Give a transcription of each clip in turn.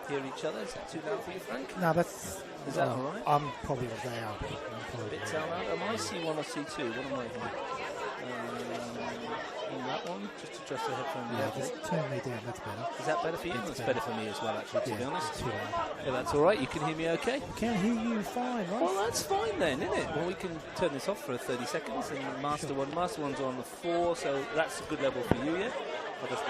Hear each other? Is that too loud for you, Frank? No, that's... Is that all right? I'm probably there. A bit too loud? Am I C1 or C2? What am I here? On that one? Just adjust the headphone. Yeah, just turn me down. That's better. Is that better for you? That's better for me as well, actually, to be honest. Too loud. Yeah, that's all right. You can hear me okay? I can hear you fine, right? Well, that's fine then, isn't it? Well, we can turn this off for 30 seconds, and Master One's on the 4, so that's a good level for you, yeah? I'll just...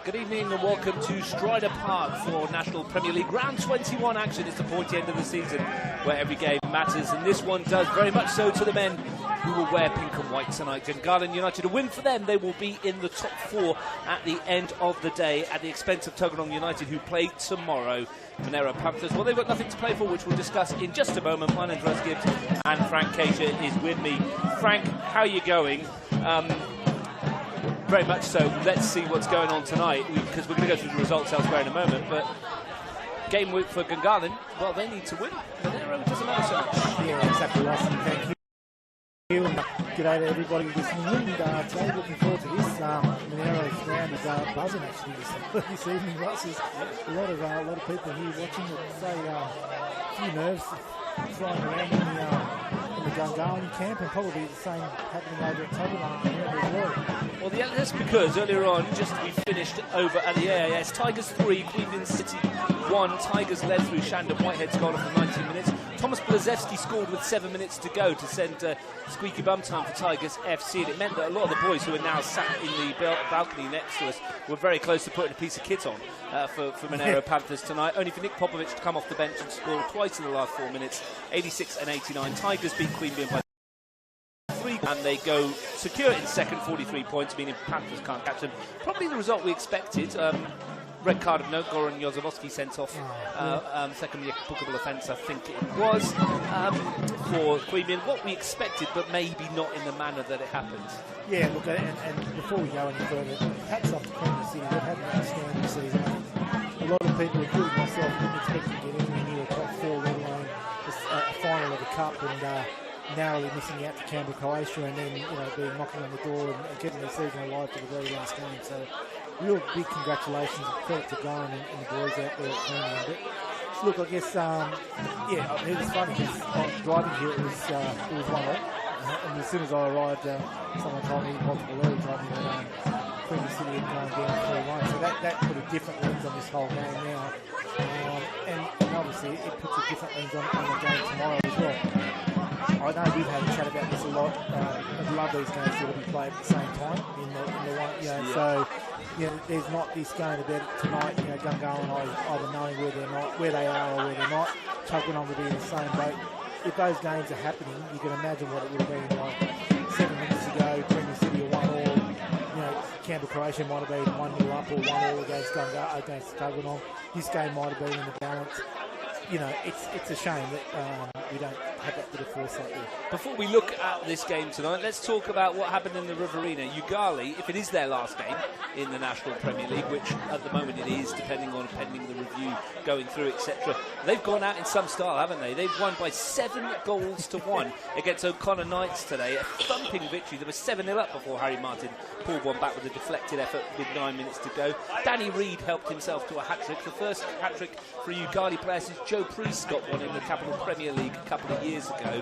Good evening and welcome to Stryda Park for National Premier League Round 21 action. It's the pointy end of the season where every game matters, and this one does very much so to the men who will wear pink and white tonight. Gungahlin United, a win for them. They will be in the top 4 at the end of the day at the expense of Tuggeranong United, who play tomorrow. Monaro Panthers, well, they've got nothing to play for, which we'll discuss in just a moment. My name's Russ Gibbs, and Frank Keisha is with me. Frank, how are you going? Very much so. Let's see what's going on tonight, because we're going to go through the results elsewhere in a moment. But game week for Gungahlin, well, they need to win. Monaro doesn't matter so much. Yeah, exactly, Russ. Thank you. And g'day to everybody listening in. Today, looking forward to this. Monaro's round is buzzing actually this evening. Russ, is a lot of people here watching it. Say a few nerves flying around in the Gungahlin camp, and probably the same happening over at Tuggeranong as well. Well, that's because earlier on, just to be finished over at the AIS, Tigers 3, Cleveland City 1. Tigers led through Shandon Whitehead's goal after 19 minutes. Thomas Blazewski scored with 7 minutes to go to send squeaky bum time for Tigers FC, and it meant that a lot of the boys who are now sat in the balcony next to us were very close to putting a piece of kit on for Monaro Panthers tonight, only for Nick Popovich to come off the bench and score twice in the last 4 minutes, 86 and 89. Tigers beat Queanbeyan by 3, and they go secure in second, 43 points, meaning Panthers can't catch them. Probably the result we expected. Red card of note, Goran Jozowski sent off, second bookable offence, I think it was, for Queanbeyan. What we expected, but maybe not in the manner that it happened. Yeah, look, and before we go any further, hats off to Queanbeyan City. They've had an outstanding season. A lot of people, including myself, didn't expect to get anywhere near a top 4, let alone a final of the cup, and narrowly missing out to Canberra, Croatia, and then being knocking on the door and getting the season alive to the very last game. So, real big congratulations and credit to Goran and the boys out there at Queanbeyan. But look, I guess it was funny because driving here it was 1-1, and as soon as I arrived, someone told me multiple early told me that Queanbeyan City had gone down 3-1. So that put a different lens on this whole game now, and obviously it puts a different lens on the game tomorrow as well. I know we've had a chat about this a lot. I love these games that will be played at the same time in the one, So, there's not this going about it tonight. Gungahlin either knowing where they are or where they're not. Tuggeranong will be in the same boat. If those games are happening, you can imagine what it would have been like 7 minutes ago. Queanbeyan City are 1-1. Canberra, Croatia might have been 1-0 up or 1-1 against Tuggeranong. This game might have been in the balance. It's a shame that we don't have that bit of foresight there. Before we look at this game tonight, let's talk about what happened in the Riverina. Ugali, if it is their last game in the National Premier League, which at the moment it is, pending the review going through, etc., they've gone out in some style, haven't they? They've won by 7 goals to 1 against O'Connor Knights today. A thumping victory. They were 7-0 up before Harry Martin pulled one back with a deflected effort with 9 minutes to go. Danny Reid helped himself to a hat-trick. The first hat-trick for a Ugali player since Joe Priest got one in the Capital Premier League a couple of years ago.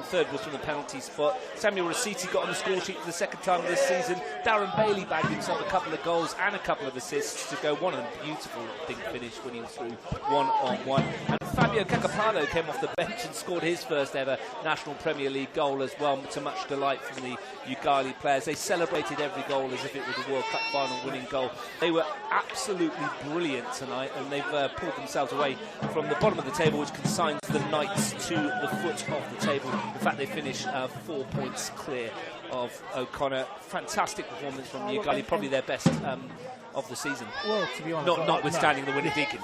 Third was from the penalty spot. Samuel Rositi got on the score sheet for the second time this season. Darren Bailey bagged himself a couple of goals and a couple of assists to go. One of them beautiful big finish when he was through 1-on-1. And Fabio Cacapalo came off the bench and scored his first ever National Premier League goal as well, to much delight from the Ugali players. They celebrated every goal as if it was a World Cup final winning goal. They were absolutely brilliant tonight, and they've pulled themselves away from the bottom of the table, which consigns the Knights to the foot of the table. In fact, they finish 4 points clear of O'Connor. Fantastic performance from Ugali, probably their best of the season. Well, to be honest, notwithstanding the winning Deacon.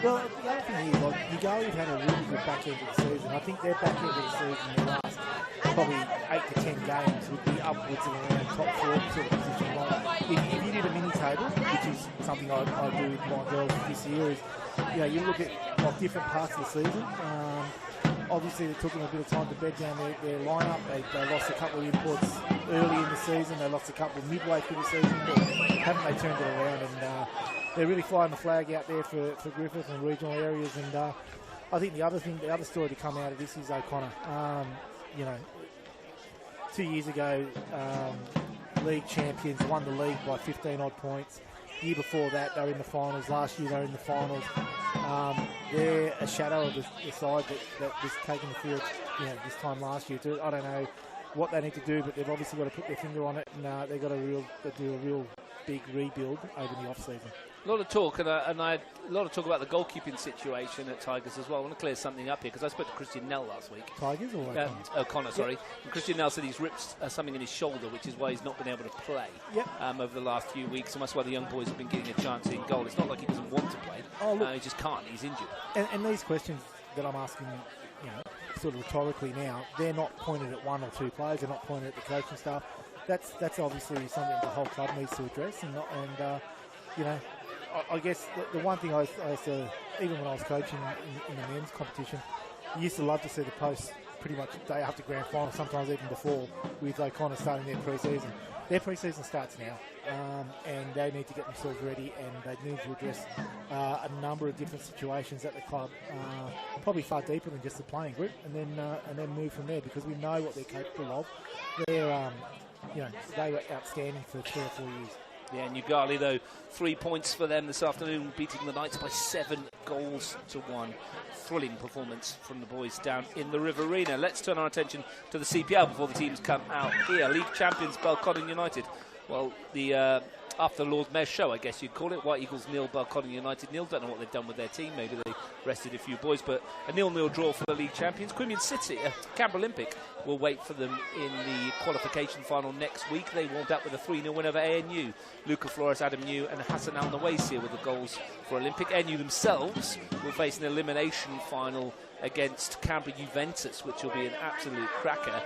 Well, the other thing is, Ugali have had a really good back end of the season. I think their back end of the season in the last probably 8 to 10 games would be upwards of around top 4 sort of position. If you did a mini table, which is something I do with my girls this year, is you look at different parts of the season. Obviously, it took them a bit of time to bed down their lineup. They lost a couple of imports early in the season. They lost a couple midway through the season, but haven't they turned it around? And they're really flying the flag out there for Griffith and regional areas. And I think the other story to come out of this is O'Connor. 2 years ago, league champions, won the league by 15 odd points. Year before that, they were in the finals. Last year, they were in the finals. They're a shadow of the side that was taking the field, this time last year. I don't know what they need to do, but they've obviously got to put their finger on it, and they've got to do a real big rebuild over the off season. A lot of talk, and I had a lot of talk about the goalkeeping situation at Tigers as well. I want to clear something up here because I spoke to Christian Nell last week. Tigers or O'Connor, sorry. And Christian Nell said he's ripped something in his shoulder, which is why he's not been able to play over the last few weeks. And that's why the young boys have been getting a chance in goal. It's not like he doesn't want to play. He just can't. He's injured. And these questions that I'm asking, sort of rhetorically now, they're not pointed at one or two players. They're not pointed at the coaching staff. That's obviously something the whole club needs to address. I guess the one thing I used to, even when I was coaching in the men's competition, I used to love to see the posts pretty much day after grand final, sometimes even before, with O'Connor starting their pre-season. Their pre-season starts now, and they need to get themselves ready, and they need to address a number of different situations at the club, probably far deeper than just the playing group, and then move from there, because we know what they're capable of. They're, they were outstanding for 3 or 4 years. Yeah, and Gungahlin, though, 3 points for them this afternoon, beating the Knights by 7 goals to 1. Thrilling performance from the boys down in the Riverina. Let's turn our attention to the CPL before the teams come out here. League champions Belconnen United. Well, after the Lord Mayor's show, I guess you'd call it, White Eagles nil, Belconnen United nil. Don't know what they've done with their team. Maybe they rested a few boys, but a 0-0 draw for the league champions. Quimian City, Canberra Olympic will wait for them in the qualification final next week. They warmed up with a 3-0 win over ANU. Luca Flores, Adam New and Hassan Al Nawasir with the goals for Olympic. ANU themselves will face an elimination final against Canberra Juventus, which will be an absolute cracker.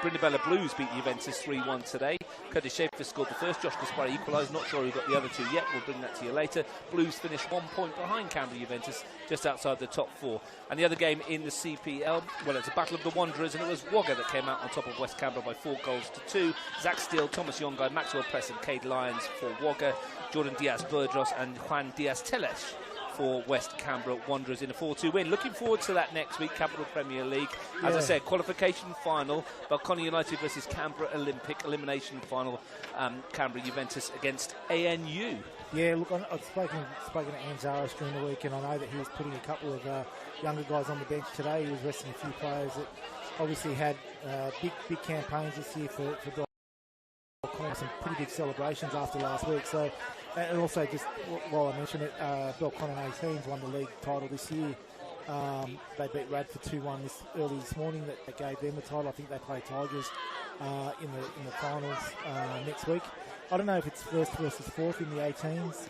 Brindabella Blues beat Juventus 3-1 today. Curtis Schaefer scored the first. Josh Gaspari equalised. Not sure who got the other two yet. We'll bring that to you later. Blues finished 1 point behind Canberra Juventus, just outside the top 4. And the other game in the CPL, well, it's a battle of the Wanderers, and it was Wagga that came out on top of West Canberra by 4 goals to 2. Zach Steele, Thomas Yongai, Maxwell Press and Cade Lyons for Wagga. Jordan Diaz-Burdros and Juan Diaz-Teles for West Canberra Wanderers in a 4-2 win. Looking forward to that next week, Capital Premier League. As I said, qualification final, Belconnen United versus Canberra Olympic. Elimination final, Canberra Juventus against ANU. Yeah, look, I've spoken to Anzaris during the week, and I know that he was putting a couple of younger guys on the bench today. He was resting a few players that obviously had big campaigns this year for Belconnen. Some pretty big celebrations after last week. So, and also, just while I mention it, Belconnen 18s won the league title this year. They beat Radford 2-1 early this morning. That gave them the title. I think they play Tigers in the finals next week. I don't know if it's first versus fourth in the 18s.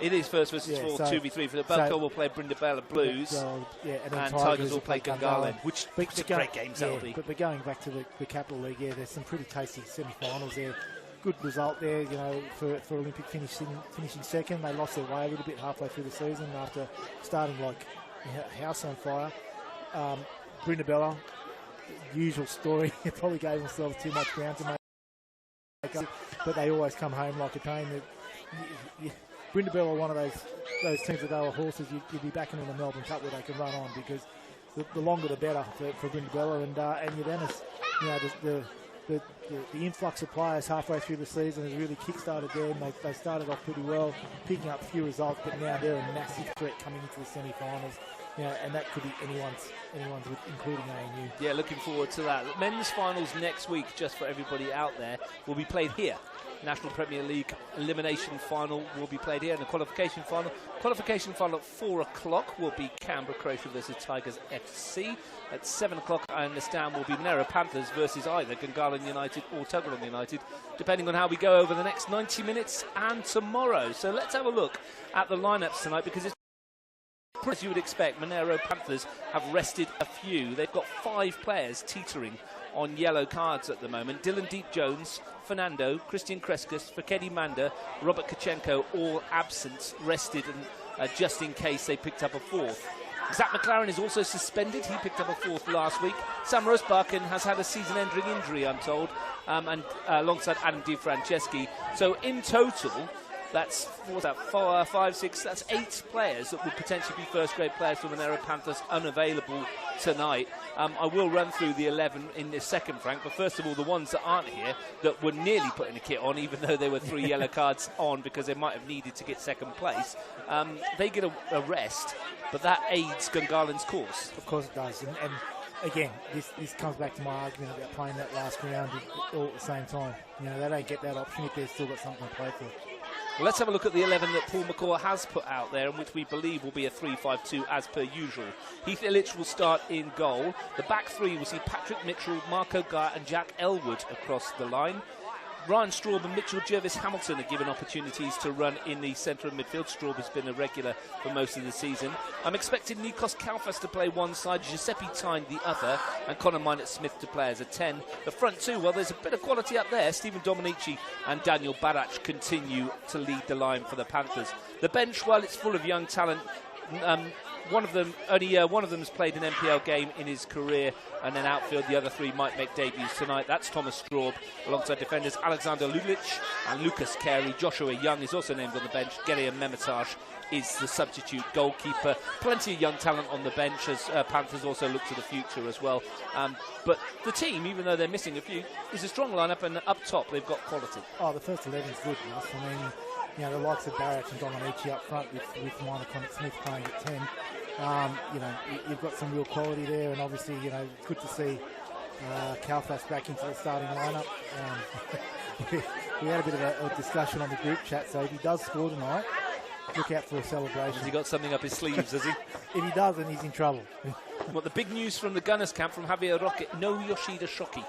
It is first versus fourth, 2v3 for the Belco will play Brindabella Blues, and Tigers will play Gungahlin, which are great games that'll be. But going back to the Capital League, there's some pretty tasty semi-finals there. Good result there, for Olympic finishing second. They lost their way a little bit halfway through the season after starting like house on fire. Brindabella, usual story. They probably gave themselves too much ground to make up, but they always come home like a train. Brindabella are one of those teams that they were horses. You'd be backing in the Melbourne Cup where they can run on, because the longer the better for Brindabella and Juventus. The influx of players halfway through the season has really kick-started them. They started off pretty well, picking up a few results, but now they're a massive threat coming into the semi-finals. And that could be anyone's, including ANU. Yeah, looking forward to that. Men's finals next week, just for everybody out there, will be played here. National Premier League elimination final will be played here, and the qualification final at 4 o'clock will be Canberra Croatia versus Tigers FC. At 7 o'clock, I understand, will be Monaro Panthers versus either Gungahlin United or Tuggeranong United, depending on how we go over the next 90 minutes and tomorrow. So let's have a look at the lineups tonight, because it's, as you would expect, Monaro Panthers have rested a few. They've got 5 players teetering on yellow cards at the moment. Dylan Deep-Jones, Fernando, Christian Kreskus, Fakedi Manda, Robert Kachenko, all absent, rested, and just in case they picked up a 4th. Zach McLaren is also suspended. He picked up a 4th last week. Sam Rosbakken has had a season-ending injury, I'm told, and alongside Adam Di Franceschi. So in total, that's 5, 6, that's 8 players that would potentially be first-grade players for Monaro Panthers unavailable tonight. I will run through the 11 in this second, Frank, but first of all, the ones that aren't here that were nearly putting a kit on, even though there were 3 yellow cards on because they might have needed to get second place, they get a rest, but that aids Gungalin's cause. Of course it does, and again, this comes back to my argument about playing that last round all at the same time. They don't get that option if they've still got something to play for. Well, let's have a look at the 11 that Paul McCaw has put out there, and which we believe will be a 3-5-2 as per usual. Heath Illich will start in goal. The back three will see Patrick Mitchell, Marco Guy and Jack Elwood across the line. Ryan Straub and Mitchell Jervis-Hamilton are given opportunities to run in the centre of midfield. Straub has been a regular for most of the season. I'm expecting Nikos Kalfas to play one side, Giuseppe Tyne the other, and Conor Minott-Smith to play as a 10. The front two, well, there's a bit of quality up there. Stephen Dominici and Daniel Barach continue to lead the line for the Panthers. The bench, well, it's full of young talent. One of them has played an NPL game in his career, and then outfield the other three might make debuts tonight. That's Thomas Straub, alongside defenders Alexander Lulic and Lucas Carey. Joshua Young is also named on the bench. Geriam Memetash is the substitute goalkeeper. Plenty of young talent on the bench as Panthers also look to the future as well. But the team, even though they're missing a few, is a strong lineup, and up top they've got quality. Oh, the first 11 is good enough. I mean, you know, the likes of Barrett and Dominici up front with Minott-Smith playing at 10. You know, you've got some real quality there, and obviously, you know, good to see Kalfas back into the starting lineup. We had a bit of a discussion on the group chat, so if he does score tonight, look out for a celebration. Has he got something up his sleeves, has he? If he does, then he's in trouble. Well, the big news from the Gunners camp from Javier Roque, no Yoshida Shoki.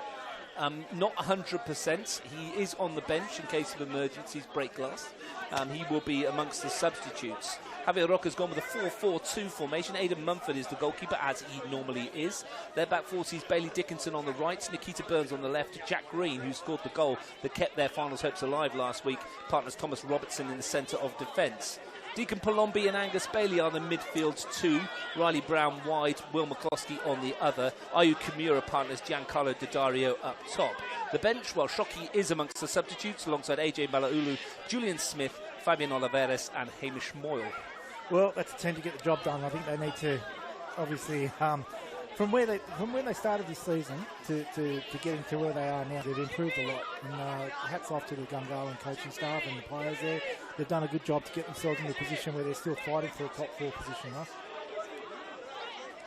Not 100%. He is on the bench in case of emergencies, break glass. He will be amongst the substitutes. Javier Roque has gone with a 4-4-2 formation. Aidan Mumford is the goalkeeper, as he normally is. Their back four sees Bailey Dickinson on the right, Nikita Burns on the left, Jack Green, who scored the goal that kept their finals hopes alive last week, partners Thomas Robertson in the centre of defence. Deacon Palombi and Angus Bailey are the midfield two. Riley Brown wide, Will McCloskey on the other. Ayu Kimura partners Giancarlo Daddario up top. The bench, well, Shoki is amongst the substitutes alongside AJ Malaulu, Julian Smith, Fabian Oliveres and Hamish Moyle. Well, that's a team to get the job done. I think they need to, obviously, from when they started this season to getting to where they are now, they've improved a lot. And hats off to the Gungahlin coaching staff and the players there. They've done a good job to get themselves in a position where they're still fighting for a top 4 position. Huh?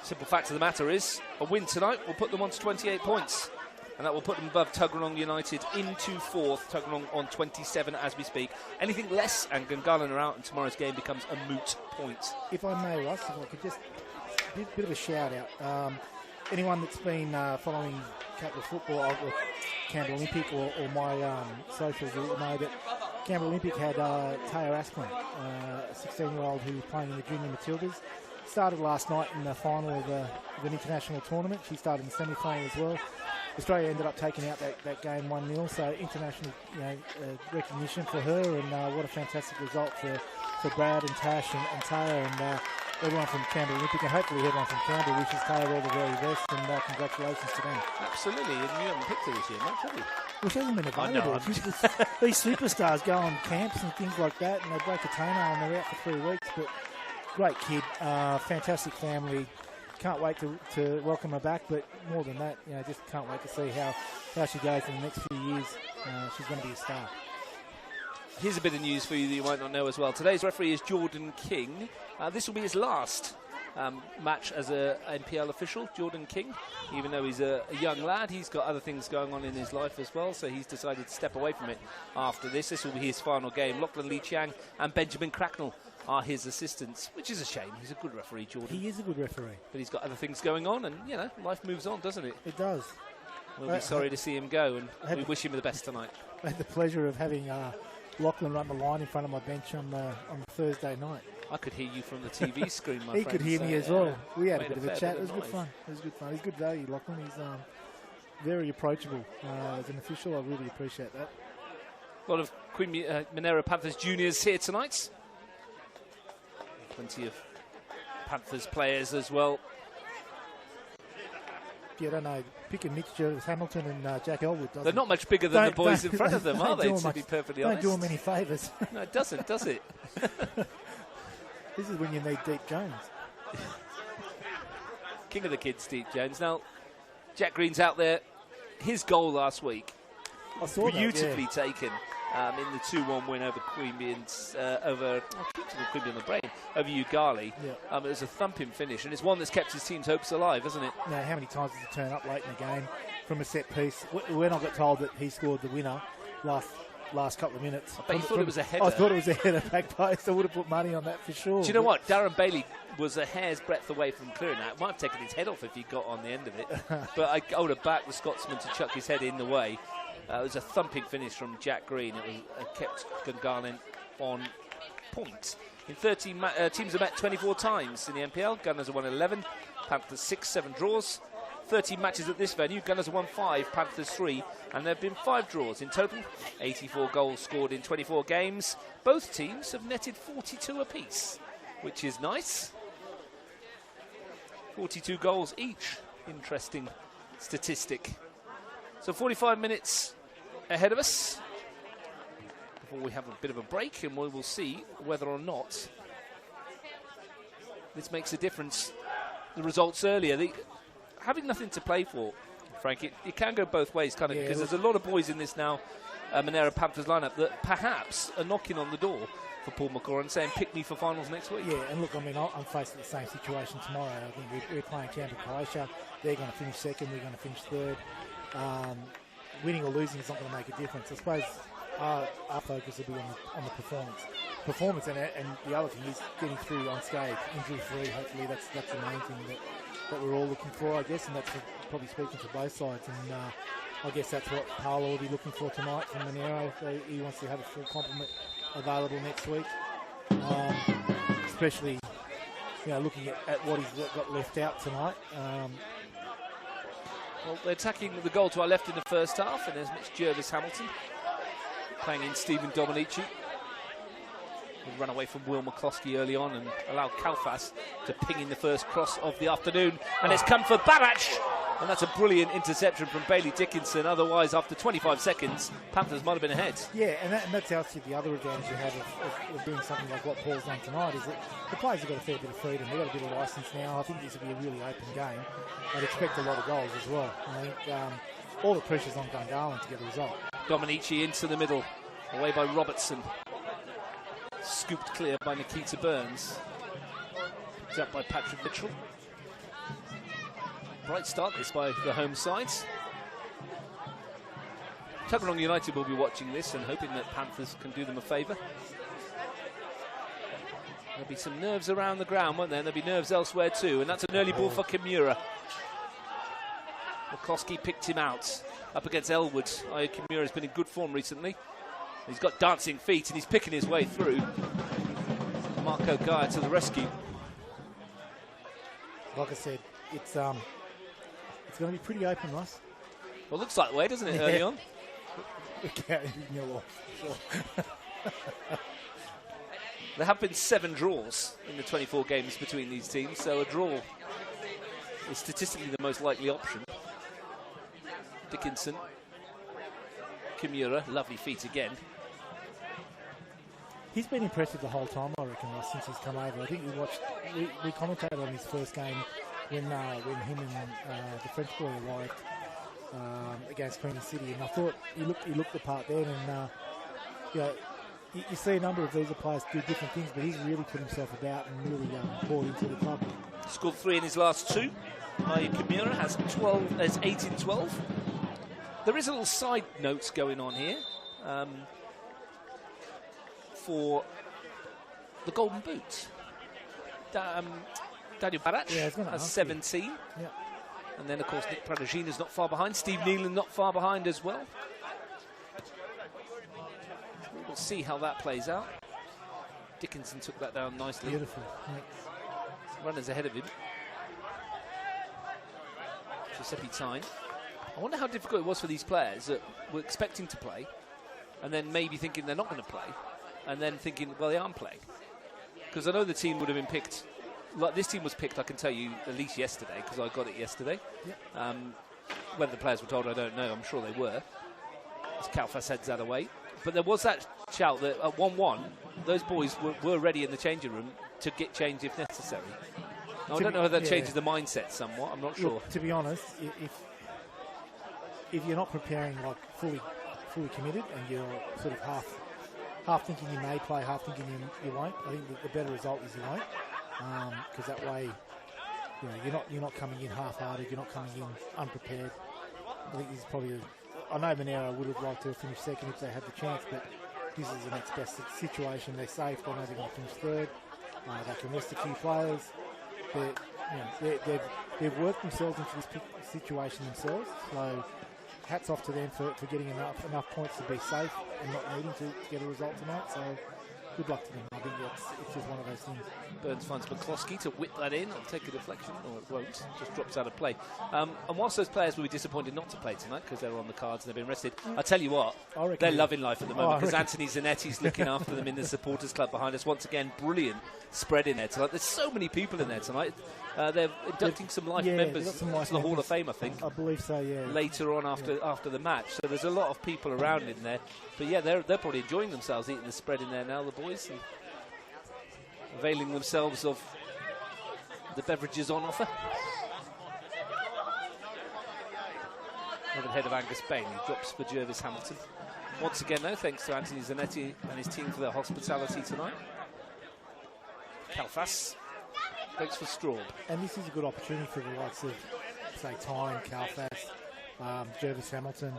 Simple fact of the matter is, a win tonight will put them on to 28 points. And that will put them above Tuggeranong United into 4th. Tuggeranong on 27 as we speak. Anything less, and Gungahlin are out, and tomorrow's game becomes a moot point. If I may, Russ, if I could just do a bit of a shout-out. Anyone that's been following Capital Football, or Canberra Olympic, or my socials will know that Canberra Olympic had Taya Asplin, a 16-year-old who was playing in the Junior Matildas. Started last night in the final of an international tournament. She started in the semi-final as well. Australia ended up taking out that game 1-0, so international recognition for her, and what a fantastic result for Brad and Tash and Taya and everyone from Canberra Olympic, and hopefully everyone from Canberra wishes Taya all the very best, and congratulations to them. Absolutely, and you haven't picked her this year much, have you? Well, she hasn't been available. These superstars go on camps and things like that, and they break a toenail and they're out for 3 weeks, but great kid, fantastic family. Can't wait to welcome her back, but more than that, you know, just can't wait to see how she goes in the next few years. She's going to be a star. Here's a bit of news for you that you might not know as well. Today's referee is Jordan King. This will be his last match as a NPL official, Jordan King. Even though he's a young lad, he's got other things going on in his life as well, so he's decided to step away from it after this. This will be his final game. Lachlan Lee Chiang and Benjamin Cracknell are his assistants, which is a shame. He's a good referee, Jordan. He is a good referee. But he's got other things going on, and, you know, life moves on, doesn't it? It does. We'll be sorry to see him go, and we wish him the best tonight. I had the pleasure of having Lachlan run the line in front of my bench on Thursday night. I could hear you from the TV screen, my friend. He could hear me as well. We had a bit of a chat. It was good fun. He's good value, Lachlan. He's very approachable as an official. I really appreciate that. A lot of Monaro Panthers juniors here tonight. Plenty of Panthers players as well. Yeah, I don't know. Pick a mixture of Hamilton and Jack Elwood, doesn't They're not much bigger than the boys in front of them, are they, to be perfectly honest? Don't do them any favours. No, it doesn't, does it? This is when you need Deep Jones. King of the kids, Deep Jones. Now, Jack Green's out there. His goal last week, beautifully taken. In the 2-1 win over Queanbeyan's, over Gungahlin. Yeah. It was a thumping finish, and it's one that's kept his team's hopes alive, hasn't it? Now, how many times does he turn up late in the game from a set piece? When I got told that he scored the winner last last couple of minutes. I bet you thought it was a header. I thought it was a header back post. I would have put money on that for sure. Do you know what? Darren Bailey was a hair's breadth away from clearing that. Might have taken his head off if he got on the end of it. But I would have backed the Scotsman to chuck his head in the way. It was a thumping finish from Jack Green. It was kept Gungahlin on point. In 13 teams have met 24 times in the NPL. Gunners have won 11, Panthers 6, 7 draws. 13 matches at this venue. Gunners have won 5, Panthers 3, and there have been 5 draws in total. 84 goals scored in 24 games. Both teams have netted 42 apiece, which is nice. 42 goals each. Interesting statistic. So 45 minutes ahead of us before we have a bit of a break, and we will see whether or not this makes a difference. The results earlier, having nothing to play for, Frank, it can go both ways, can't it? Because there's a lot of boys in this now Monaro Panthers lineup that perhaps are knocking on the door for Paul McCall and saying, pick me for finals next week. Yeah, and look, I mean, I'm facing the same situation tomorrow. I think we're playing Canberra Croatia. They're going to finish second. We're going to finish third. Winning or losing is not going to make a difference. I suppose our focus will be on the performance, and the other thing is getting through unscathed, injury-free. Hopefully, that's the main thing that we're all looking for, I guess, and that's probably speaking for both sides. And I guess that's what Paolo will be looking for tonight from Monaro. So he wants to have a full complement available next week, especially looking at what he's got left out tonight. Well, they're attacking the goal to our left in the first half, and there's Mitch Jervis Hamilton playing in Stephen Dominici. He ran away from Will McCloskey early on and allowed Kalfas to ping in the first cross of the afternoon, and it's come for Barach, and that's a brilliant interception from Bailey Dickinson. Otherwise, after 25 seconds, Panthers might have been ahead. Yeah, and that tells you the other advantage you have of doing something like what Paul's done tonight is that the players have got a fair bit of freedom. They've got a bit of licence now. I think this will be a really open game. I'd expect a lot of goals as well. I think all the pressure's on Gungahlin to get a result. Dominici into the middle, away by Robertson. Scooped clear by Nikita Burns. Picked up by Patrick Mitchell. Bright start this by the home sides. Tuggeranong United will be watching this and hoping that Panthers can do them a favour. There'll be some nerves around the ground, won't there? There'll be nerves elsewhere too, and that's an early ball for Kimura. McCloskey picked him out up against Elwood. Kimura's been in good form recently. He's got dancing feet and he's picking his way through. Marco Gaia to the rescue. Like I said, it's going to be pretty open, Russ. Well, looks like the way, doesn't it, early on? There have been 7 draws in the 24 games between these teams, so a draw is statistically the most likely option. Dickinson. Kimura, lovely feet again. He's been impressive the whole time, I reckon, Ross, since he's come over. I think we commentated on his first game when him and the French boy arrived against Queen City, and I thought he looked the part then. And you see a number of these players do different things, but he's really put himself about and really poured into the club. Scored 3 in his last 2. Kimura has 8 in 12. There is a little side notes going on here for the Golden Boot. Daniel Barach has 17. Yeah. And then, of course, Nick Pradagina's not far behind. Steve Nealon not far behind as well. We'll see how that plays out. Dickinson took that down nicely. Beautiful. Yeah. Runners ahead of him. Giuseppe Tyne. I wonder how difficult it was for these players that were expecting to play and then maybe thinking they're not going to play and then thinking, well, they aren't playing. Because I know the team would have been picked, like this team was picked, I can tell you, at least yesterday, because I got it yesterday. Yeah. Whether the players were told, I don't know. I'm sure they were. As Kalfas heads that away. But there was that shout that at 1-1, those boys were ready in the changing room to get changed if necessary. Now, I don't know whether that changes the mindset somewhat. I'm not sure. Look, to be honest, if you're not preparing like fully committed and you're sort of half thinking you may play, half thinking you won't, I think the better result is you won't, because that way, you're not coming in half-hearted, you're not coming in unprepared. I think this is probably I know Monaro would have liked to have finished second if they had the chance, but this is the next best situation. They're safe. They know they're going to finish third. They can rest a few players. They've worked themselves into this situation themselves. So hats off to them for getting enough points to be safe and not needing to get a result tonight. So good luck to them. I think it's just one of those things. Burns finds McCloskey to whip that in. I'll take a deflection, or it won't. Just drops out of play. And whilst those players will be disappointed not to play tonight because they're on the cards and they've been rested, I tell you what, they're loving life at the moment because Anthony Zanetti's looking after them in the supporters club behind us. Once again, brilliant spread in there tonight. There's so many people in there tonight. They're inducting some life members to the Hall of Fame, I think. I believe so, yeah. Later on after the match. So there's a lot of people around in there. But yeah, they're probably enjoying themselves eating the spread in there now, the boys. And availing themselves of the beverages on offer. Over the head of Angus Bailey, drops for Jervis Hamilton. Once again, though, thanks to Anthony Zanetti and his team for their hospitality tonight. Kalfas breaks for Straub. And this is a good opportunity for the likes of, say, Tyne, Kalfas, Jervis Hamilton,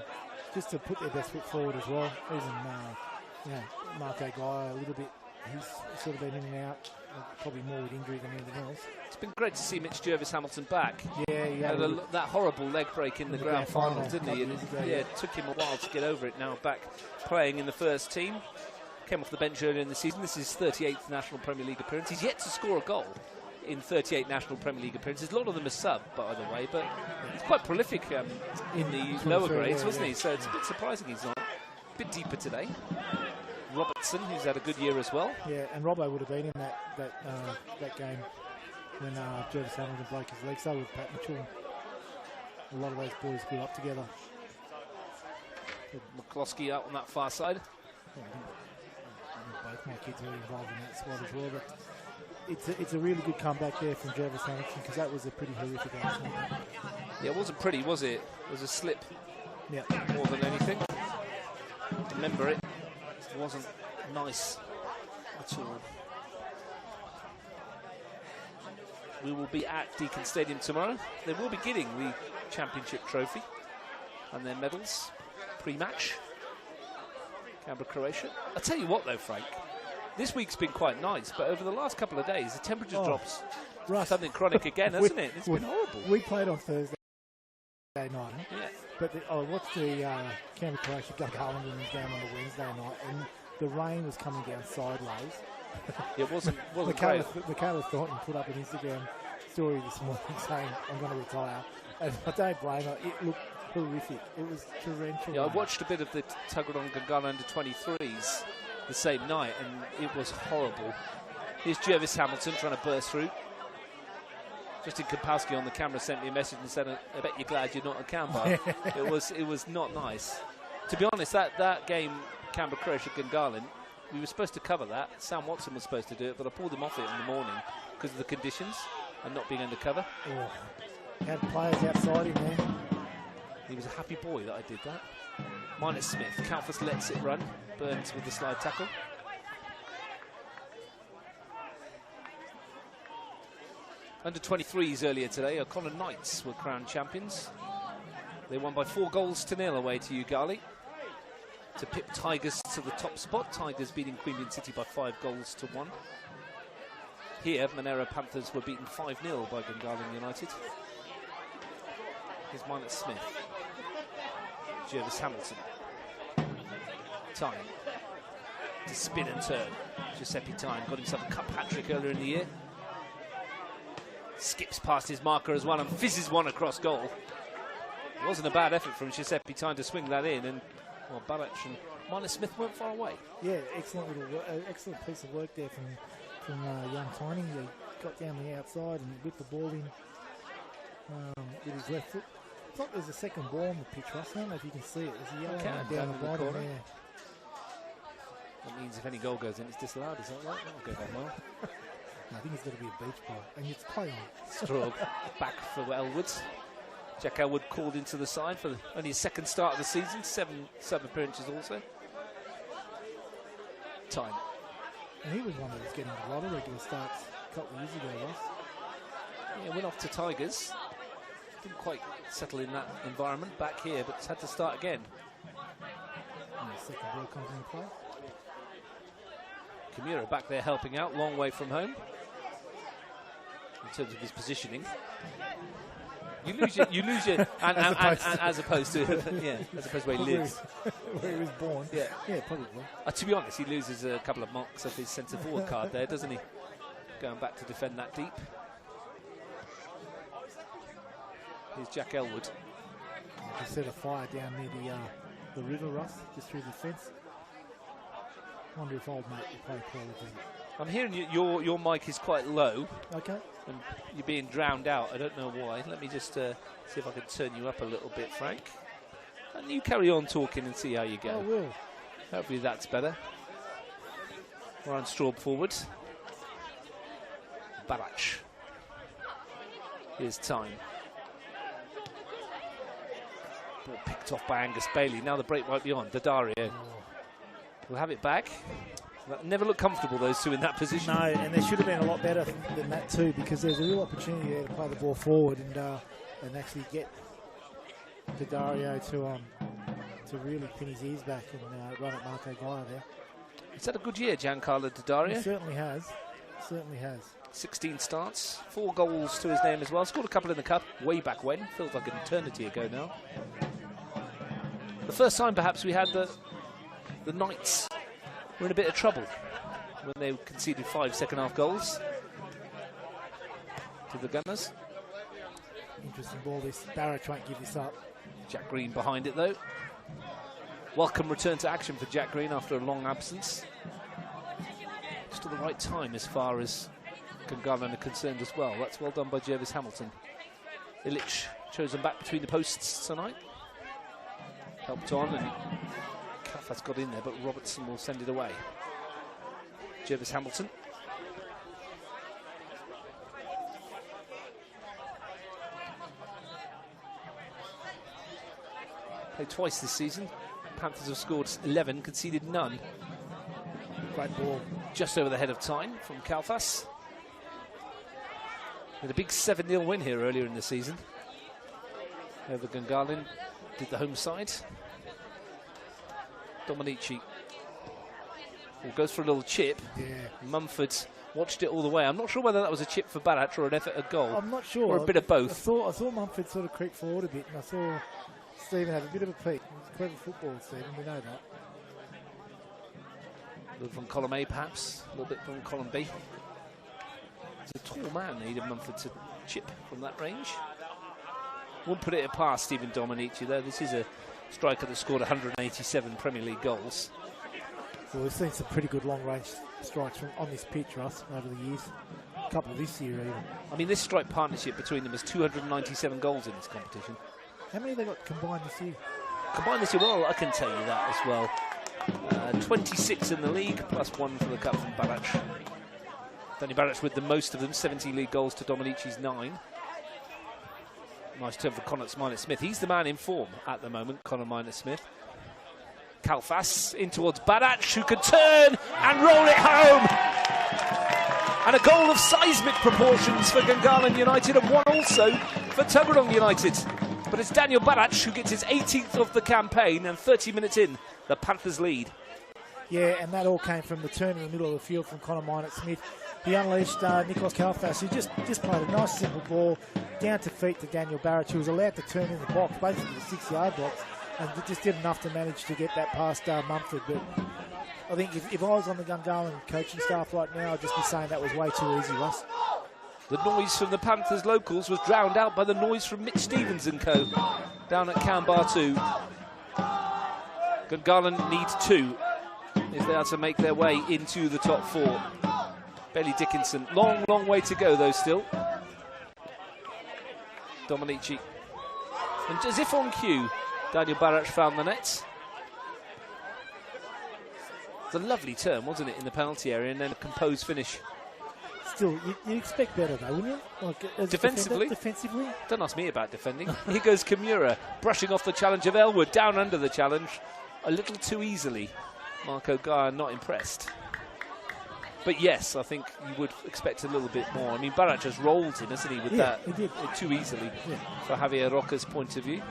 just to put their best foot forward as well. Even, Marco Guy, a little bit, he's sort of been in and out, probably more with injury than anything else. It's been great to see Mitch Jervis Hamilton back. Yeah, he had that horrible leg break in the grand final, didn't he? And it took him a while to get over it. Now back playing in the first team. Came off the bench earlier in the season. This is his 38th National Premier League appearance. He's yet to score a goal in 38 National Premier League appearances. A lot of them are sub, by the way, but he's quite prolific in the lower grades, wasn't he? So it's a bit surprising he's not. A bit deeper today. Robertson, who's had a good year as well. Yeah, and Robbo would have been in that game when Jervis Hamilton broke his leg. So with Pat Mitchell. A lot of those boys grew up together. McCloskey out on that far side. Yeah, I think both my kids are involved in that squad as well. But it's a really good comeback there from Jervis Hamilton because that was a pretty horrific accident. Yeah, it wasn't pretty, was it? It was a slip. Yeah. More than anything. Remember it. It wasn't nice at all. We will be at Deakin Stadium tomorrow. They will be getting the championship trophy and their medals pre-match. Canberra, Croatia. I'll tell you what though, Frank, this week's been quite nice, but over the last couple of days the temperature drops something chronic again, hasn't it? It's been horrible. We played on Thursday night, yeah. But I watched the Canberra, Croatia Gungahlin game on the Wednesday night, and the rain was coming down sideways. It wasn't Michaela Thornton put up an Instagram story this morning saying, I'm going to retire. And I don't blame her. It looked horrific. It was torrential. Yeah, I watched a bit of the Tuggeranong Gungahlin under 23s the same night, and it was horrible. Here's Jervis Hamilton trying to burst through. Justin Kapowski on the camera sent me a message and said, I bet you're glad you're not a Canberra. It was not nice. To be honest, that game, Canberra, Croatia, Gungahlin, we were supposed to cover that. Sam Watson was supposed to do it, but I pulled him off it in the morning because of the conditions and not being undercover. Oh. Had players outside him there. He was a happy boy that I did that. Minus Smith. Kalfas lets it run. Burns with the slide tackle. Under 23s earlier today, O'Connor Knights were crowned champions. They won by 4-0 away to Ugali to pip Tigers to the top spot. Tigers beating Queanbeyan City by 5-1. Here, Monaro Panthers were beaten 5-0 by Gungahlin United. Here's Minus Smith. Jervis Hamilton. Tyne. To spin and turn. Giuseppe Tyne got himself a cup hat-trick earlier in the year. Skips past his marker as well and fizzes one across goal. It wasn't a bad effort from Giuseppe Tyne to swing that in, and Balach and Minus Smith weren't far away. Yeah, excellent piece of work there from young Tiny. He got down the outside and whipped the ball in with his left foot. I thought there's a second ball on the pitch, Russ. I don't know if you can see it. There's a yellow line down the bottom there. That means if any goal goes in, it's disallowed, is that right? That'll go down well. I think it's going to be a beach ball, and it's playing. Straub back for Elwood. Jack Elwood called into the side for only his second start of the season, 7 sub-appearances also. Tyne. And he was one that was getting a lot of regular starts a couple of years ago, Ross. Yeah, went off to Tigers. Didn't quite settle in that environment back here, but it's had to start again. And the second ball comes into play. Kimura back there helping out, long way from home in terms of his positioning. You lose your, as opposed to where he lives. Where he was born. Yeah, probably. To be honest, he loses a couple of marks off his centre forward card there, doesn't he? Going back to defend that deep. Here's Jack Elwood. Just set a fire down near the river, Russ, just through the fence. Wonder if old mate will play Paul again. I'm hearing your mic is quite low. Okay. And you're being drowned out. I don't know why. Let me just see if I can turn you up a little bit, Frank. And you carry on talking and see how you go. I will. Hopefully that's better. Ryan Straub forward. Barach. Here's time. Ball picked off by Angus Bailey. Now the break might be on. Daddario will have it back. Never looked comfortable, those two in that position. No, and they should have been a lot better than that too, because there's a real opportunity there to play the ball forward and actually get Daddario to really pin his ears back and run at Marco Gaia there. He's had a good year, Giancarlo Daddario. He certainly has. Certainly has. 16 starts, 4 goals to his name as well. Scored a couple in the cup way back when. Feels like an eternity ago now. The first time perhaps we had the Knights were in a bit of trouble when they conceded 5 second-half goals to the Gunners. Interesting ball. This Barrett won't give this up. Jack Green behind it though. Welcome return to action for Jack Green after a long absence. Just at the right time as far as Gungahlin are concerned as well. That's well done by Jervis Hamilton. Illich chosen back between the posts tonight. Helped on and Kalfas got in there, but Robertson will send it away. Jervis Hamilton. Played twice this season. Panthers have scored 11, conceded none. Great ball. Just over the head of time from Kalfas. Had a big 7-0 win here earlier in the season. Over Gungahlin, did the home side. Dominici goes for a little chip. Yeah. Mumford watched it all the way. I'm not sure whether that was a chip for Barach or an effort at goal. I'm not sure. Or a bit of both. I saw Mumford sort of creep forward a bit, and I saw Stephen have a bit of a peek. He's clever football, Stephen, we know that. A little from column A, perhaps. A little bit from column B. He's a tall man, needed Mumford to chip from that range. Wouldn't put it past Stephen Dominici, though. This is a striker that scored 187 Premier League goals. Well, we've seen some pretty good long-range strikes on this pitch, Russ, over the years. A couple of this year, even. I mean, this strike partnership between them has 297 goals in this competition. How many have they got combined this year? Combined this year, well, I can tell you that as well. 26 in the league, plus 1 for the cup from Barach. Danny Barach with the most of them, 17 league goals to Dominici's 9. Nice turn for Connor Minor-Smith. He's the man in form at the moment, Connor Minor-Smith. Kalfas in towards Barach, who can turn and roll it home. And a goal of seismic proportions for Gungahlin United, and one also for Tuggeranong United. But it's Daniel Barach who gets his 18th of the campaign, and 30 minutes in, the Panthers lead. Yeah, and that all came from the turn in the middle of the field from Connor Minor-Smith. He unleashed Nikos Kalfas, who just played a nice simple ball down to feet to Daniel Barach, who was allowed to turn in the box, basically the 6-yard box, and just did enough to manage to get that past Mumford. But I think if I was on the Gungahlin coaching staff right now, I'd just be saying that was way too easy, Russ. The noise from the Panthers locals was drowned out by the noise from Mitch Stevens and co. down at Canbar 2. Gungahlin need 2 if they are to make their way into the top 4. Bailey Dickinson, long way to go though still. Dominici. And as if on cue, Daniel Barach found the net. It's a lovely turn, wasn't it, in the penalty area, and then a composed finish. Still, you'd expect better though, wouldn't you? Like, as defensively? Defensively? Don't ask me about defending. Here goes Kimura, brushing off the challenge of Elwood, down under the challenge, a little too easily. Marco Gaia not impressed. But yes, I think you would expect a little bit more. I mean, Barach has rolled him, hasn't he, with that he did. Too easily for Javier Roca's point of view.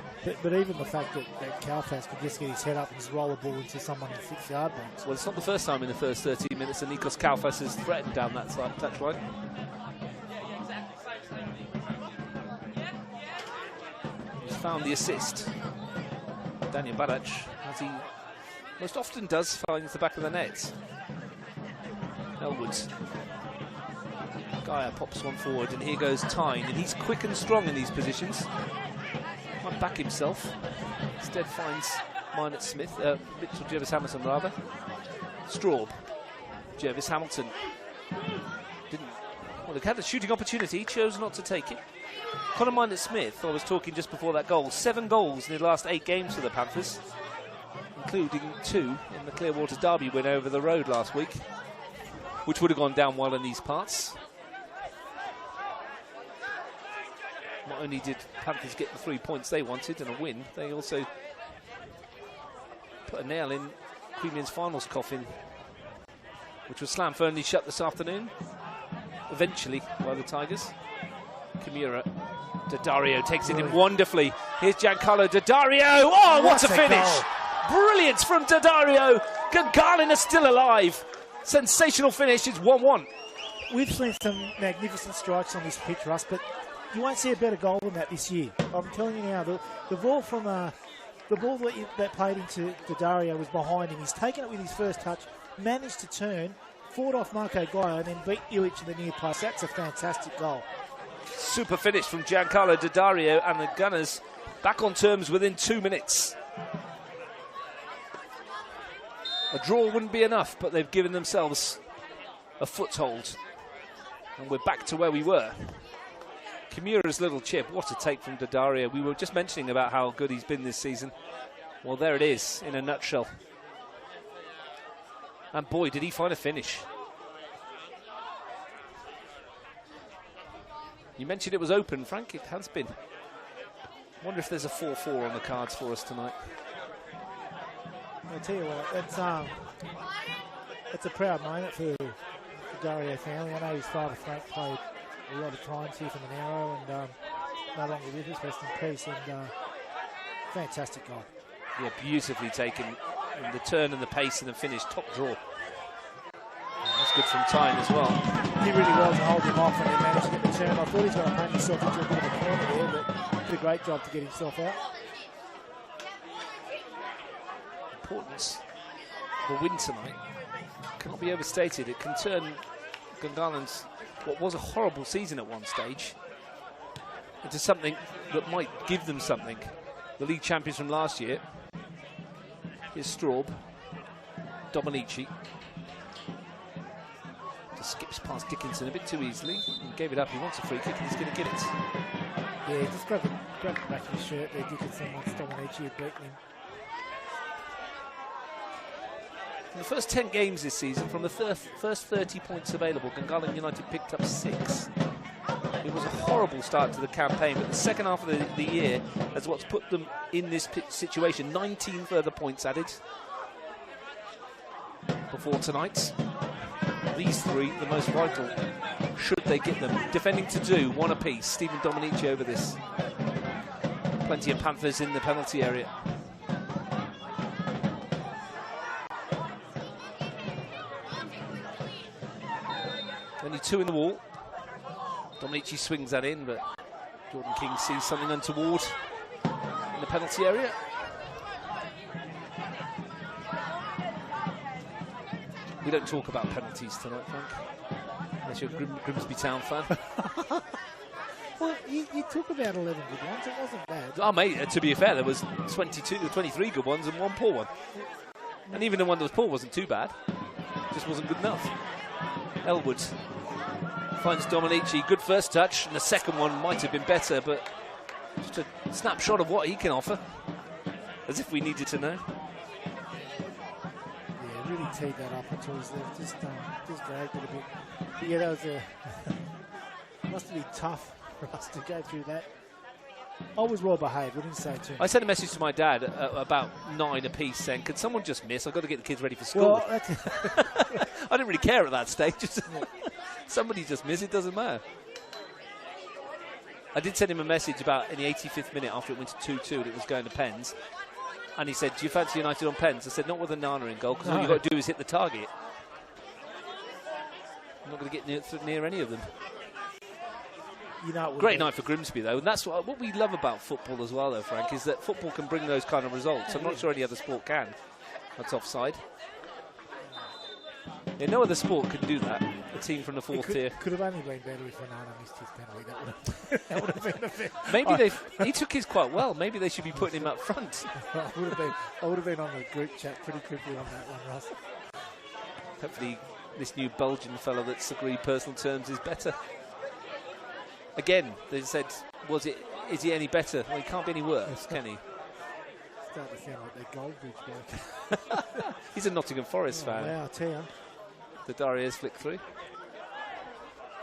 But even the fact that Kalfas could just get his head up and just roll the ball into someone in the 6-yard box. Well, it's not the first time in the first 13 minutes that Nikos Kalfas has threatened down that touchline. He's found the assist. Daniel Barach, as he most often does, finds the back of the net. Elwood. Gaia pops one forward, and here goes Tyne, and he's quick and strong in these positions. Might back himself. Instead finds Minot Smith, Mitchell Jervis Hamilton rather. Straub. Jervis Hamilton. Well, they had a shooting opportunity, chose not to take it. Conor Minot Smith, I was talking just before that goal, 7 goals in the last 8 games for the Panthers, including 2 in the Clearwater Derby win over the road last week, which would have gone down well in these parts. Not only did Panthers get the 3 points they wanted and a win, they also put a nail in Queanbeyan's finals coffin, which was slam firmly shut this afternoon, eventually, by the Tigers. Kimura. Daddario takes it in wonderfully. Here's Giancarlo Daddario. Oh, what a finish! Goal. Brilliant from Daddario. Gungahlin is still alive. Sensational finish. It's 1-1. We've seen some magnificent strikes on this pitch, Russ, but you won't see a better goal than that this year. I'm telling you now, the ball from the ball that played into Daddario was behind him. He's taken it with his first touch, managed to turn, fought off Marco Gaia, and then beat Illich in the near post. That's a fantastic goal. Super finish from Giancarlo Daddario, and the Gunners back on terms within 2 minutes. A draw wouldn't be enough, but they've given themselves a foothold. And we're back to where we were. Kimura's little chip, what a take from Daddario. We were just mentioning about how good he's been this season. Well, there it is, in a nutshell. And boy, did he find a finish. You mentioned it was open, Frank. It has been. Wonder if there's a 4-4 on the cards for us tonight. I'll tell you what, it's a proud moment for the Daddario family. I know his father Frank played a lot of times here for Monaro and no longer with us, rest in peace. And fantastic goal. Yeah, beautifully taken. And the turn and the pace and the finish, top draw. That's good from Tyne as well. He really was to hold him off and he managed to get the turn. I thought he was going to run himself into a bit of a corner there, but did a great job to get himself out. Importance of a win tonight cannot be overstated. It can turn Gungalin's, what was a horrible season at one stage, into something that might give them something. The league champions from last year. Here's Straub. Dominici. Just skips past Dickinson a bit too easily. He gave it up. He wants a free kick and he's going to get it. Yeah, he just grabbed the back of his shirt there. Dickinson wants Dominici had beaten him. In the first 10 games this season, from the first 30 points available, Gungahlin United picked up 6. It was a horrible start to the campaign, but the second half of the year is what's put them in this situation. 19 further points added before tonight. These 3, the most vital, should they get them. Defending to do, 1 apiece. Stephen Dominici over this. Plenty of Panthers in the penalty area. Only 2 in the wall. Dominici swings that in, but Jordan King sees something untoward in the penalty area. We don't talk about penalties tonight, Frank, unless you're a Grimsby Town fan. Well, you talk about 11 good ones. It wasn't bad. Oh, mate, to be fair, there was 23 good ones and 1 poor one. And even the one that was poor wasn't too bad. Just wasn't good enough. Elwood finds Dominici, good first touch, and the second one might have been better, but just a snapshot of what he can offer, as if we needed to know. Yeah, really teed that up until he's just dragged it a bit. But yeah, that was must have been tough for us to go through that. I was well behaved, we didn't say too much. I sent a message to my dad about 9 apiece saying, could someone just miss? I've got to get the kids ready for school. Well, I didn't really care at that stage. Somebody just missed, it doesn't matter. I did send him a message about in the 85th minute after it went to 2-2 and it was going to pens. And he said, do you fancy United on pens? I said, not with a Nana in goal, because all you've got to do is hit the target. I'm not going to get near any of them. You know, great night for Grimsby, though. And that's what we love about football as well, though, Frank, is that football can bring those kind of results. I'm not sure any other sport can. That's offside. Yeah, no other sport can do that. A team from the fourth tier. Could have only been better if Monaro missed his penalty. That would have been a bit. Maybe he took his quite well. Maybe they should be putting him up front. I would have been on the group chat pretty quickly on that one, Russ. Hopefully this new Belgian fellow that's agreed personal terms is better. Again, they said, is he any better? Well, he can't be any worse, can he? Starting to sound like they're Goldbridge boy. He's a Nottingham Forest fan. Yeah, I'll tell you. The Darius flick through.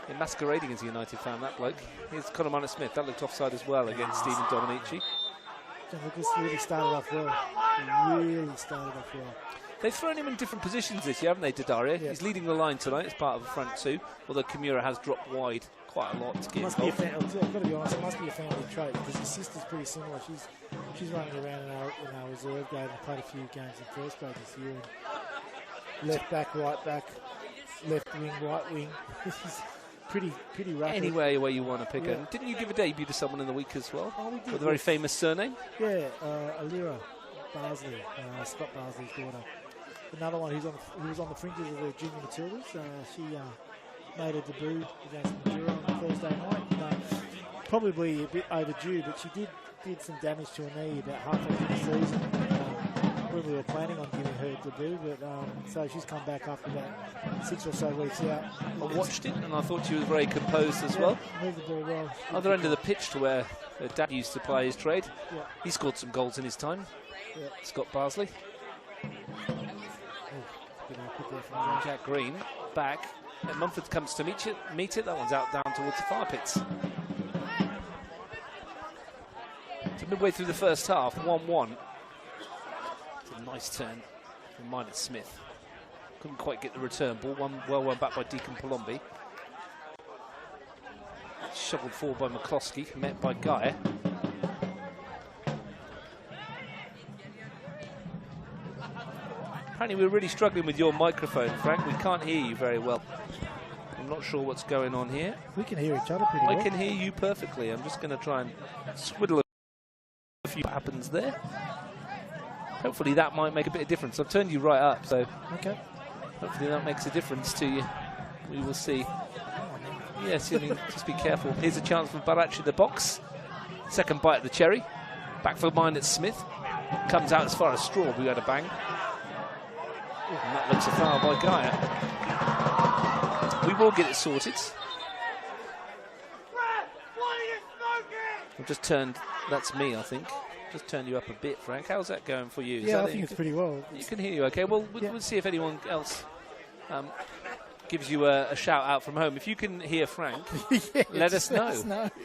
He's masquerading as a United fan, that bloke. Here's Conor Minor-Smith. That looked offside as well against Stephen Dominici. Lucas really started off well. Really started off well. They've thrown him in different positions this year, haven't they, Dadaria? Yeah. He's leading the line tonight as part of the front two, although Kimura has dropped wide quite a lot to get I've got to be honest, it must be a family trait, because his sister's pretty similar. She's running around in our reserve grade and played a few games in first grade this year. And left back, right back, left wing, right wing. This is pretty rapid. Anywhere where you want to pick it. Didn't you give a debut to someone in the week as well? Oh, we did. With a very famous surname? Yeah, Alira Barsley, Scott Barsley's daughter. Another one who was on the fringes of the junior Matildas. She made a debut against Madeira on Thursday night. Probably a bit overdue, but she did some damage to her knee about halfway through the season when we were planning on giving her a debut. But so she's come back after about 6 or so weeks out. I watched it and I thought she was very composed as well. Moved the ball well. Other end of the pitch to where her dad used to play his trade. Yeah. He scored some goals in his time. Yeah. Scott Barsley. Jack Green back. And Mumford comes to meet it. That one's out down towards the fire pits. So midway through the first half, 1-1. It's a nice turn from Minor-Smith. Couldn't quite get the return ball. Well back by Deacon Palombi. Shoveled forward by McCloskey, met by Guy. Apparently we're really struggling with your microphone, Frank. We can't hear you very well. I'm not sure what's going on here. We can hear each other pretty well. I can hear you perfectly. I'm just going to try and squiddle a few happens there. Hopefully that might make a bit of difference. I've turned you right up, so okay. Hopefully that makes a difference to you. We will see. Yes, I mean, just be careful. Here's a chance for Barac in the box. Second bite of the cherry. Back for Minor-Smith. Comes out as far as Strawberry had a bang. And that looks a foul by Gaia. We will get it sorted. I've just turned, that's me, I think. Just turned you up a bit, Frank. How's that going for you? Yeah, I think it's pretty well. You can hear you okay. Well, we'll see if anyone else gives you a shout out from home. If you can hear Frank, let us know.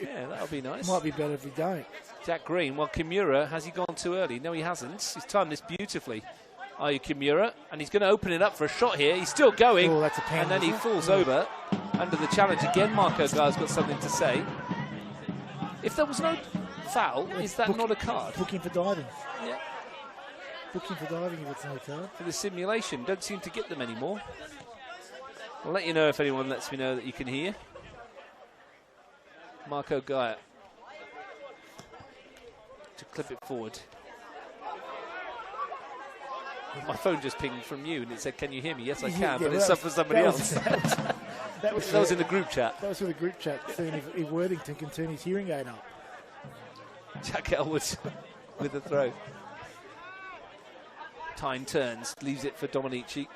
Yeah, that'll be nice. Might be better if we don't. Jack Green. Well, Kimura, has he gone too early? No, he hasn't. He's timed this beautifully. Are you Kimura? And he's going to open it up for a shot here. He's still going. Oh, that's a pen, and then he falls over under the challenge again. Marco Guy's got something to say. If there was no foul, is that not a card? Booking for diving. Yeah. Booking for diving if it's no card. For the simulation. Don't seem to get them anymore. I'll let you know if anyone lets me know that you can hear. Marco Guy. To clip it forward. My phone just pinged from you and it said, can you hear me? Yes, I can, but it's up for somebody else. That was in the group chat. That was for the group chat, seeing if Worthington can turn his hearing aid up. Jack Elwood with the throw. Tyne turns, leaves it for Dominici.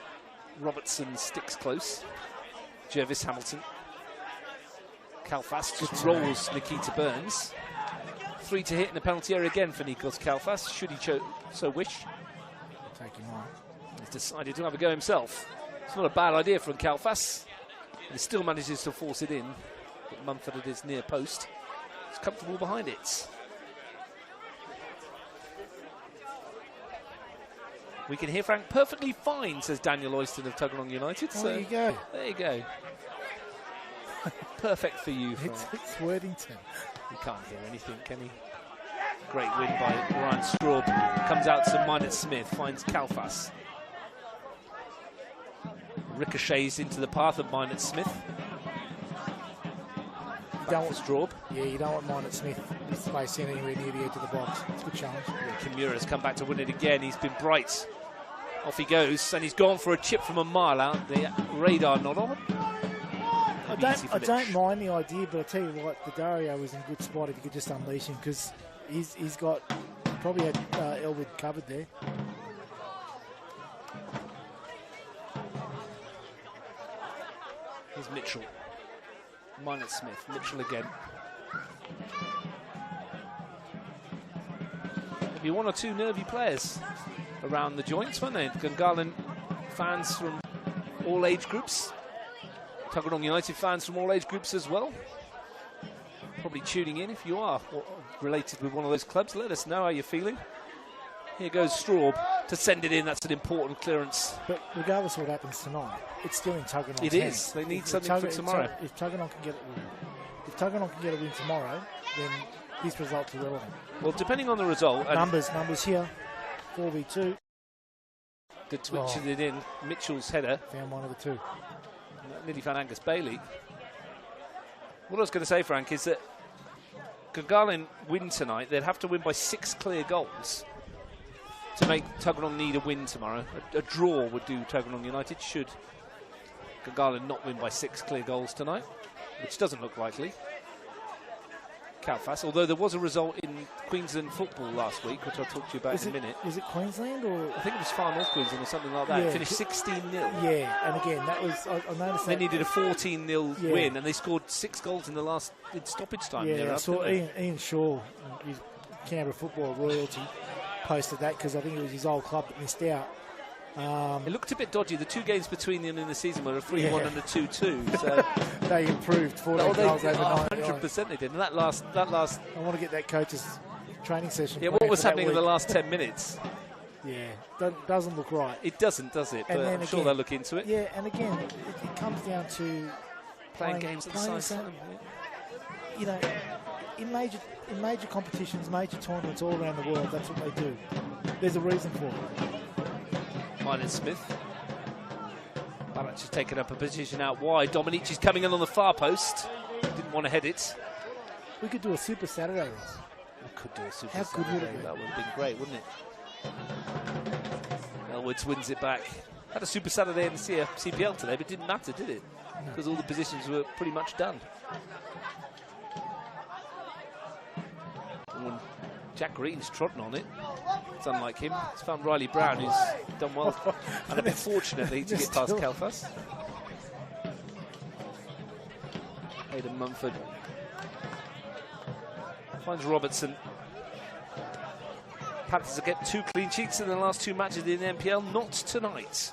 Robertson sticks close. Jervis Hamilton. Kalfas just rolls Nikita Burns. 3 to hit in the penalty area again for Nikos Kalfas, should he so wish. Take him on. He's decided to have a go himself. It's not a bad idea from Kalfas. He still manages to force it in. But Mumford at his near post. He's comfortable behind it. We can hear Frank perfectly fine, says Daniel Oyston of Tuggeranong United. Oh, so there you go. There you go. Perfect for you, Frank. It's Worthington. He can't hear anything, can he? Great win by Ryan Straub. Comes out to Minot Smith, finds Kalfas. Ricochets into the path of Minot Smith. Back for Straub. Yeah, you don't want Minot Smith placing anywhere near the edge of the box. It's a good challenge. Yeah, Kimura's come back to win it again. He's been bright. Off he goes, and he's gone for a chip from a mile out. The radar not on. I don't mind the idea, but I tell you what, the Dario was in a good spot if you could just unleash him, because he's probably had Elwood covered there. Here's Mitchell. Minot Smith. Mitchell again. Maybe one or two nervy players around the joints, weren't they? Gungahlin fans from all age groups. Tuggeranong United fans from all age groups as well. Probably tuning in if you are related with one of those clubs. Let us know how you're feeling. Here goes Straub to send it in. That's an important clearance. But regardless of what happens tonight, it's still in Tuggeranong's hands. It is. They need something for tomorrow. If Tuggeranong can get a win tomorrow, then this result's irrelevant. Well, depending on the result. And numbers here. 4v2. The twitching it in. Mitchell's header. Found one of the two. Nearly found Angus Bailey. What I was going to say, Frank, is that Gungahlin win tonight. They'd have to win by 6 clear goals to make Tuggeranong need a win tomorrow. A draw would do Tuggeranong United should Gungahlin not win by 6 clear goals tonight, which doesn't look likely. Kalfas, although there was a result in Queensland football last week, which I'll talk to you about in a minute. Was it Queensland or? I think it was Far North Queensland or something like that. Yeah. It finished 16-0. Yeah, and again, that was, I noticed they needed a 14-0 win, and they scored 6 goals in stoppage time. Yeah, I saw Ian Shaw, his Canberra football royalty, posted that because I think it was his old club that missed out. It looked a bit dodgy. The 2 games between them in the season were a 3-1 and a 2-2. So they improved 14 goals overnight. 100% they did. And that last. I want to get that coach's training session. Yeah, what was happening in the last 10 minutes? Yeah, doesn't look right. It doesn't, does it? But I'm sure they'll look into it. Yeah, and again, it comes down to playing games at the same time. You know, in major competitions, major tournaments all around the world, that's what they do. There's a reason for it. Minot Smith. Barach has taken up a position out wide. Dominici's coming in on the far post. Didn't want to head it. We could do a Super Saturday, Ross. We could do a Super How Saturday. Good would it be? That would have been great, wouldn't it? Elwoods wins it back. Had a Super Saturday in the CPL today, but it didn't matter, did it? Because all the positions were pretty much done. And when Jack Green's trodden on it, it's unlike him. It's found Riley Brown, who's done well, and a bit fortunately to get past Kalfas. Aidan Mumford finds Robertson. Panthers will get 2 clean sheets in the last 2 matches in the NPL. Not tonight.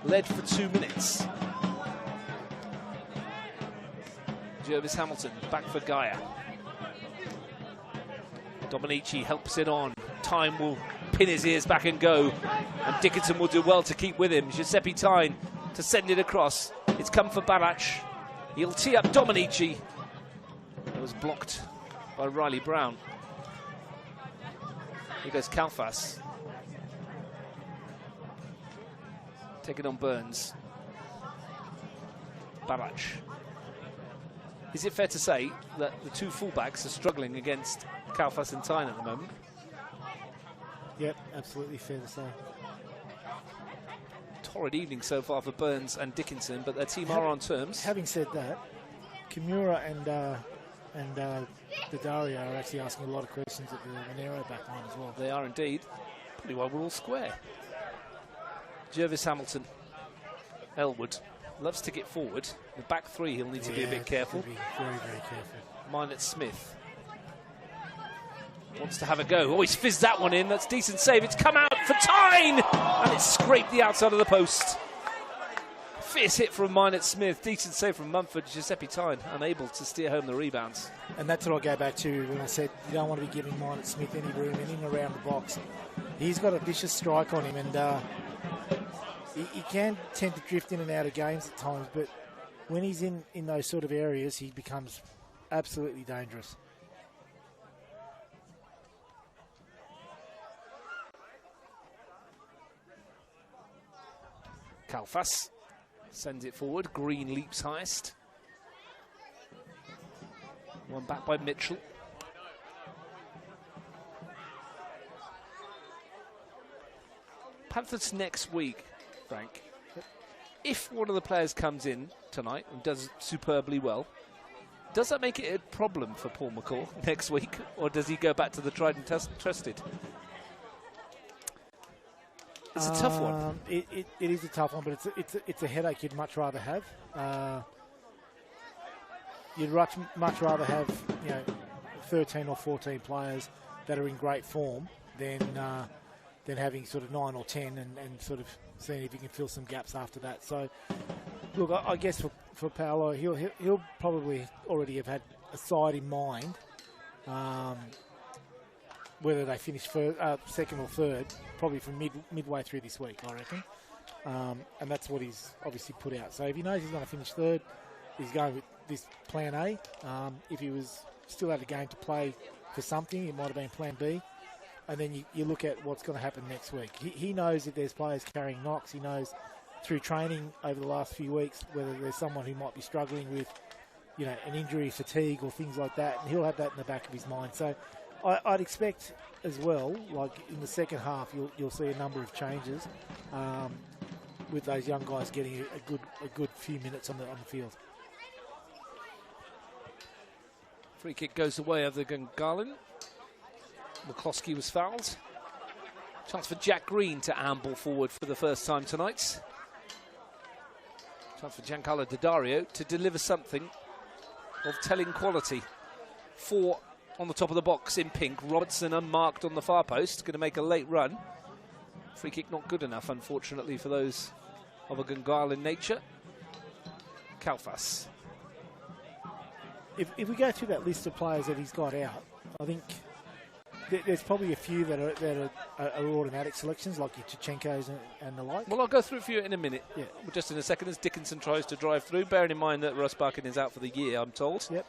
Led for 2 minutes. Jervis Hamilton back for Gaia. Dominici helps it on. Time will pin his ears back and go. And Dickinson will do well to keep with him. Giuseppe Tyne to send it across. It's come for Barach. He'll tee up Dominici. It was blocked by Riley Brown. Here goes Kalfas. Taking on Burns. Barach. Is it fair to say that the 2 fullbacks are struggling against Kalfas and Tyne at the moment? Yep, absolutely fair to say. Torrid evening so far for Burns and Dickinson, but their team are on terms. Having said that, Kimura and the Dario are actually asking a lot of questions at the Monaro back line as well. They are indeed. Pretty well, we're all square. Jervis Hamilton. Elwood loves to get forward. The back 3, he'll need to be a bit careful. Be very, very careful. Minot Smith wants to have a go. Oh, he's fizzed that one in. That's a decent save. It's come out for Tyne! And it's scraped the outside of the post. Fierce hit from Minot Smith. Decent save from Mumford. Giuseppe Tyne unable to steer home the rebounds. And that's what I go back to when I said you don't want to be giving Minot Smith any room in and around the box. He's got a vicious strike on him, and he can tend to drift in and out of games at times, but when he's in those sort of areas, he becomes absolutely dangerous. Kalfas sends it forward. Green leaps highest. One back by Mitchell. Panthers next week, Frank. If one of the players comes in tonight and does superbly well, does that make it a problem for Paul McCall next week, or does he go back to the tried and trusted? It's a tough one. It is a tough one, but it's a headache you'd much rather have. You'd much rather have 13 or 14 players that are in great form than having sort of 9 or 10 and sort of seeing if you can fill some gaps after that. So, look, I guess for Paolo, he'll probably already have had a side in mind. Whether they finish second or third, probably from midway through this week, I reckon. And that's what he's obviously put out. So if he knows he's going to finish third, he's going with this plan A. If he was still had a game to play for something, it might have been plan B. And then you look at what's going to happen next week. He knows if there's players carrying knocks. He knows through training over the last few weeks whether there's someone who might be struggling with, an injury, fatigue or things like that. And he'll have that in the back of his mind. So I'd expect as well, like in the second half, you'll see a number of changes with those young guys getting a good few minutes on the field. Free kick goes the way of the Gungahlin. McCloskey was fouled. Chance for Jack Green to amble forward for the first time tonight. Chance for Giancarlo Daddario to deliver something of telling quality. 4 on the top of the box in pink. Robertson unmarked on the far post. Going to make a late run. Free kick not good enough, unfortunately, for those of a Gungahlin nature. Kalfas. If we go through that list of players that he's got out, I think there's probably a few that are automatic selections, like your Chichenko's and the like. Well, I'll go through it for you in a minute. Yeah. Just in a second, as Dickinson tries to drive through, bearing in mind that Russ Barkin is out for the year, I'm told. Yep.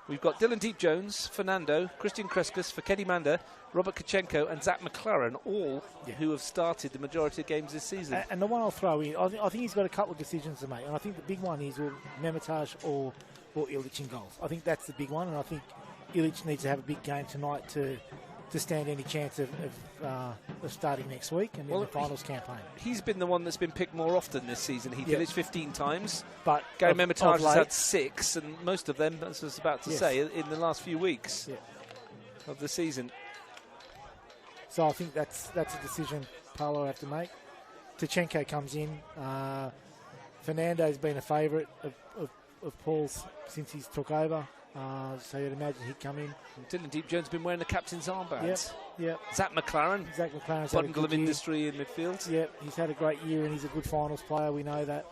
We've got Dylan Deep-Jones, Fernando, Christian Kreskus, Fakedi Manda, Robert Kachenko and Zach McLaren, all who have started the majority of games this season. And the one I'll throw in, I think he's got a couple of decisions to make. And I think the big one is Memitaj or Ilic in goals. I think that's the big one. And I think Ilic needs to have a big game tonight to stand any chance of starting next week and in the finals campaign. He's been the one that's been picked more often this season. He Ilic 15 times, but Gary Memitaj has had 6, and most of them, as I was about to say, in the last few weeks of the season. So I think that's a decision Paolo will have to make. Tachenko comes in. Fernando's been a favourite of Paul's since he's took over. So you'd imagine he'd come in. And Dylan Deep-Jones been wearing the captain's armband. Yep. Zach McLaren's bundle of industry in midfield. Yep, he's had a great year and he's a good finals player. We know that.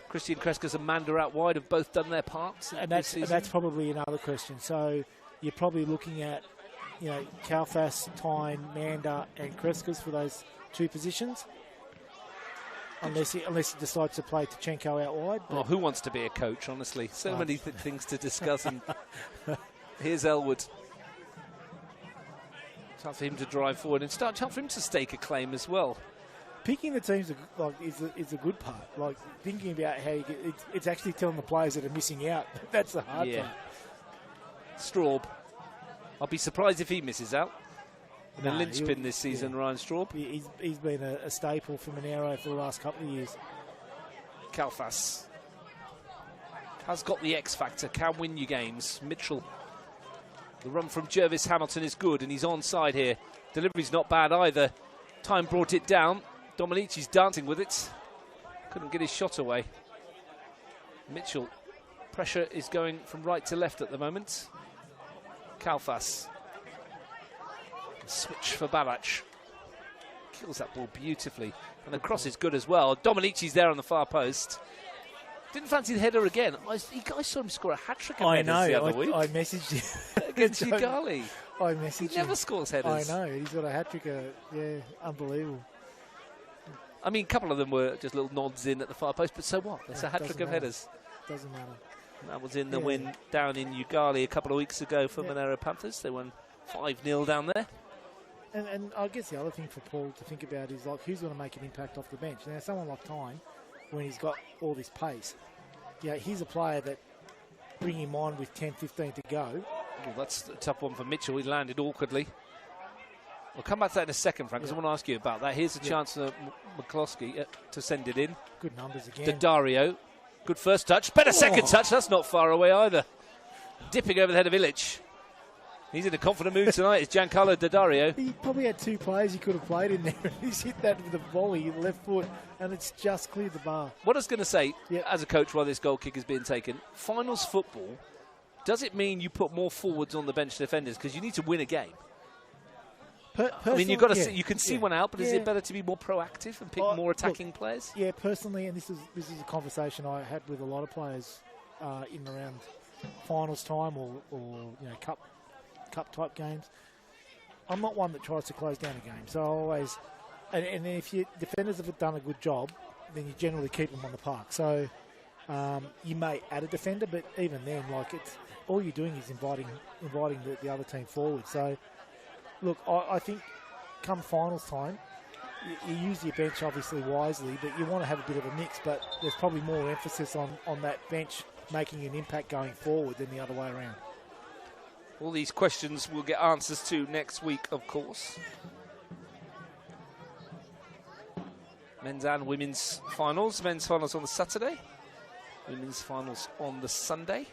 Christian Kreskas and Manda out wide have both done their parts. And that's probably another question. So you're probably looking at, Kalfas, Tyne, Manda, and Kreskas for those 2 positions. Unless he decides to play Tachenko out wide. Oh, who wants to be a coach, honestly? So many things to discuss. And here's Elwood. Chance for him to drive forward and chance for him to stake a claim as well. Picking the teams is a good part. Like thinking about how you get, it's actually telling the players that are missing out. That's the hard part. Straub. I'll be surprised if he misses out. The linchpin this season, Ryan Straub. He's been a staple for Monaro for the last couple of years. Kalfas has got the X factor, can win you games. Mitchell. The run from Jervis Hamilton is good, and he's onside here. Delivery's not bad either. Time brought it down. Domenici's dancing with it. Couldn't get his shot away. Mitchell. Pressure is going from right to left at the moment. Kalfas. Switch for Balach. kills that ball beautifully. And the cross is good as well. Domenici's there on the far post. Didn't fancy the header again. I saw him score a hat-trick of headers the other week. I messaged you. Against Gungahlin. I messaged He never scores headers. I know. He's got a hat-trick. Yeah, unbelievable. I mean, a couple of them were just little nods in at the far post, but so what? It's a hat-trick of headers. Doesn't matter. And that was in the win down in Gungahlin a couple of weeks ago for Monaro Panthers. They won 5-0 down there. And I guess the other thing for Paul to think about is, like, who's going to make an impact off the bench? Now, someone like Tyne, when he's got all this pace, he's a player that bring him on with 10, 15 to go. Well, that's a tough one for Mitchell. He landed awkwardly. We'll come back to that in a second, Frank, because I want to ask you about that. Here's a chance for McCloskey to send it in. Good numbers again. Daddario. Good first touch. Better second touch. That's not far away either. Dipping over the head of Ilic. He's in a confident mood tonight. It's Giancarlo Daddario. He probably had two players he could have played in there. He's hit that with a volley, left foot, and it's just cleared the bar. What I was going to say, as a coach while this goal kick is being taken, finals football, does it mean you put more forwards on the bench defenders? Because you need to win a game. I mean, you've got to you can see one out, but is it better to be more proactive and pick more attacking players? Yeah, personally, and this is a conversation I had with a lot of players in and around finals time or cup type games. I'm not one that tries to close down a game, so I always, and if your defenders have done a good job, then you generally keep them on the park. So you may add a defender, but even then, like, it's all you're doing is inviting the other team forward. So look, I think come finals time, you use your bench obviously wisely, but you want to have a bit of a mix. But there's probably more emphasis on that bench making an impact going forward than the other way around. All these questions we'll get answers to next week, of course. Men's and women's finals. Men's finals on the Saturday. Women's finals on the Sunday.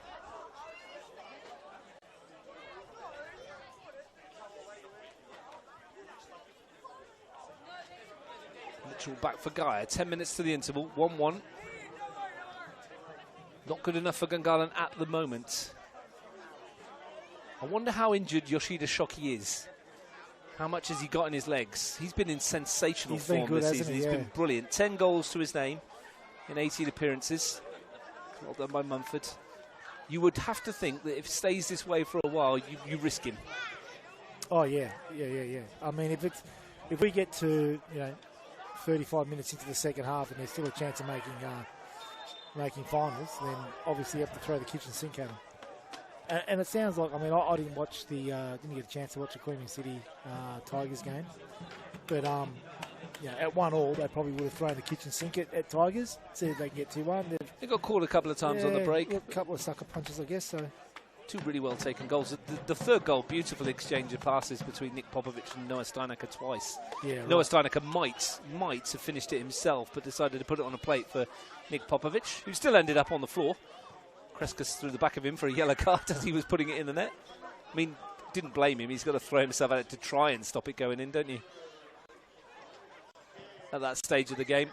Mitchell back for Gaia. 10 minutes to the interval. 1-1. Not good enough for Gungahlin at the moment. I wonder how injured Yoshida Shoki is. How much has he got in his legs? He's been in sensational form this season. He's been brilliant. 10 goals to his name in 18 appearances. Well done by Mumford. You would have to think that if he stays this way for a while, you risk him. Oh, yeah. I mean, if we get to 35 minutes into the second half and there's still a chance of making finals, then obviously you have to throw the kitchen sink at him. And it sounds like, I mean, I didn't watch didn't get a chance to watch the Queen City Tigers game. But, at 1-1, they probably would have thrown the kitchen sink at Tigers, see if they can get 2-1. They got caught a couple of times on the break. A couple of sucker punches, I guess. So two really well taken goals. The third goal, beautiful exchange of passes between Nick Popovic and Noah Steinecker twice. Yeah, Noah Steinecker might have finished it himself, but decided to put it on a plate for Nick Popovic, who still ended up on the floor. Kreskas through the back of him for a yellow card as he was putting it in the net. I mean, didn't blame him. He's got to throw himself at it to try and stop it going in, don't you? At that stage of the game.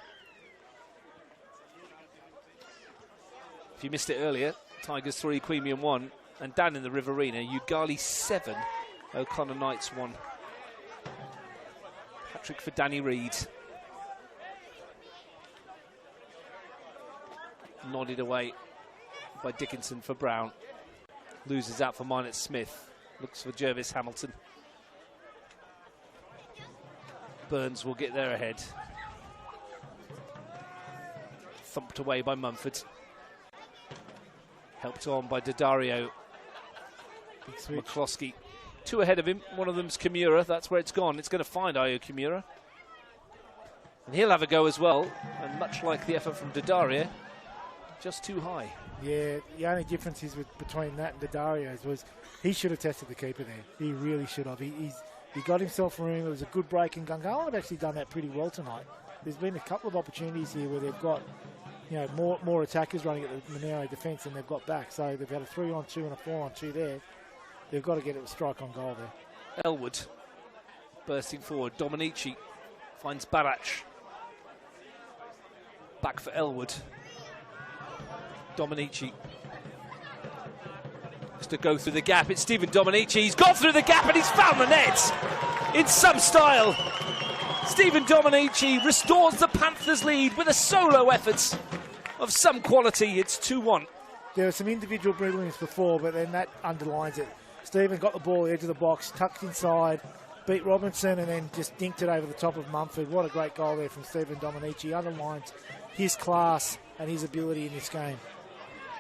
If you missed it earlier, Tigers 3, Queemian 1. And down in the Riverina, Gungahlin 7, O'Connor Knights 1. Hat-trick for Danny Reid. Nodded away by Dickinson for Brown. Loses out for Minot Smith. Looks for Jervis Hamilton. Burns will get there ahead. Thumped away by Mumford. Helped on by Daddario. McCloskey. Two ahead of him. One of them's Kimura. That's where it's gone. It's going to find Ayo Kimura. And he'll have a go as well. And much like the effort from Daddario, just too high. Yeah, the only difference is between that and Daddario's was he should have tested the keeper there. He really should have. He got himself room. It was a good break, and Gungahlin have actually done that pretty well tonight. There's been a couple of opportunities here where they've got more attackers running at the Monaro defence than they've got back. So they've had a 3-on-2 and a 4-on-2 there. They've got to get a strike on goal there. Elwood bursting forward. Dominici finds Barach. Back for Elwood. Dominici has to go through the gap. It's Stephen Dominici. He's got through the gap and he's found the net in some style. Stephen Dominici restores the Panthers' lead with a solo effort of some quality. It's 2-1. There was some individual brilliance before, but then that underlines it. Stephen got the ball edge of the box, tucked inside, beat Robinson, and then just dinked it over the top of Mumford. What a great goal there from Stephen Dominici. Underlines his class and his ability in this game.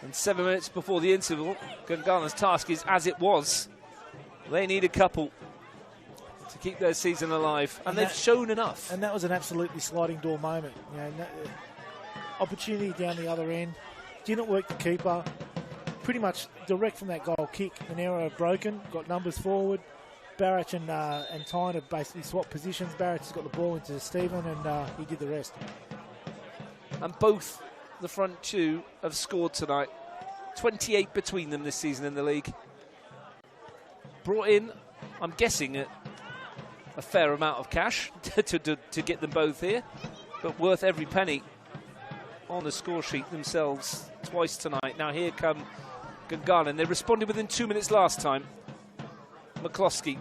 And 7 minutes before the interval, Gungahllin's task is as it was. They need a couple to keep their season alive, and they've shown enough. And that was an absolutely sliding door moment. You know, opportunity down the other end. Didn't work the keeper. Pretty much direct from that goal kick. Monaro broken, got numbers forward. Barrett and Tyne have basically swapped positions. Barrett's got the ball into Stephen, and he did the rest. And both the front two have scored tonight. 28 between them this season in the league. Brought in, I'm guessing, a fair amount of cash to get them both here, but worth every penny on the score sheet themselves twice tonight. Now here come Gungahlin. They responded within 2 minutes last time. McCloskey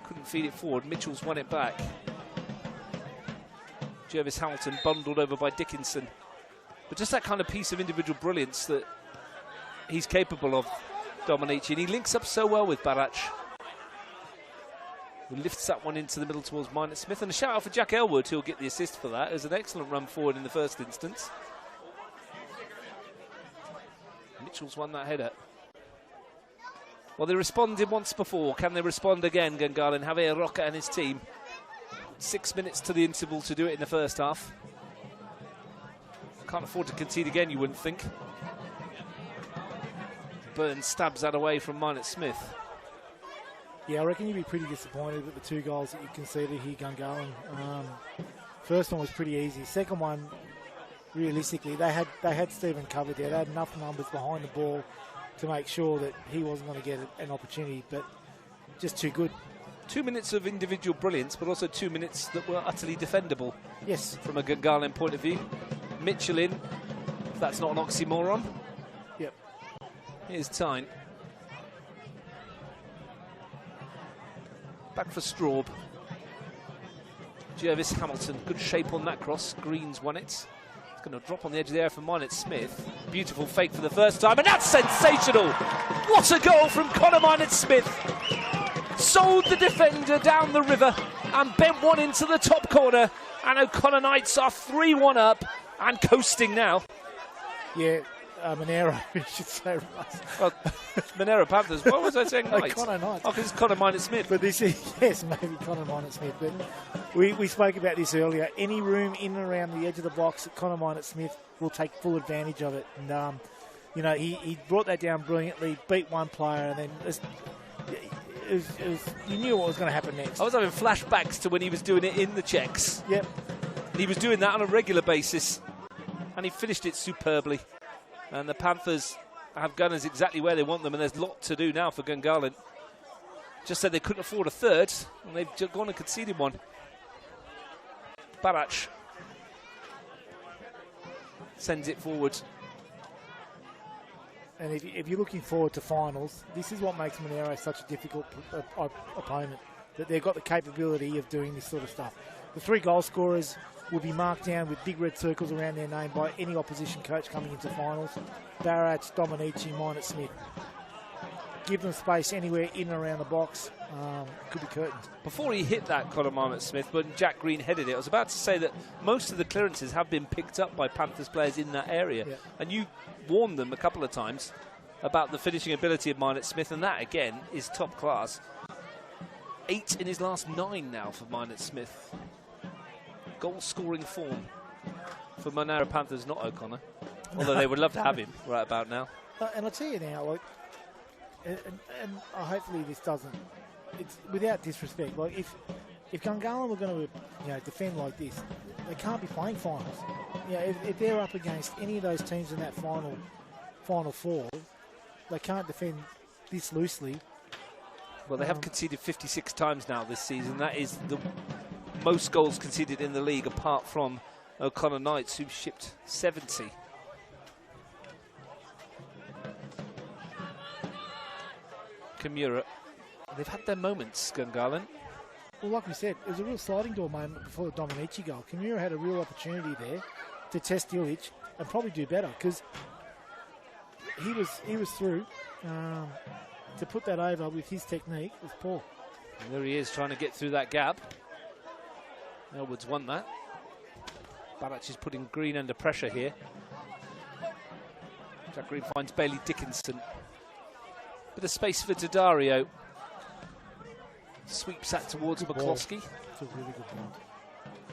couldn't feed it forward. Mitchell's won it back. Jervis Hamilton bundled over by Dickinson. But just that kind of piece of individual brilliance that he's capable of, Dominici. And he links up so well with Barach. Who lifts that one into the middle towards Minot Smith. And a shout out for Jack Elwood, who'll get the assist for that. It was an excellent run forward in the first instance. Mitchell's won that header. Well, they responded once before. Can they respond again, Gungahlin? Javier Roca and his team. 6 minutes to the interval to do it in the first half. Can't afford to concede again, you wouldn't think. Burns stabs that away from Minot Smith. Yeah, I reckon you'd be pretty disappointed with the 2 goals that you conceded here, Gungahlin. First one was pretty easy. Second one, realistically, they had Stephen covered there. They had enough numbers behind the ball to make sure that he wasn't going to get an opportunity, but just too good. 2 minutes of individual brilliance, but also 2 minutes that were utterly defendable. Yes. From a Gungahlin point of view. Mitchell in, if that's not an oxymoron. Yep. Here's Tyne. Back for Straub. Jervis Hamilton, good shape on that cross. Green's won it. It's going to drop on the edge of the area for Minot Smith. Beautiful fake for the first time, and that's sensational! What a goal from Connor Minot Smith! Sold the defender down the river and bent one into the top corner, and O'Connor Knights are 3-1 up and coasting now. Yeah, Monaro, we should say, Russ. Well, Monaro Panthers. Why was I saying Knights? Connor Knights. Oh, because it's Connor Minot Smith. But this is, yes, maybe Connor Minot Smith. But we spoke about this earlier. Any room in and around the edge of the box, Connor Minot Smith will take full advantage of it. And, you know, he brought that down brilliantly, beat one player, and then you knew what was going to happen next. I was having flashbacks to when he was doing it in the Czechs. Yep. And he was doing that on a regular basis. And he finished it superbly. And the Panthers have gunners exactly where they want them, and there's a lot to do now for Gungahlin. Just said they couldn't afford a third, and they've gone and conceded one. Barach sends it forward. And if you're looking forward to finals, this is what makes Monaro such a difficult opponent, that they've got the capability of doing this sort of stuff. The 3 goal scorers will be marked down with big red circles around their name by any opposition coach coming into finals. Barrett, Dominici, Minot Smith. Give them space anywhere in and around the box. Could be curtains. Before he hit that, Connor Minot Smith, when Jack Green headed it, I was about to say that most of the clearances have been picked up by Panthers players in that area. Yeah. And you warned them a couple of times about the finishing ability of Minot Smith, and that, again, is top class. 8 in his last 9 now for Minot Smith. Goal-scoring form for Monaro Panthers, not O'Connor. Although they would love to have him right about now. And I'll tell you now, like, and hopefully this doesn't, it's without disrespect, like if Gungahlin were going to defend like this, they can't be playing finals. If they're up against any of those teams in that final 4, they can't defend this loosely. Well, they have conceded 56 times now this season. That is the most goals conceded in the league, apart from O'Connor Knights, who shipped 70. Kimura. They've had their moments, Gungahlin. Well, like we said, it was a real sliding door moment before the Dominici goal. Kimura had a real opportunity there to test Illich and probably do better because he was through. To put that over with his technique was poor. And there he is trying to get through that gap. Elwood's won that. Balac is putting Green under pressure here. Jack Green finds Bailey Dickinson. Bit of space for Daddario. Sweeps that towards McCloskey. It's a really good ball.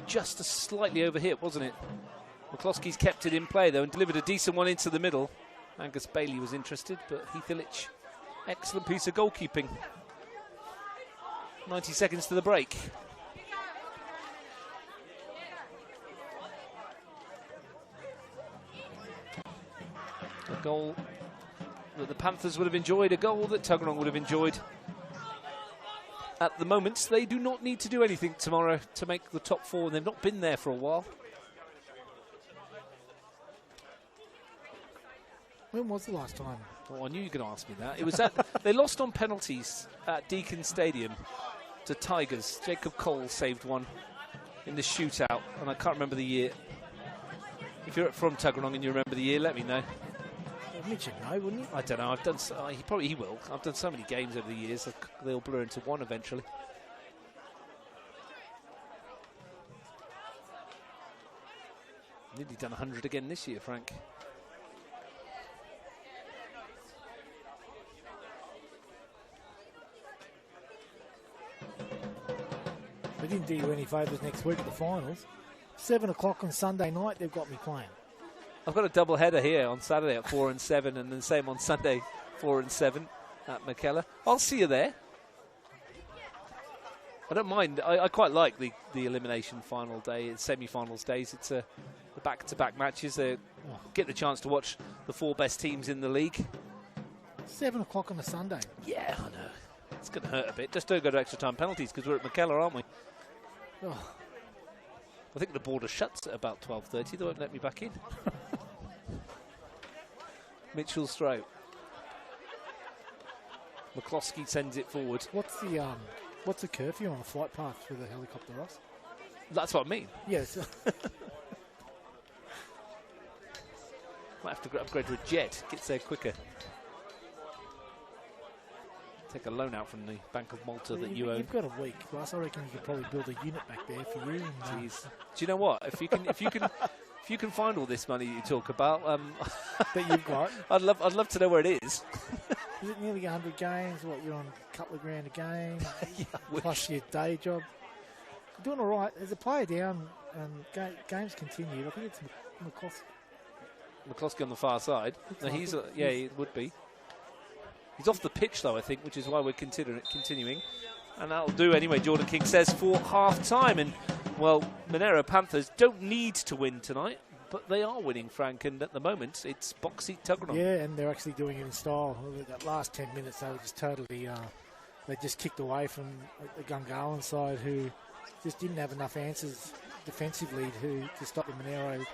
Just a slightly overhit, wasn't it? McCloskey's kept it in play, though, and delivered a decent one into the middle. Angus Bailey was interested, but Heath Illich, excellent piece of goalkeeping. 90 seconds to the break. A goal that the Panthers would have enjoyed, a goal that Tuggeranong would have enjoyed. At the moment, they do not need to do anything tomorrow to make the top four, and they've not been there for a while. When was the last time? Oh, I knew you were going to ask me that. It was at they lost on penalties at Deakin Stadium to Tigers. Jacob Cole saved one in the shootout, and I can't remember the year. If you're from Tuggeranong and you remember the year, let me know. Mitch would know, wouldn't he? I don't know. I've done. He will. I've done so many games over the years. They'll blur into one eventually. Nearly done 100 again this year, Frank. They didn't do you any favours next week at the finals. 7 o'clock on Sunday night, they've got me playing. I've got a double header here on Saturday at 4 and 7, and then same on Sunday, 4 and 7 at McKellar. I'll see you there. I don't mind. I quite like the elimination final day, semi-finals days. It's the back-to-back matches. They get the chance to watch the 4 best teams in the league. 7 o'clock on a Sunday. Yeah, I know. It's going to hurt a bit. Just don't go to extra time penalties because we're at McKellar, aren't we? Oh. I think the border shuts at about 12:30. They won't let me back in. Mitchell Stroke. McCloskey sends it forward. What's the curfew on a flight path for the helicopter, Ross? That's what I mean. Yes. Might have to upgrade to a jet. Gets there quicker. Take a loan out from the Bank of Malta that you own. You've got a week, Ross. I reckon you could probably build a unit back there for you. And, Jeez. Do you know what? If you can find all this money you talk about, that you've got, I'd love to know where it is. Is it nearly 100 games? What, you're on a couple of grand a game, Yeah, plus your day job. You're doing all right. There's a player down, and games continue. I think it's McCloskey. McCloskey on the far side. No, he would be. He's off the pitch, though, I think, which is why we're continuing. And that'll do anyway, Jordan King says, for half-time. And, well, Monaro Panthers don't need to win tonight, but they are winning, Frank. And at the moment, it's box seat Tuggeranong. Yeah, and they're actually doing it in style. That last 10 minutes, they were just totally... they just kicked away from the Gungahlin side, who just didn't have enough answers defensively to stop the Monaro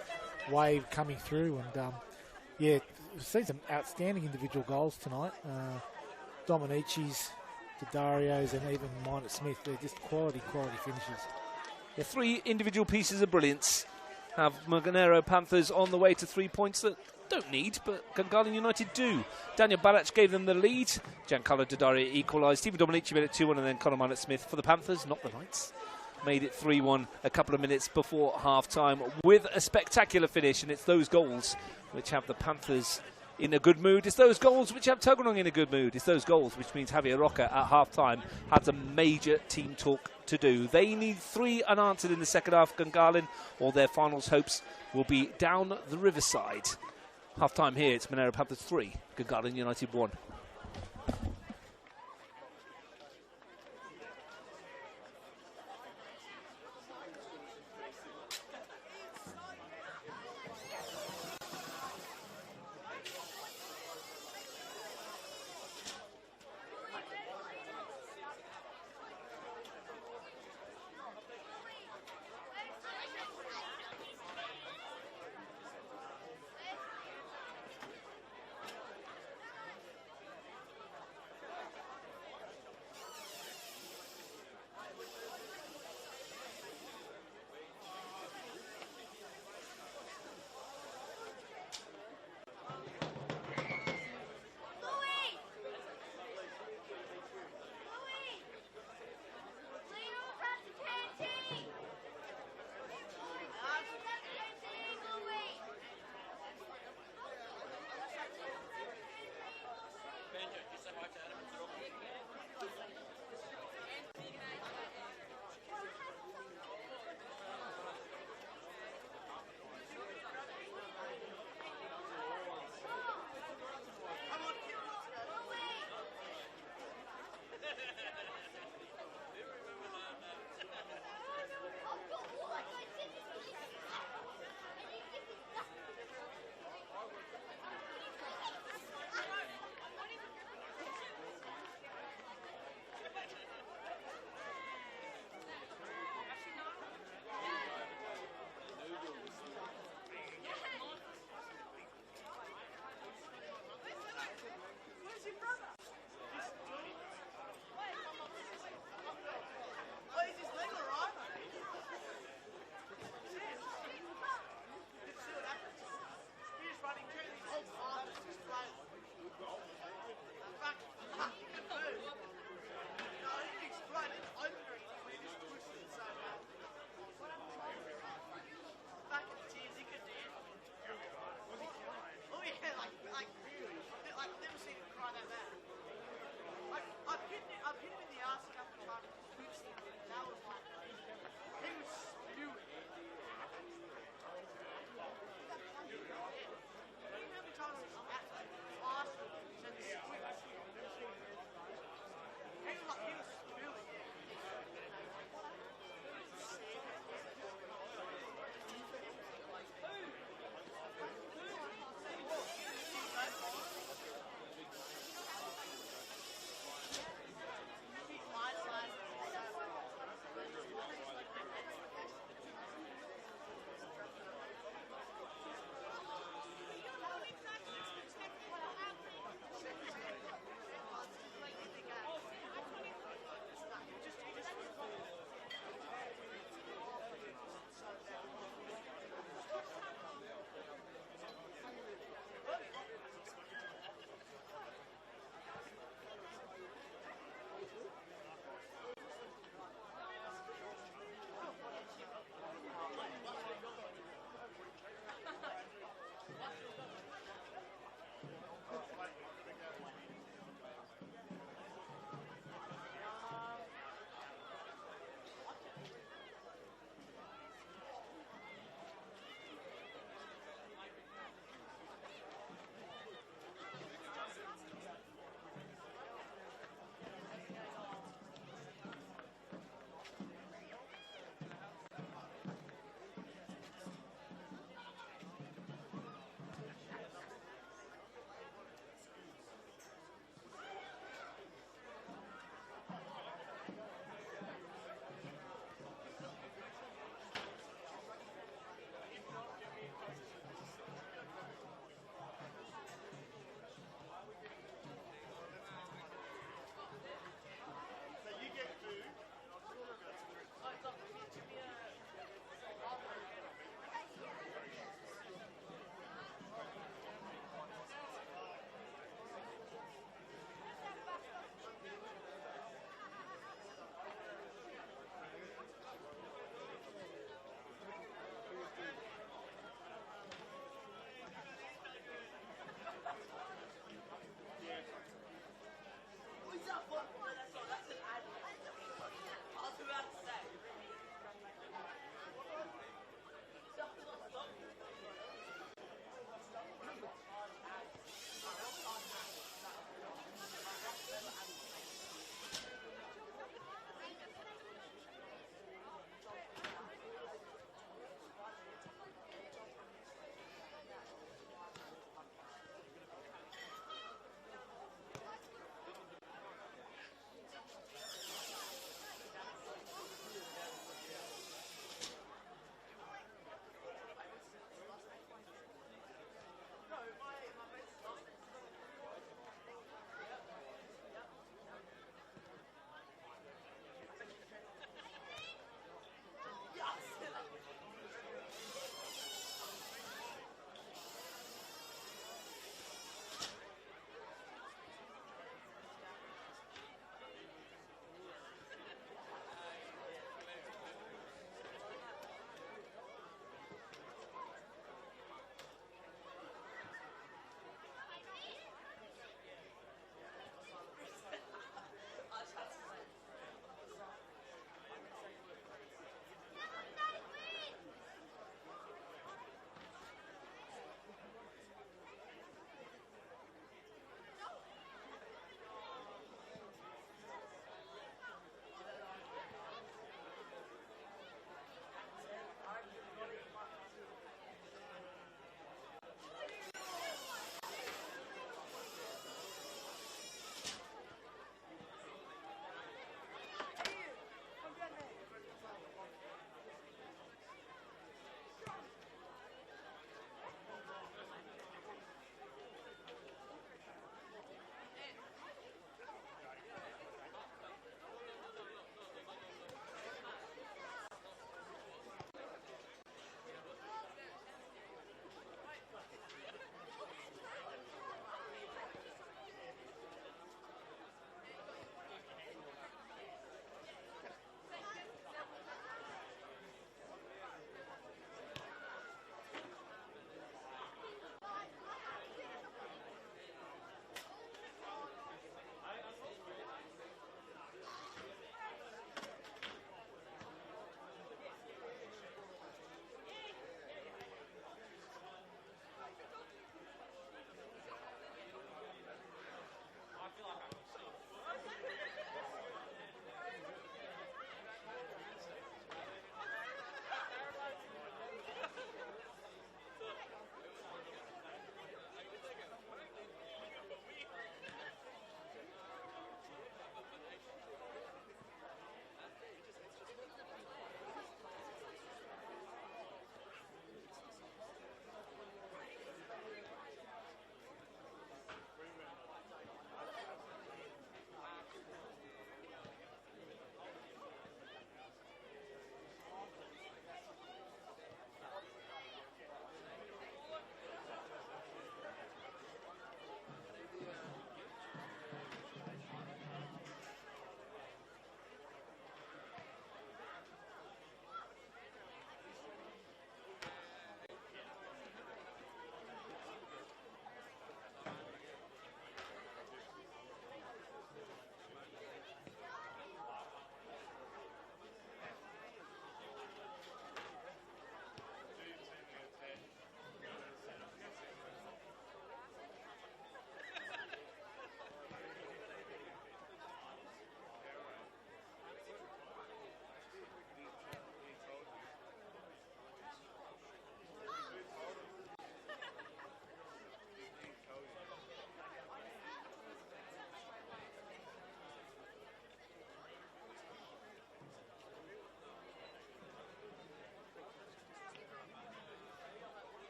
wave coming through. And, yeah, we've seen some outstanding individual goals tonight. Dominici's, Daddario's, and even mine at Smith. They're just quality finishes. Yeah, 3 individual pieces of brilliance have Monaro Panthers on the way to 3 points that don't need, but Gungahlin United do. Daniel Balac gave them the lead. Giancarlo Daddario equalised. Stephen Dominici made it 2-1, and then Conor Minott Smith for the Panthers, not the Knights, made it 3-1 a couple of minutes before half-time with a spectacular finish, and it's those goals which have the Panthers in a good mood. It's those goals which have Tuggeranong in a good mood. It's those goals which means Javier Roca at half-time has a major team talk to do. They need 3 unanswered in the second half, Gungahlin, or their finals hopes will be down the Riverside. Half-time here, it's Monaro Panthers 3, Gungahlin United 1.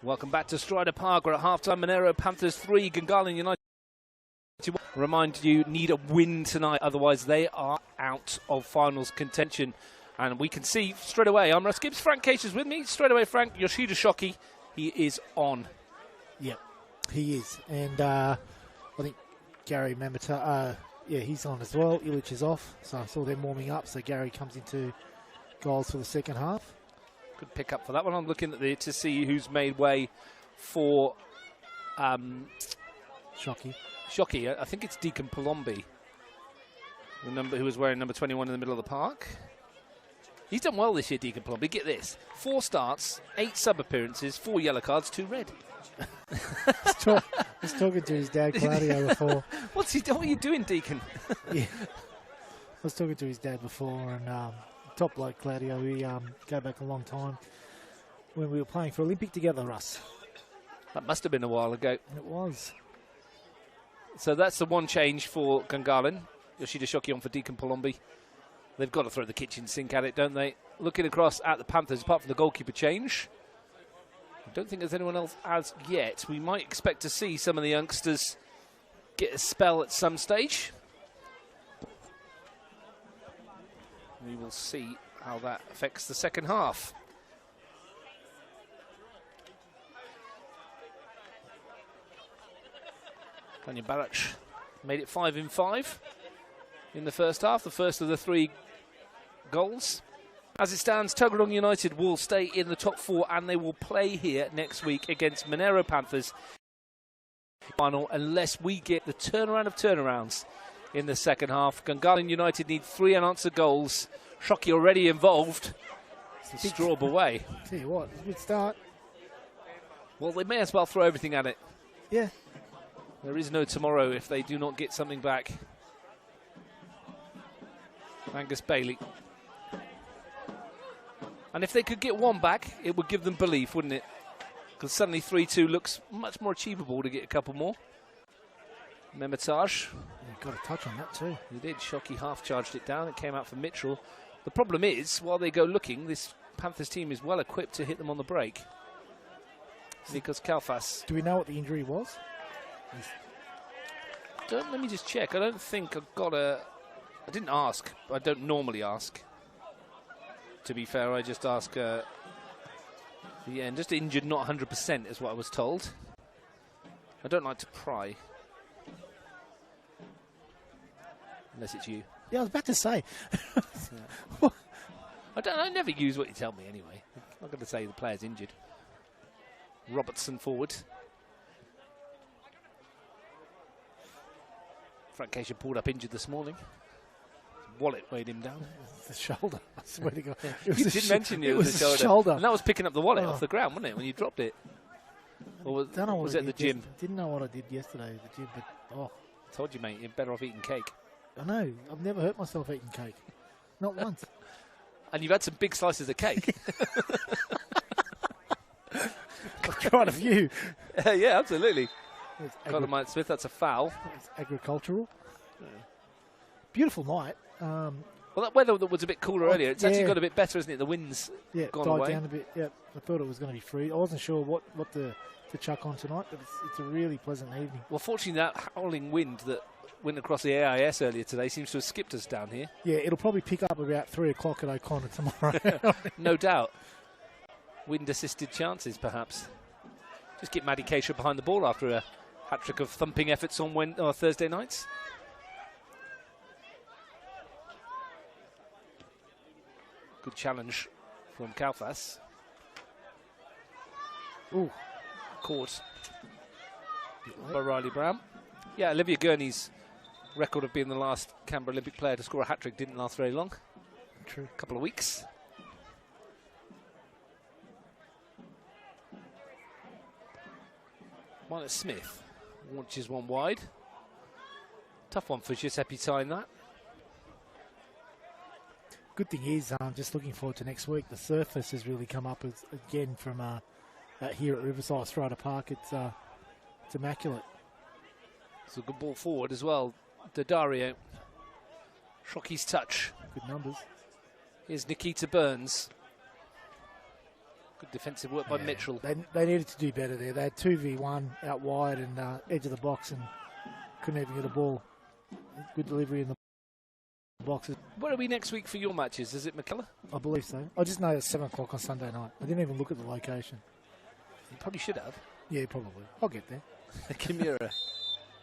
Welcome back to Stryda Park. We're at half-time. Monaro Panthers 3, Gungahlin United. Remind you, need a win tonight, otherwise they are out of finals contention. And we can see straight away, I'm Russ Gibbs, Frank Case is with me. Straight away, Frank, Yoshida Shoki, he is on. Yep, he is. And I think Gary Mamata, he's on as well. Illich is off, so I saw them warming up. So Gary comes into goals for the second half. Good pick up for that one. I'm looking at to see who's made way for Shoki. I think it's Deacon Palombi, who was wearing number 21 in the middle of the park. He's done well this year, Deacon Palombi. Get this: 4 starts, 8 sub-appearances, 4 yellow cards, 2 red. I was talking to his dad, Claudio, before. What are you doing, Deacon? Yeah. I was talking to his dad before, and top bloke Claudio, we go back a long time when we were playing for Olympic together, Russ. That must have been a while ago. It was. So that's the one change for Gungahlin. Yoshida Shoki on for Deacon Palombi. They've got to throw the kitchen sink at it, don't they? Looking across at the Panthers, apart from the goalkeeper change, I don't think there's anyone else as yet. We might expect to see some of the youngsters get a spell at some stage. We will see how that affects the second half. Tanya Barach made it 5 in 5 in the first half, the first of the 3 goals. As it stands, Tuggeranong United will stay in the top 4 and they will play here next week against Monaro Panthers final unless we get the turnaround of turnarounds in the second half. Gungahlin United need 3 unanswered goals. Shoki already involved. Straub away. Tell you what, it's a good start. Well, they may as well throw everything at it. Yeah. There is no tomorrow if they do not get something back. Angus Bailey. And if they could get 1 back, it would give them belief, wouldn't it? Because suddenly 3-2 looks much more achievable to get a couple more. Mematage. You got a touch on that too. He did. Shoki half-charged it down. It came out for Mitchell. The problem is, while they go looking, this Panthers team is well equipped to hit them on the break. Nikos Kalfas. Do we know what the injury was? Let me just check. I don't think I've got a... I didn't ask. I don't normally ask. To be fair, I just ask... yeah, and just injured, not 100% is what I was told. I don't like to pry. Unless it's you. Yeah, I was about to say. Yeah. I never use what you tell me anyway. I'm not going to say the player's injured. Robertson forward. Frank Casey pulled up injured this morning. His wallet weighed him down. The shoulder. I swear to God. You did mention it was the shoulder. And that was picking up the wallet off the ground, wasn't it, when you dropped it? Or was it at the gym? Didn't know what I did yesterday at the gym, but I told you, mate, you're better off eating cake. I know. I've never hurt myself eating cake. Not once. And you've had some big slices of cake. I've tried a few. Yeah, absolutely. Colin Mike Smith, that's a foul. It's agricultural. Yeah. Beautiful night. Well, that weather was a bit cooler earlier. It's actually got a bit better, isn't it? The wind's gone died away. Down a bit. Yeah, I thought it was going to be free. I wasn't sure what to chuck on tonight, but it's a really pleasant evening. Well, fortunately, that howling wind that went across the AIS earlier today seems to have skipped us down here. Yeah, it'll probably pick up about 3 o'clock at O'Connor tomorrow. No doubt. Wind-assisted chances, perhaps. Just get Maddie Keisha behind the ball after a hat-trick of thumping efforts on Thursday nights. Good challenge from Kalfas. Ooh. Caught by Riley Brown. Yeah, Olivia Gurney's record of being the last Canberra Olympic player to score a hat-trick didn't last very long. True. A couple of weeks. One at Smith. Launches one wide. Tough one for Giuseppe tying that. Good thing is, I'm just looking forward to next week. The surface has really come up again from here at Riverside, Stryda Park. It's immaculate. It's a good ball forward as well. Daddario. Shoki's touch. Good numbers. Here's Nikita Burns. Good defensive work by Mitchell. They needed to do better there. They had 2v1 out wide and edge of the box and couldn't even get a ball. Good delivery in the boxes. Where are we next week for your matches? Is it McKellar? I believe so. I just know it's 7 o'clock on Sunday night. I didn't even look at the location. You probably should have. Yeah, probably. I'll get there. Kimura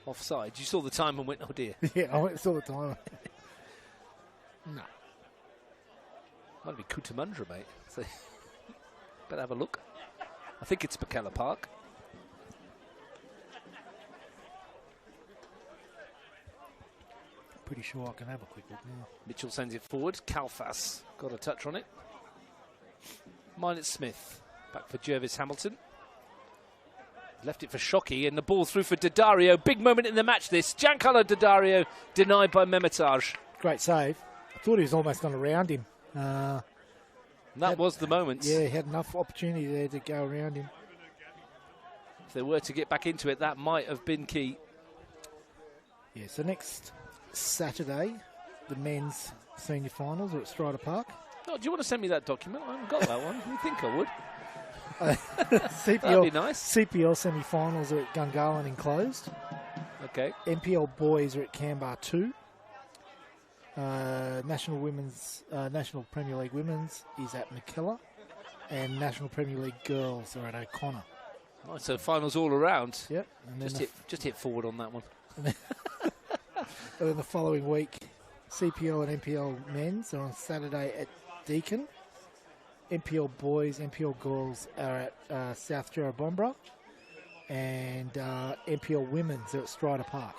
offside. You saw the time and went, oh dear. Yeah, I went saw the time. No. Might be Cootamundra, mate. So, better have a look. I think it's McKellar Park. Pretty sure I can have a quick look now. Mitchell sends it forward. Kalfas got a touch on it. Minot Smith. Back for Jervis Hamilton. Left it for Shockey, and the ball through for Daddario. Big moment in the match, this. Giancarlo Daddario denied by Memitaj. Great save. I thought he was almost going to round him. That was the moment. Yeah, he had enough opportunity there to go around him. If they were to get back into it, that might have been key. Yeah, so next Saturday, the men's senior finals are at Stryda Park. Oh, do you want to send me that document? I haven't got that one. You think I would? CPL, That'd be nice. CPL semi-finals are at Gungahlin enclosed. Okay. NPL boys are at Canberra 2. National Premier League women's is at McKellar, and National Premier League girls are at O'Connor. Oh, so finals all around. Yep. And then just hit forward on that one. And then the following week, CPL and NPL men's are on Saturday at Deakin. NPL boys, NPL girls are at South Jerrabomberra, and NPL women's are at Stryda Park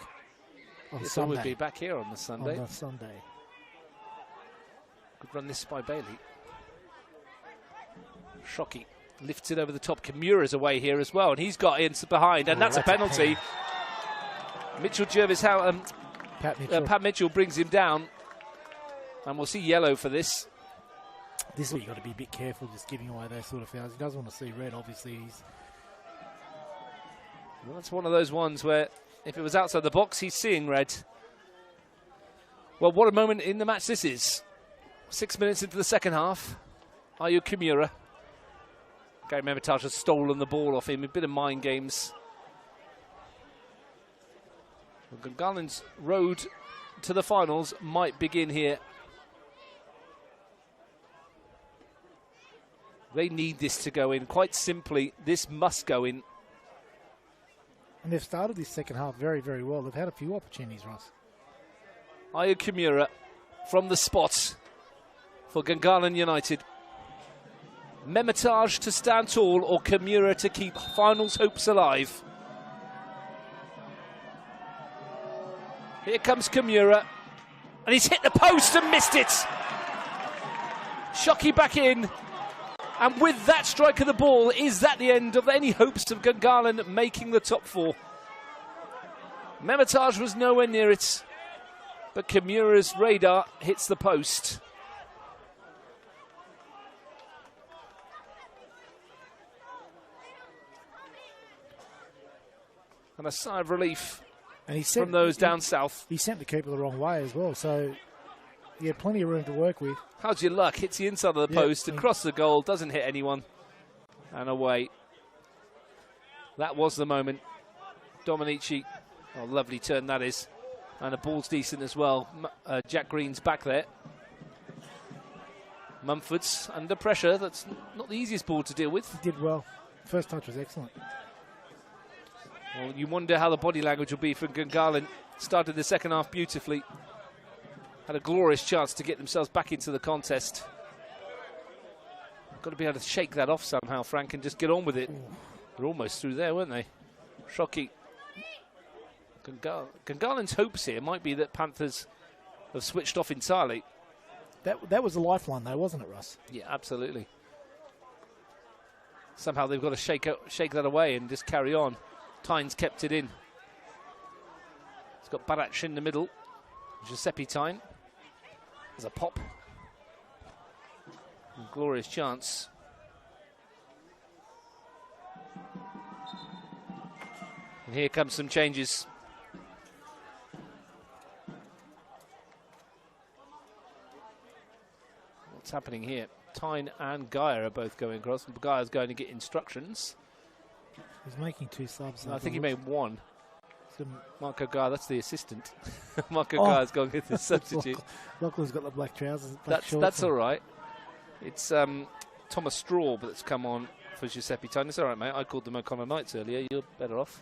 on So Sunday. we'll be back here on the Sunday. On the Sunday. Good run this by Bailey. Shockey lifts it over the top. Kimura's away here as well, and he's got in behind, and that's a penalty. Mitchell Jervis, Pat Mitchell brings him down, and we'll see yellow for this. This is where you've got to be a bit careful just giving away those sort of fouls. He doesn't want to see red, obviously. Well, that's one of those ones where if it was outside the box, he's seeing red. Well, what a moment in the match this is. 6 minutes into the second half. Ayu Kimura. Gary Memitaj has stolen the ball off him. A bit of mind games. Well, Gungalin's road to the finals might begin here. They need this to go in. Quite simply, this must go in. And they've started this second half very, very well. They've had a few opportunities, Ross. Ayu Kimura from the spot for Gungahlin United. Memitaj to stand tall, or Kimura to keep finals hopes alive. Here comes Kimura, and he's hit the post and missed it. Shockey back in. And with that strike of the ball, is that the end of any hopes of Gungahlin making the top four? Memitaj was nowhere near it, but Kimura's radar hits the post. And a sigh of relief from those down south. He sent the keeper the wrong way as well, so he had plenty of room to work with. How's your luck? Hits the inside of the post, across the goal, doesn't hit anyone, and away. That was the moment. Dominici, oh, lovely turn that is. And the ball's decent as well. Jack Green's back there. Mumford's under pressure. That's not the easiest ball to deal with. He did well. First touch was excellent. Well, you wonder how the body language will be for Gungahlin. Started the second half beautifully. Had a glorious chance to get themselves back into the contest. Got to be able to shake that off somehow, Frank, and just get on with it. They're almost through there, weren't they? Shockey. Gungahlin's hopes here might be that Panthers have switched off entirely. That was a lifeline, though, wasn't it, Russ? Yeah, absolutely. Somehow they've got to shake that away and just carry on. Tynes kept it in. It's got Barac in the middle. Giuseppe Tyne. There's a pop. Glorious chance. And here comes some changes. What's happening here? Tyne and Gaia are both going across. And Gaia's going to get instructions. He's making 2 subs. I think he made 1. So Marco Gaia, that's the assistant. Marco Gaia's going to get the substitute. Lachlan's got the black trousers. That's all right. It's Thomas Straub that's come on for Giuseppe Tyne. It's all right, mate. I called them O'Connor Knights earlier. You're better off.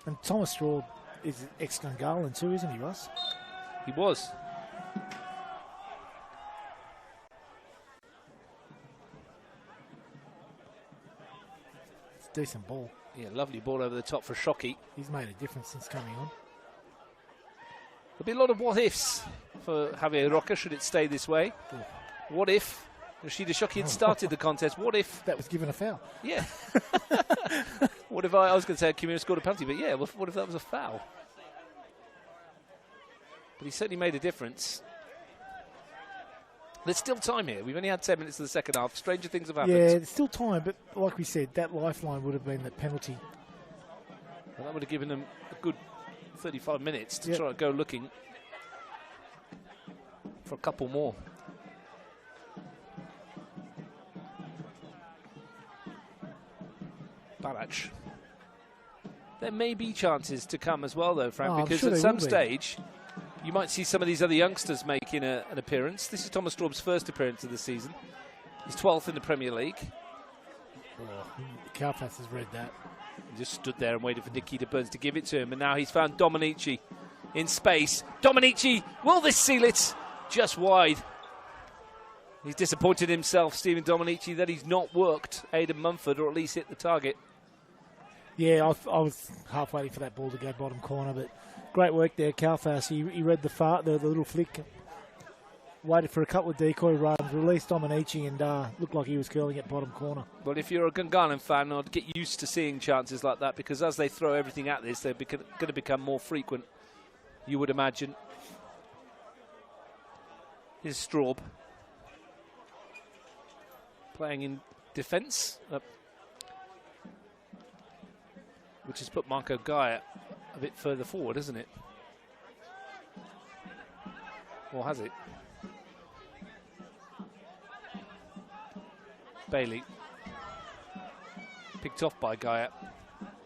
And Thomas Straub is ex-Gungahlin too, isn't he, Russ? He was. It's a decent ball. Yeah, lovely ball over the top for Shockey. He's made a difference since coming on. There'll be a lot of what-ifs for Javier Roca should it stay this way. Ooh. What if Rashida Shockey had started the contest? What if... That was given a foul. Yeah. What if I was going to say Kimura scored a penalty, but yeah, what if that was a foul? But he certainly made a difference. There's still time here. We've only had 10 minutes of the second half. Stranger things have happened. Yeah, there's still time, but like we said, that lifeline would have been the penalty. Well, that would have given them a good 35 minutes to try to go looking for a couple more. Barach. There may be chances to come as well, though, Frank, because at some stage you might see some of these other youngsters making an appearance. This is Thomas Straub's first appearance of the season. He's 12th in the Premier League. Carfax has read that. He just stood there and waited for Nikita Burns to give it to him, and now he's found Dominici in space. Dominici, will this seal it? Just wide. He's disappointed himself, Stephen Dominici, that he's not worked Aidan Mumford, or at least hit the target. Yeah, I was half waiting for that ball to go bottom corner, but great work there, Carfax. He read the little flick, waited for a couple of decoy runs, released Dominici, and looked like he was curling at bottom corner. Well, if you're a Gungahlin fan, I'd get used to seeing chances like that, because as they throw everything at this, they're going to become more frequent, you would imagine. Here's Straub playing in defence, which has put Marco Gaia a bit further forward, hasn't it? Or has it? Bailey picked off by Gaia,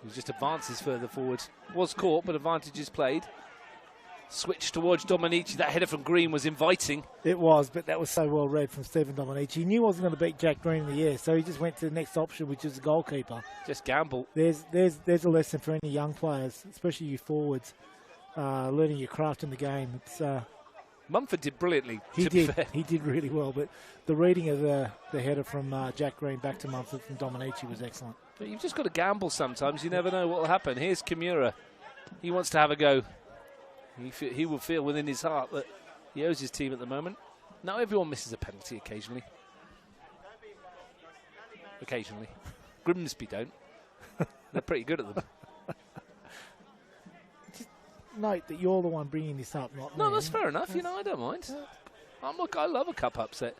who just advances further forward. Was caught, but advantage is played. Switch towards Dominici. That header from Green was inviting. It was, but that was so well read from Stephen Dominici. He knew he wasn't going to beat Jack Green in the air, so he just went to the next option, which is the goalkeeper. Just gamble. There's a lesson for any young players, especially you forwards, learning your craft in the game. It's Mumford did brilliantly. He did really well, but the reading of the header from Jack Green back to Mumford from Dominici was excellent. But you've just got to gamble sometimes. You never know what will happen. Here's Kimura. He wants to have a go. He will feel within his heart that he owes his team at the moment. Now everyone misses a penalty occasionally. Grimsby don't. They're pretty good at them. Just note that you're the one bringing this up, not me. No, that's fair enough. You know, I don't mind. Look, I love a cup upset.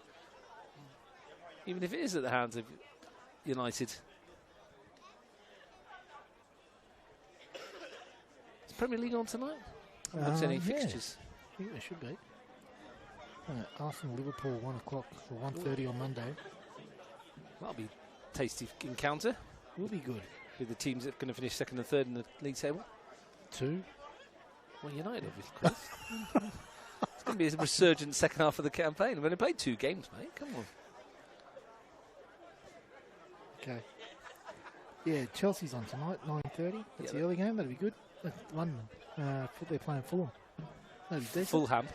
Even if it is at the hands of United. Is Premier League on tonight? I haven't seen any fixtures. I think there should be. Arsenal Liverpool 1 o'clock for 1:30 on Monday. That'll be a tasty encounter. Will be good. With the teams that are going to finish second and third in the league table. 2. Well, United, obviously. It's going to be a resurgent second half of the campaign. We've only played 2 games, mate. Come on. Okay. Yeah, Chelsea's on tonight, 9:30. That's the early game. That'll be good. London. They're playing Fulham. Fulham.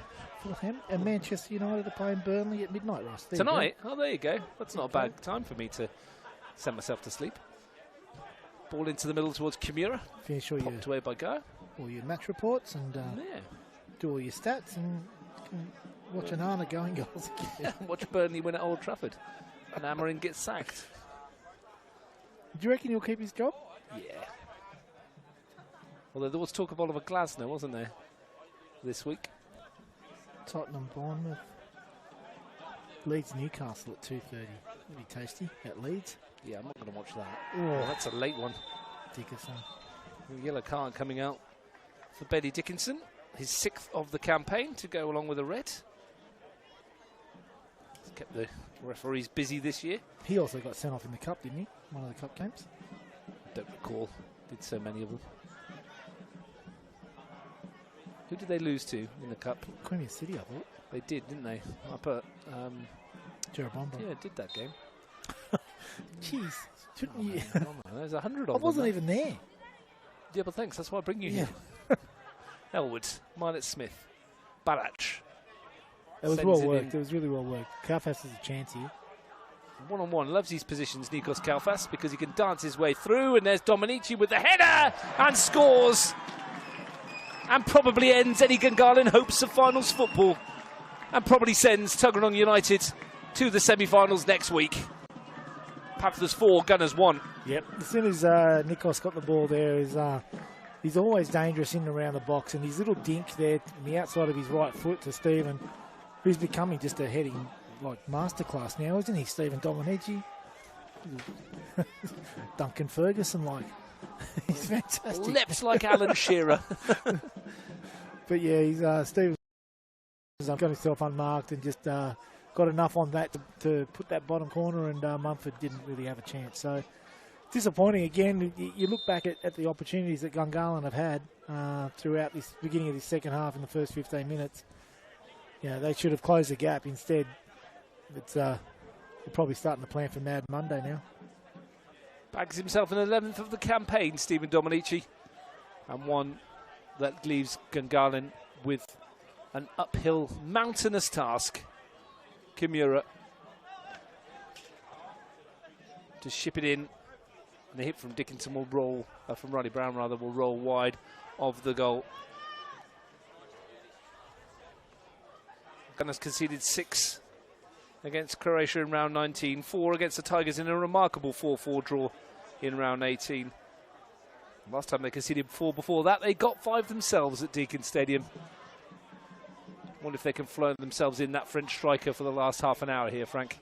And Manchester United are playing Burnley at midnight, Ross. Tonight? Oh, there you go. That's not a bad time for me to send myself to sleep. Ball into the middle towards Kimura. Finish all popped away by Gaia. All your match reports and do all your stats and watch Anana going goals again. Watch Burnley win at Old Trafford. And Amarin gets sacked. Do you reckon he'll keep his job? Yeah. Although there was talk of Oliver Glasner, wasn't there, this week? Tottenham, Bournemouth. Leeds, Newcastle at 2:30. That'll be tasty at Leeds. Yeah, I'm not going to watch that. Oh, that's a late one. Dickinson. Yellow card coming out for Betty Dickinson. His 6th of the campaign to go along with a red. Kept the referees busy this year. He also got sent off in the cup, didn't he? One of the cup games. Don't recall. Did so many of them. Who did they lose to in the cup? Premier City, I thought. They did, didn't they? Up at Jerabomba. yeah, did that game. Jeez, shouldn't you? There's 100 of I them. wasn't even there. Yeah, but thanks. That's why I bring you here. Elwood, Milet Smith, Barach. It was well worked. It was really well worked. Kaufas has a chance here. One-on-one, loves these positions, Nikos Kaufas, because he can dance his way through. And there's Dominici with the header and scores. And probably ends any Gungahlin hopes of finals football. And probably sends Tuggeranong United to the semi-finals next week. Panthers 4, Gunners 1. Yep. As soon as Nikos got the ball there, he's always dangerous in and around the box. And his little dink there on the outside of his right foot to Stephen, who's becoming just a heading masterclass now, isn't he, Stephen Dominici? Duncan Ferguson, he's fantastic. Leaps like Alan Shearer. But yeah, he's Stephen got himself unmarked and just got enough on that to put that bottom corner, and Mumford didn't really have a chance. So disappointing again. You look back at the opportunities that Gungahlin have had throughout this beginning of this second half in the first 15 minutes. They should have closed the gap. Instead, they're probably starting to plan for Mad Monday now. Bags himself in 11th of the campaign, Stephen Dominici, and one that leaves Gungahlin with an uphill, mountainous task. Kimura to ship it in, and the hit from Dickinson will roll, from Ronnie Brown rather, will roll wide of the goal. Gunners conceded 6 against Croatia in round 19, 4 against the Tigers in a remarkable 4-4 draw in round 18. Last time they conceded 4 before that, they got 5 themselves at Deakin Stadium. Wonder if they can flow themselves in that French striker for the last half an hour here, Frank.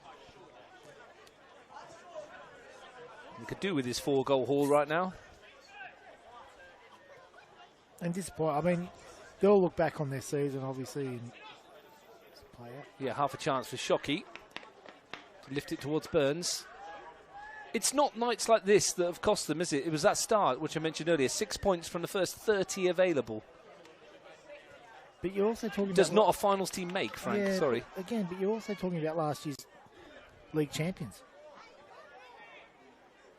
He could do with his 4-goal haul right now. And disappointing. I mean, they'll look back on their season, obviously, and play out. Yeah, half a chance for Shockey to lift it towards Burns. It's not nights like this that have cost them, is it? It was that start, which I mentioned earlier, 6 points from the first 30 available. But you're also talking Does about... not a finals team make, Frank? Yeah, sorry. Again, but you're also talking about last year's league champions.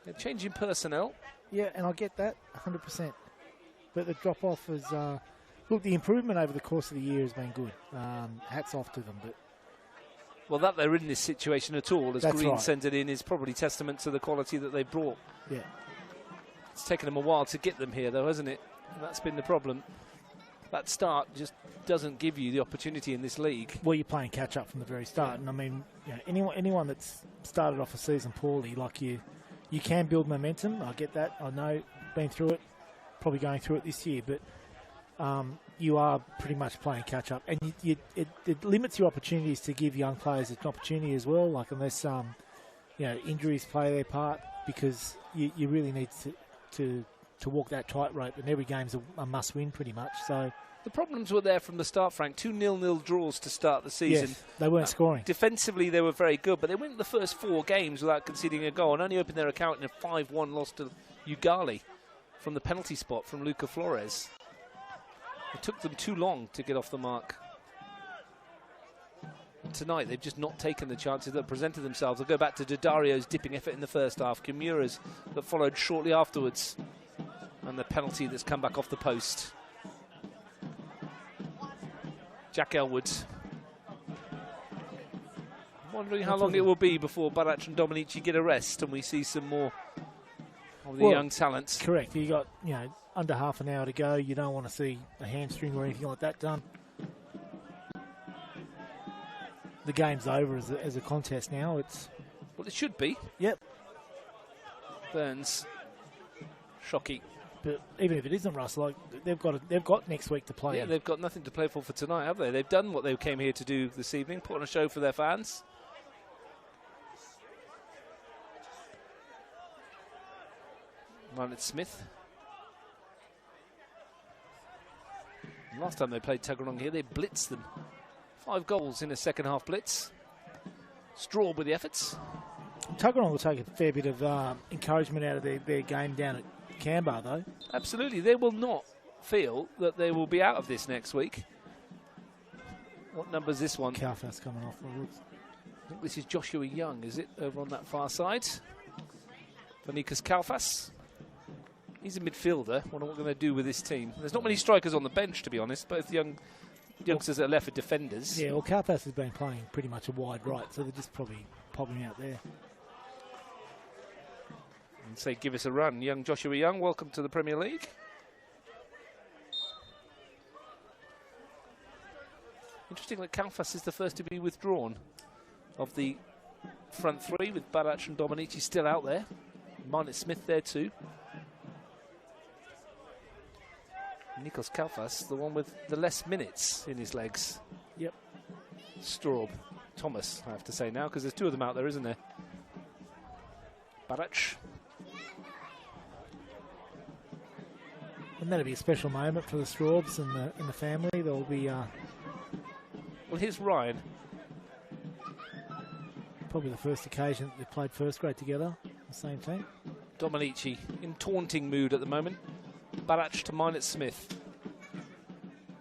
They're changing personnel. Yeah, and I get that, 100%. But the drop-off is... look, the improvement over the course of the year has been good. Hats off to them, but... Well, that they're in this situation at all, as That's Green right. sent it in, is probably testament to the quality that they brought. Yeah. It's taken them a while to get them here, though, hasn't it? And that's been the problem. That start just doesn't give you the opportunity in this league. Well, you're playing catch-up from the very start. And, I mean, anyone that's started off a season poorly, you can build momentum. I get that. I know, been through it, probably going through it this year. But you are pretty much playing catch-up. And it limits your opportunities to give young players an opportunity as well, unless injuries play their part, because you really need to walk that tightrope, and every game's a must-win pretty much. So the problems were there from the start, Frank. 2 0-0 draws to start the season. Yes, they weren't scoring. Defensively, they were very good, but they went the first 4 games without conceding a goal and only opened their account in a 5-1 loss to Gungahlin from the penalty spot from Luca Flores. It took them too long to get off the mark. Tonight, they've just not taken the chances that presented themselves. I'll go back to Daddario's dipping effort in the first half, Kimura's that followed shortly afterwards, and the penalty that's come back off the post. Jack Elwood. Wondering how long it will be before Barach and Dominici get a rest and we see some more of the young talents. Correct. You got, under half an hour to go. You don't want to see a hamstring or anything like that done. The game's over as a contest now. Well, it should be. Yep. Burns. Shockey. But even if it isn't, Russ, they've got next week to play. Yeah, they've got nothing to play for tonight, have they? They've done what they came here to do this evening, put on a show for their fans. Marlon Smith. Last time they played Tuggeranong here, they blitzed them. 5 goals in a second half blitz. Straub with the efforts. Tuggeranong will take a fair bit of encouragement out of their game down at Canberra, though. Absolutely. They will not feel that they will be out of this next week. What number is this one? Kalfas coming off. I think this is Joshua Young, is it, over on that far side? Vanikas Kalfas. He's a midfielder. What are we going to do with this team? There's not many strikers on the bench, to be honest. Both youngsters that are left are defenders. Yeah, well, Kalfas has been playing pretty much a wide right, so they're just probably popping out there. And say, give us a run. Young Joshua Young, welcome to the Premier League. Interesting that Kalfas is the first to be withdrawn of the front three, with Barach and Dominici still out there. Marnett Smith there too. Nikos Kalfas, the one with the less minutes in his legs. Yep. Straub. Thomas, I have to say now, because there's two of them out there, isn't there? Barach. And that'll be a special moment for the Straubs and the family. There'll be... Well, here's Ryan. Probably the first occasion that they played first grade together, the same team. Dominici in taunting mood at the moment. Barach to Marnett Smith.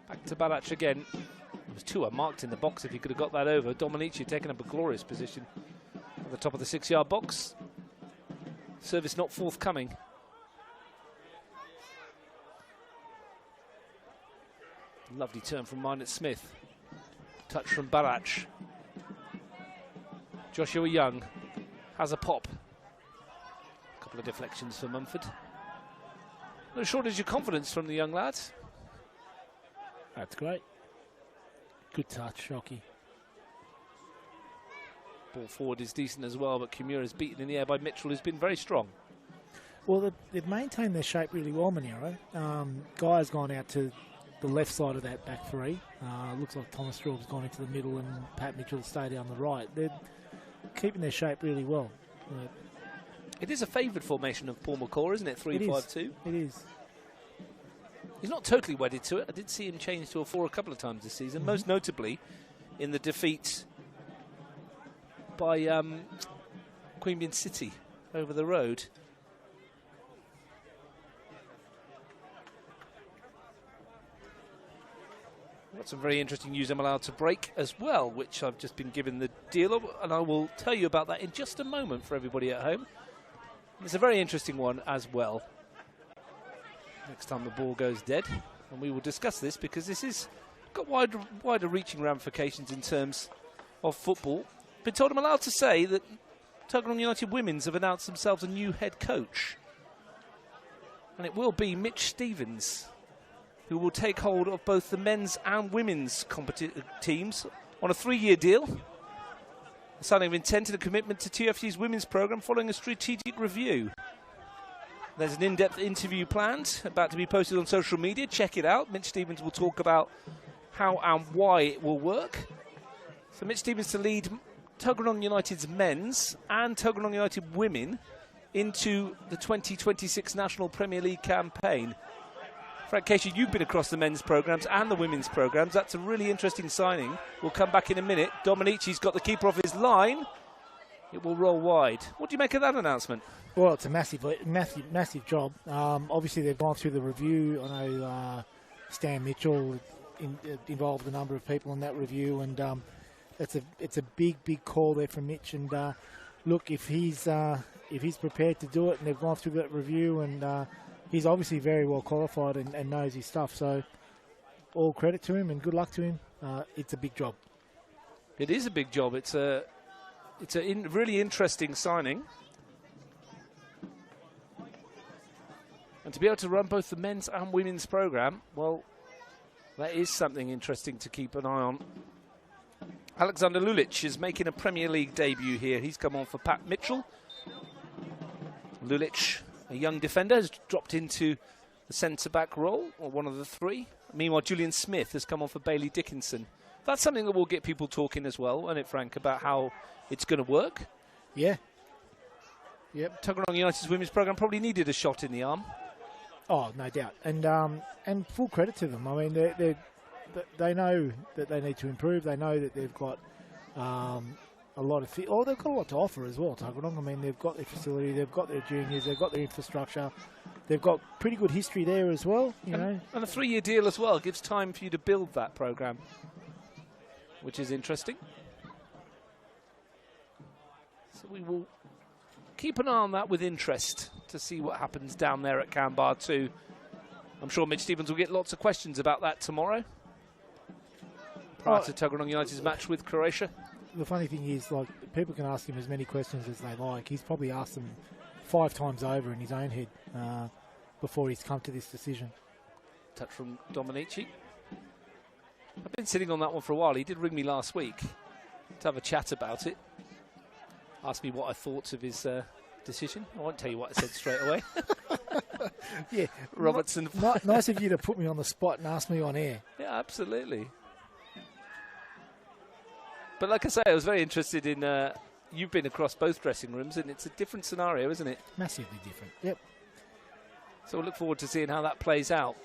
Back to Barach again. There was two unmarked in the box if he could have got that over. Dominici taking up a glorious position at the top of the 6-yard box. Service not forthcoming. Lovely turn from Marnett Smith. Touch from Barach. Joshua Young has a pop. A couple of deflections for Mumford. No shortage of confidence from the young lads. That's great. Good touch, Shockey. Ball forward is decent as well, but Kimura is beaten in the air by Mitchell, who's been very strong. Well, they've maintained their shape really well, Monaro. Guy's gone out to the left side of that back three. Looks like Thomas Straub's gone into the middle and Pat Mitchell stay down the right. They're keeping their shape really well. It is a favoured formation of Paul McCaw, isn't it? 3-5-2. It is. He's not totally wedded to it. I did see him change to a 4 a couple of times this season, most notably in the defeat by Queanbeyan City over the road. Got some very interesting news I'm allowed to break as well, which I've just been given the deal of, and I will tell you about that in just a moment for everybody at home. It's a very interesting one as well. Next time the ball goes dead, and we will discuss this because this has got wider reaching ramifications in terms of football. Been told I'm allowed to say that Tuggeranong United Women's have announced themselves a new head coach, and it will be Mitch Stevens, who will take hold of both the men's and women's teams on a 3-year deal. A signing of intent and a commitment to TFC's women's programme following a strategic review. There's an in-depth interview planned, about to be posted on social media. Check it out. Mitch Stevens will talk about how and why it will work. So Mitch Stevens to lead Tuggeranong United's men's and Tuggeranong United women into the 2026 National Premier League campaign. Frank Casey, you've been across the men's programmes and the women's programmes. That's a really interesting signing. We'll come back in a minute. Dominici's got the keeper off his line. It will roll wide. What do you make of that announcement? Well, it's a massive job. Obviously, they've gone through the review. I know Stan Mitchell involved a number of people in that review, and it's a big call there from Mitch. And look, if he's prepared to do it, and they've gone through that review, and he's obviously very well qualified and knows his stuff. So all credit to him and good luck to him. It's a big job. It is a big job. It's a really interesting signing. And to be able to run both the men's and women's programme, well, that is something interesting to keep an eye on. Alexander Lulic is making a Premier League debut here. He's come on for Pat Mitchell. Lulic, a young defender, has dropped into the centre-back role, or one of the three. Meanwhile, Julian Smith has come on for Bailey Dickinson. That's something that will get people talking as well, isn't it, Frank, about how it's going to work? Yeah. Yep. Tuggeranong United's women's programme probably needed a shot in the arm. Oh, no doubt. And full credit to them. I mean, they know that they need to improve. They know that they've got a lot of... they've got a lot to offer as well, Tuggeranong. I mean, they've got their facility, they've got their juniors, they've got their infrastructure. They've got pretty good history there as well, you know. And a 3-year deal as well. Gives time for you to build that program, which is interesting. So we will keep an eye on that with interest to see what happens down there at Canberra too. I'm sure Mitch Stevens will get lots of questions about that tomorrow, prior to Tuggeranong United's match with Croatia. The funny thing is, like, people can ask him as many questions as they like. He's probably asked them 5 times over in his own head before he's come to this decision. Touch from Dominici. I've been sitting on that one for a while. He did ring me last week to have a chat about it. Asked me what I thought of his decision. I won't tell you what I said straight away. Yeah, Robertson. Nice of you to put me on the spot and ask me on air. Yeah, absolutely. But like I say, I was very interested in... you've been across both dressing rooms, and it's a different scenario, isn't it? Massively different, yep. So we'll look forward to seeing how that plays out.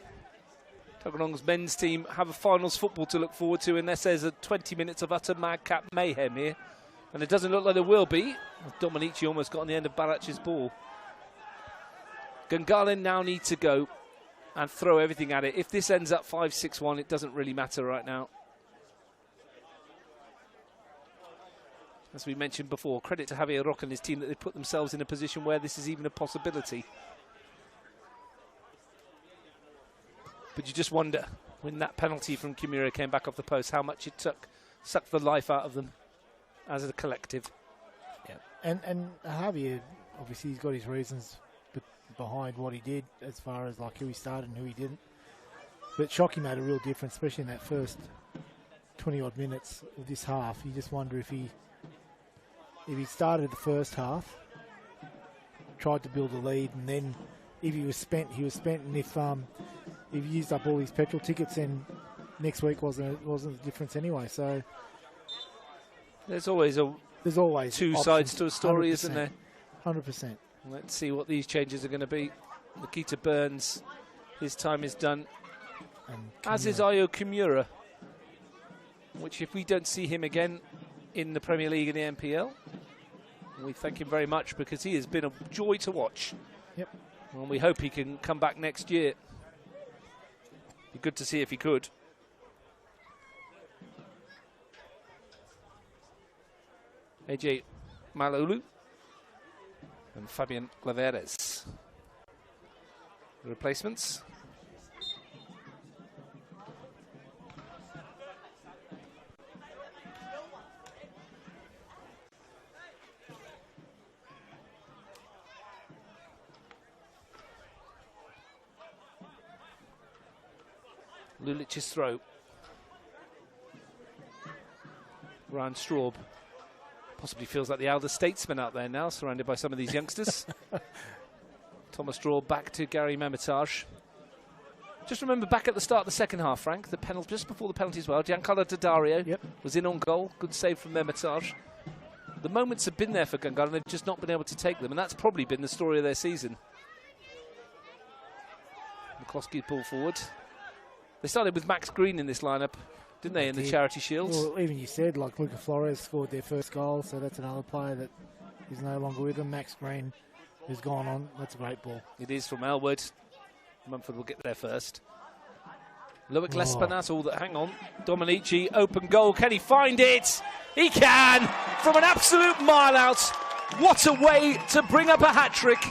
Tuggeranong's men's team have a finals football to look forward to, unless there's a 20 minutes of utter madcap mayhem here. And it doesn't look like there will be. Dominici almost got on the end of Barach's ball. Gungahlin now need to go and throw everything at it. If this ends up 5-6-1, it doesn't really matter right now. As we mentioned before, credit to Javier Roca and his team that they put themselves in a position where this is even a possibility. But you just wonder, when that penalty from Kimura came back off the post, how much it sucked the life out of them as a collective. Yeah, and Javier, obviously he's got his reasons behind what he did, as far as like who he started and who he didn't. But Shockey made a real difference, especially in that first 20-odd minutes of this half. You just wonder if he started the first half, tried to build a lead, and then if he was spent, he was spent. And if he used up all his petrol tickets, then next week wasn't a difference anyway. So there's always two sides to a story, isn't there? 100%. Let's see what these changes are going to be. Nikita Burns, his time is done. As is Ayo Kimura, which if we don't see him again in the Premier League and the NPL, we thank him very much, because he has been a joy to watch. Yep. And we hope he can come back next year. Be good to see if he could. AJ Malulu and Fabian Laveres. Replacements. Lulich's throw. Ryan Straub possibly feels like the elder statesman out there now, surrounded by some of these youngsters. Thomas Straub back to Gary Memitage. Just remember back at the start of the second half, Frank, the penalty just before the penalty as well. Giancarlo Daddario was in on goal. Good save from Memitage. The moments have been there for Gungahlin, they've just not been able to take them, and that's probably been the story of their season. McCloskey pulled forward. They started with Max Green in this lineup, didn't they, in the Charity Shields? Well, even you said, like, Luca Flores scored their first goal, so that's another player that is no longer with them. Max Green has gone on. That's a great ball. It is from Elwood. Mumford will get there first. Loic Lespinato, hang on. Dominici, open goal. Can he find it? He can! From an absolute mile out. What a way to bring up a hat-trick.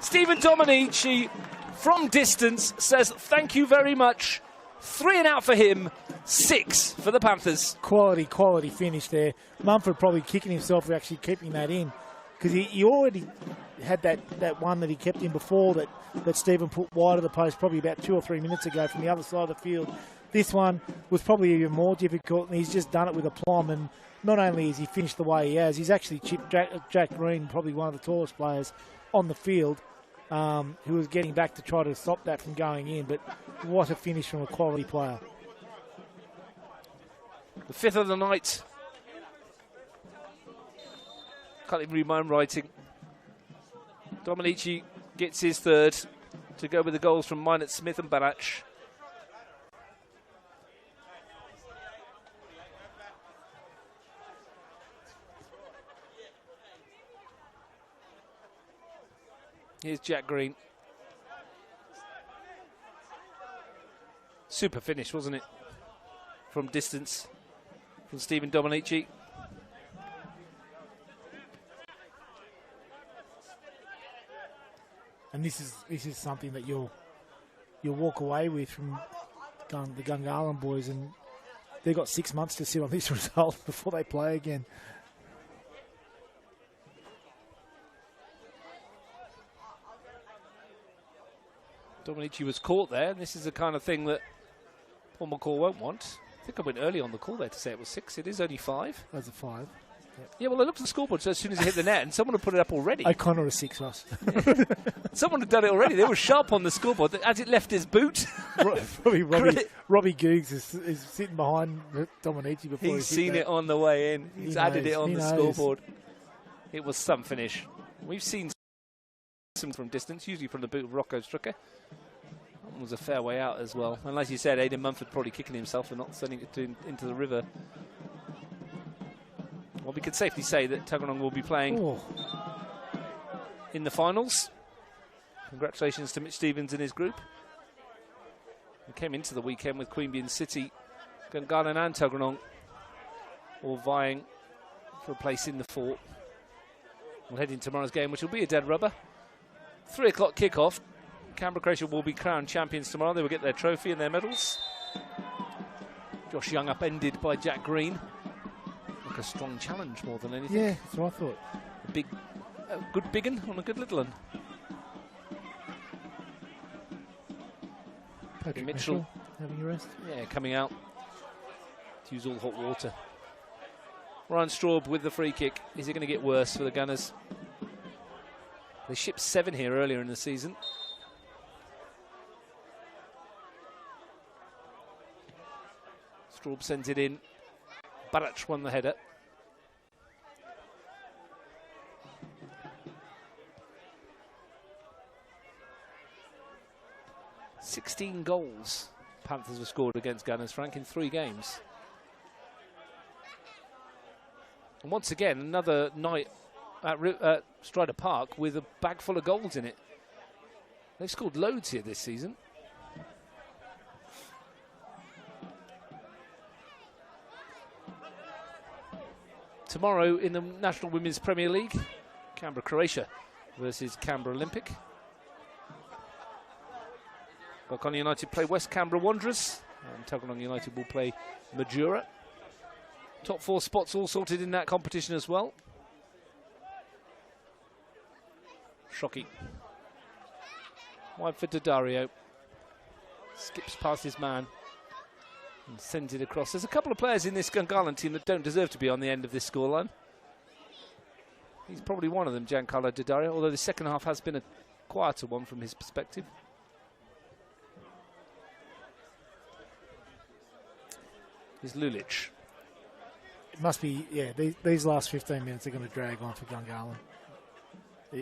Stephen Dominici, from distance, says thank you very much. 3 and out for him, 6 for the Panthers. Quality finish there. Mumford probably kicking himself for actually keeping that in, because he already had that one that he kept in before that Stephen put wide of the post probably about 2 or 3 minutes ago from the other side of the field. This one was probably even more difficult, and he's just done it with aplomb. And not only has he finished the way he has, he's actually chipped Jack Green, probably one of the tallest players on the field, who was getting back to try to stop that from going in. But what a finish from a quality player. The 5th of the night. Can't even read my own writing. Dominici gets his 3rd to go with the goals from Minot Smith and Barach. Here's Jack Green. Super finish, wasn't it? From distance, from Stephen Dominici. And this is something that you'll walk away with from the Gungahlin boys, and they've got 6 months to sit on this result before they play again. Dominici was caught there, and this is the kind of thing that Paul McCall won't want. I think I went early on the call there to say it was 6. It is only 5. That's a 5. Yep. Yeah, well, I looked at the scoreboard so as soon as it hit the net, and someone had put it up already. O'Connor a 6, Ross. Someone had done it already. They were sharp on the scoreboard. As it left his boot. Robbie Googs is sitting behind Dominici before he's seen it on the way in. He's added it on the scoreboard. It was some finish. We've seen some from distance, usually from the boot of Rocco Strucker. That was a fair way out as well. And like you said, Aidan Mumford probably kicking himself for not sending it into the river. Well, we could safely say that Tuggeranong will be playing in the finals. Congratulations to Mitch Stevens and his group. He came into the weekend with Queanbeyan City, Gungahlin and Tuggeranong all vying for a place in the 4. We'll head into tomorrow's game, which will be a dead rubber. 3 o'clock kickoff. Canberra Croatia will be crowned champions tomorrow. They will get their trophy and their medals. Josh Young upended by Jack Green. Like a strong challenge more than anything. Yeah, that's what I thought. A good big un on a good little un. Patrick Mitchell having a rest. Yeah, coming out to use all hot water. Ryan Straub with the free kick. Is it going to get worse for the Gunners? They shipped 7 here earlier in the season. Straub sends it in. Barach won the header. "16 goals Panthers have scored against Gunners, Frank, in 3 games. And once again, another night at Stryda Park with a bag full of goals in it. They've scored loads here this season. Tomorrow in the National Women's Premier League, Canberra Croatia versus Canberra Olympic. Gungahlin United play West Canberra Wanderers, and Tuggeranong United will play Majura. Top 4 spots all sorted in that competition as well. Shockey. Wide for Daddario. Skips past his man and sends it across. There's a couple of players in this Gungahlin team that don't deserve to be on the end of this scoreline. He's probably one of them, Giancarlo Daddario, although the second half has been a quieter one from his perspective. Here's Lulic. It must be, yeah, these last 15 minutes are going to drag on for Gungahlin.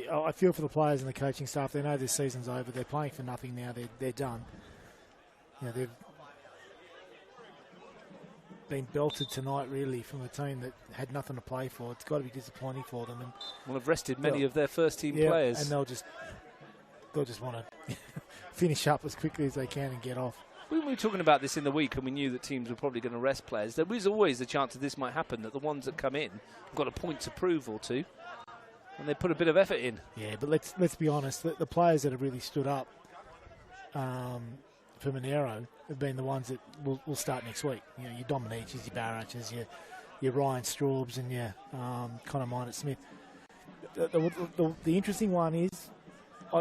I feel for the players and the coaching staff. They know this season's over. They're playing for nothing now. They're done. You know, they've been belted tonight, really, from a team that had nothing to play for. It's got to be disappointing for them. And well, have rested many of their first-team players. And they'll just want to finish up as quickly as they can and get off. We were talking about this in the week, and we knew that teams were probably going to rest players. There was always the chance that this might happen, that the ones that come in have got a point to prove or two, and they put a bit of effort in. Yeah, but let's be honest. The players that have really stood up for Monaro have been the ones that will start next week. You know, your Dominicis, your Barachas, your Ryan Straubs, and your Connor Minot-Smith. The interesting one is,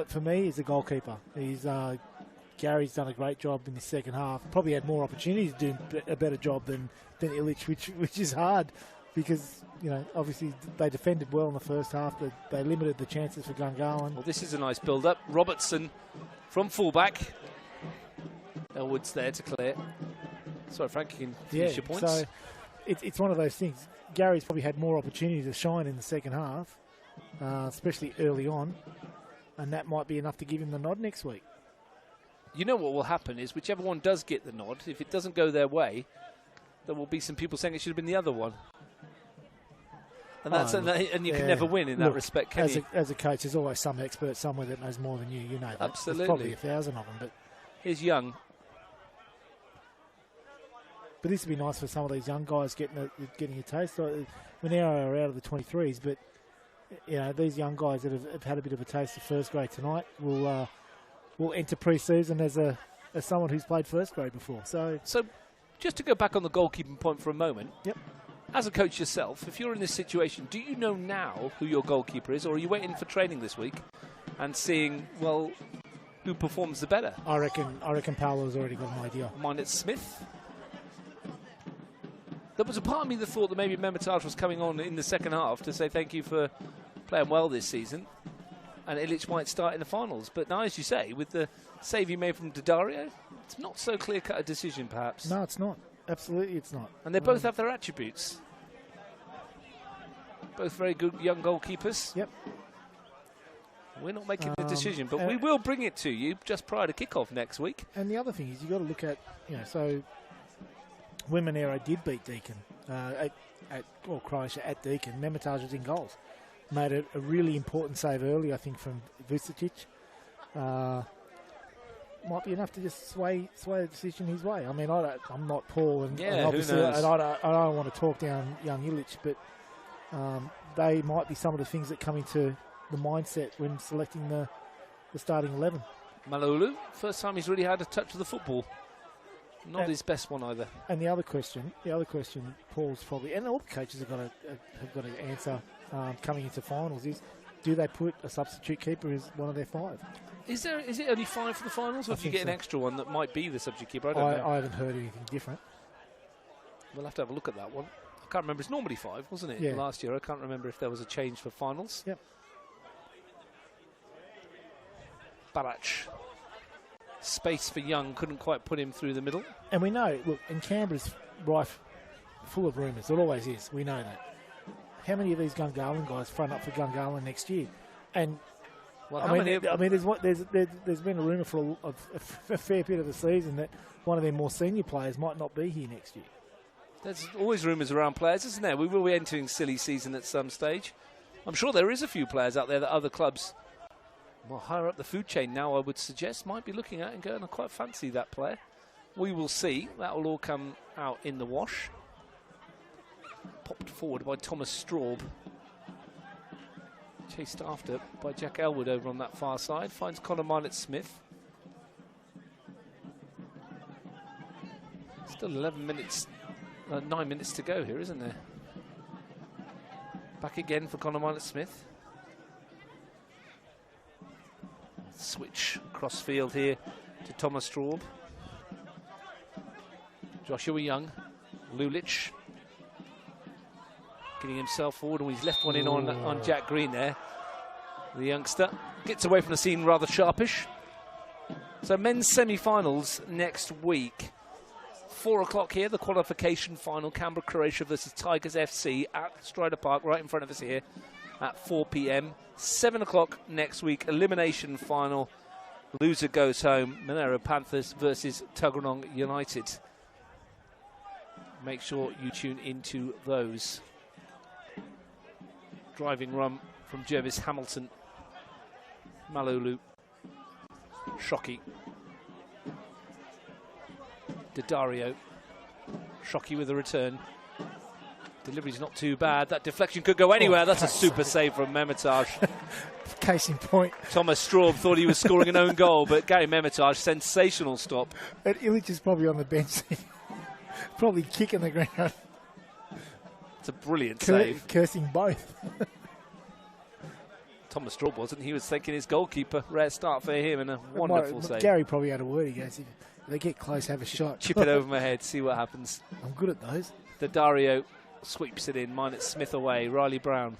for me, is the goalkeeper. Gary's done a great job in the second half. Probably had more opportunities to do a better job than Illich, which is hard because, you know, obviously they defended well in the first half, but they limited the chances for Gungahlin. Well, this is a nice build-up. Robertson from fullback. Elwood's there to clear. Sorry, Frank, you can finish your points. So it's one of those things. Gary's probably had more opportunities to shine in the second half, especially early on, and that might be enough to give him the nod next week. You know what will happen is whichever one does get the nod, if it doesn't go their way, there will be some people saying it should have been the other one. And you can never win in that respect, can you? As a coach, there's always some expert somewhere that knows more than you. You know that. Absolutely. There's probably 1,000 of them. But here's Young. But this would be nice for some of these young guys getting a taste. Monaro are out of the 23s, but you know, these young guys that have had a bit of a taste of first grade tonight will enter pre-season as someone who's played first grade before. So just to go back on the goalkeeping point for a moment. Yep. As a coach yourself, if you're in this situation, do you know now who your goalkeeper is, or are you waiting for training this week and seeing, well, who performs the better? I reckon Paolo's already got an idea. Mine it's Smith. There was a part of me that thought that maybe Memitaj was coming on in the second half to say thank you for playing well this season, and Ilic might start in the finals. But now, as you say, with the save he made from Daddario, it's not so clear-cut a decision, perhaps. No, it's not. Absolutely, it's not. And they both have their attributes. Both very good young goalkeepers. Yep. We're not making the decision, but we will bring it to you just prior to kick-off next week. And the other thing is you've got to look at, so when Monaro did beat Deakin, Croatia at Deakin, Memitaj was in goals. Made a really important save early, I think, from Vucicic. Might be enough to just sway the decision his way. I mean, I'm not Paul, and obviously, and I don't want to talk down young Ilic, but they might be some of the things that come into the mindset when selecting the starting 11. Malulu, first time he's really had a touch of the football. Not his best one either. And the other question, Paul's probably, and all the coaches have got to answer coming into finals is, do they put a substitute keeper as one of their 5? Is it only 5 for the finals, or do you get an extra one that might be the substitute keeper? I don't know. I haven't heard anything different. We'll have to have a look at that one. I can't remember. It's normally 5, wasn't it? Yeah. Last year. I can't remember if there was a change for finals. Yep. Barach. Space for Young, couldn't quite put him through the middle. And we know, look, and Canberra's rife, full of rumours. It always is. We know that. How many of these Gungahlin guys front up for Gungahlin next year? And there's been a rumour for a fair bit of the season that one of their more senior players might not be here next year. There's always rumours around players, isn't there? We will be entering silly season at some stage. I'm sure there is a few players out there that other clubs, well, higher up the food chain now, I would suggest, might be looking at and going, I quite fancy that player. We will see. That will all come out in the wash. Popped forward by Thomas Straub. Chased after by Jack Elwood over on that far side. Finds Conor Minott-Smith. Still 9 minutes to go here, isn't there? Back again for Conor Minott-Smith. Switch cross field here to Thomas Straub. Joshua Young. Lulic. Getting himself forward, and he's left one in on Jack Green there. The youngster gets away from the scene rather sharpish. So men's semi-finals next week. 4 o'clock here, the qualification final. Canberra, Croatia versus Tigers FC at Stryda Park, right in front of us here at 4 p.m. 7 o'clock next week, elimination final. Loser goes home. Monaro Panthers versus Tuggeranong United. Make sure you tune into those. Driving run from Jervis Hamilton. Malulu. Shockey. Daddario. Shockey with a return. Delivery's not too bad. That deflection could go anywhere. That's a super save from Memitaj. Case in point. Thomas Straub thought he was scoring an own goal, but Gary Memitaj, sensational stop. And Ilic is probably on the bench. Probably kicking the ground. It's a brilliant save. Cursing both. Thomas Straub wasn't. He was thanking his goalkeeper. Rare start for him and a wonderful save. Gary probably had a word. He goes, if they get close, have a shot. Chip it over my head, see what happens. I'm good at those. Daddario sweeps it in. Minott-Smith away. Riley Brown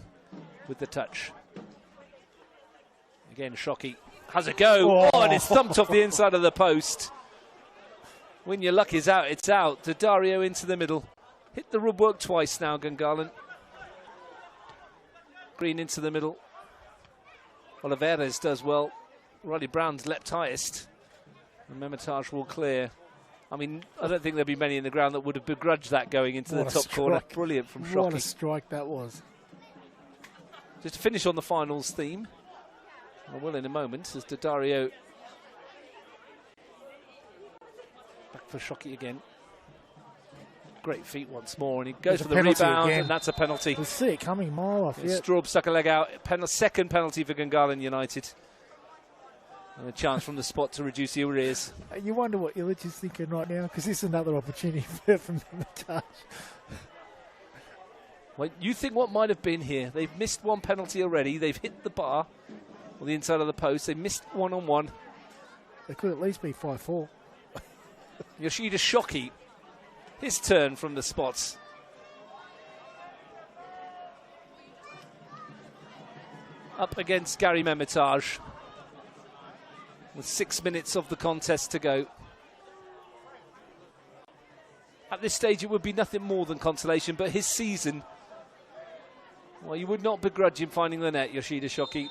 with the touch. Again, Shockey has a go. Oh, and it's thumped off the inside of the post. When your luck is out, it's out. Daddario into the middle. Hit the woodwork twice now, Gungahlin. Green into the middle. Oliveras does well. Riley Brown's leapt highest. And Memitaj will clear. I mean, I don't think there'd be many in the ground that would have begrudged that going into the top corner. Brilliant from Shockey. What a strike that was. Just to finish on the finals theme, I will in a moment, as Daddario back for Shockey again. Great feet once more, and he goes for the rebound, and that's a penalty. We see it coming mile off. Yeah. Straub stuck a leg out. Second penalty for Gungahlin United. And a chance from the spot to reduce the arrears. You wonder what Illich is thinking right now, because this is another opportunity from the touch. Well, you think what might have been here? They've missed one penalty already. They've hit the bar on the inside of the post. They missed one-on-one. They could at least be 5-4. Yoshida Shockey, his turn from the spots. Up against Gary Memitage, with 6 minutes of the contest to go. At this stage, it would be nothing more than consolation, but his season, well, you would not begrudge him finding the net, Yoshida Shockey.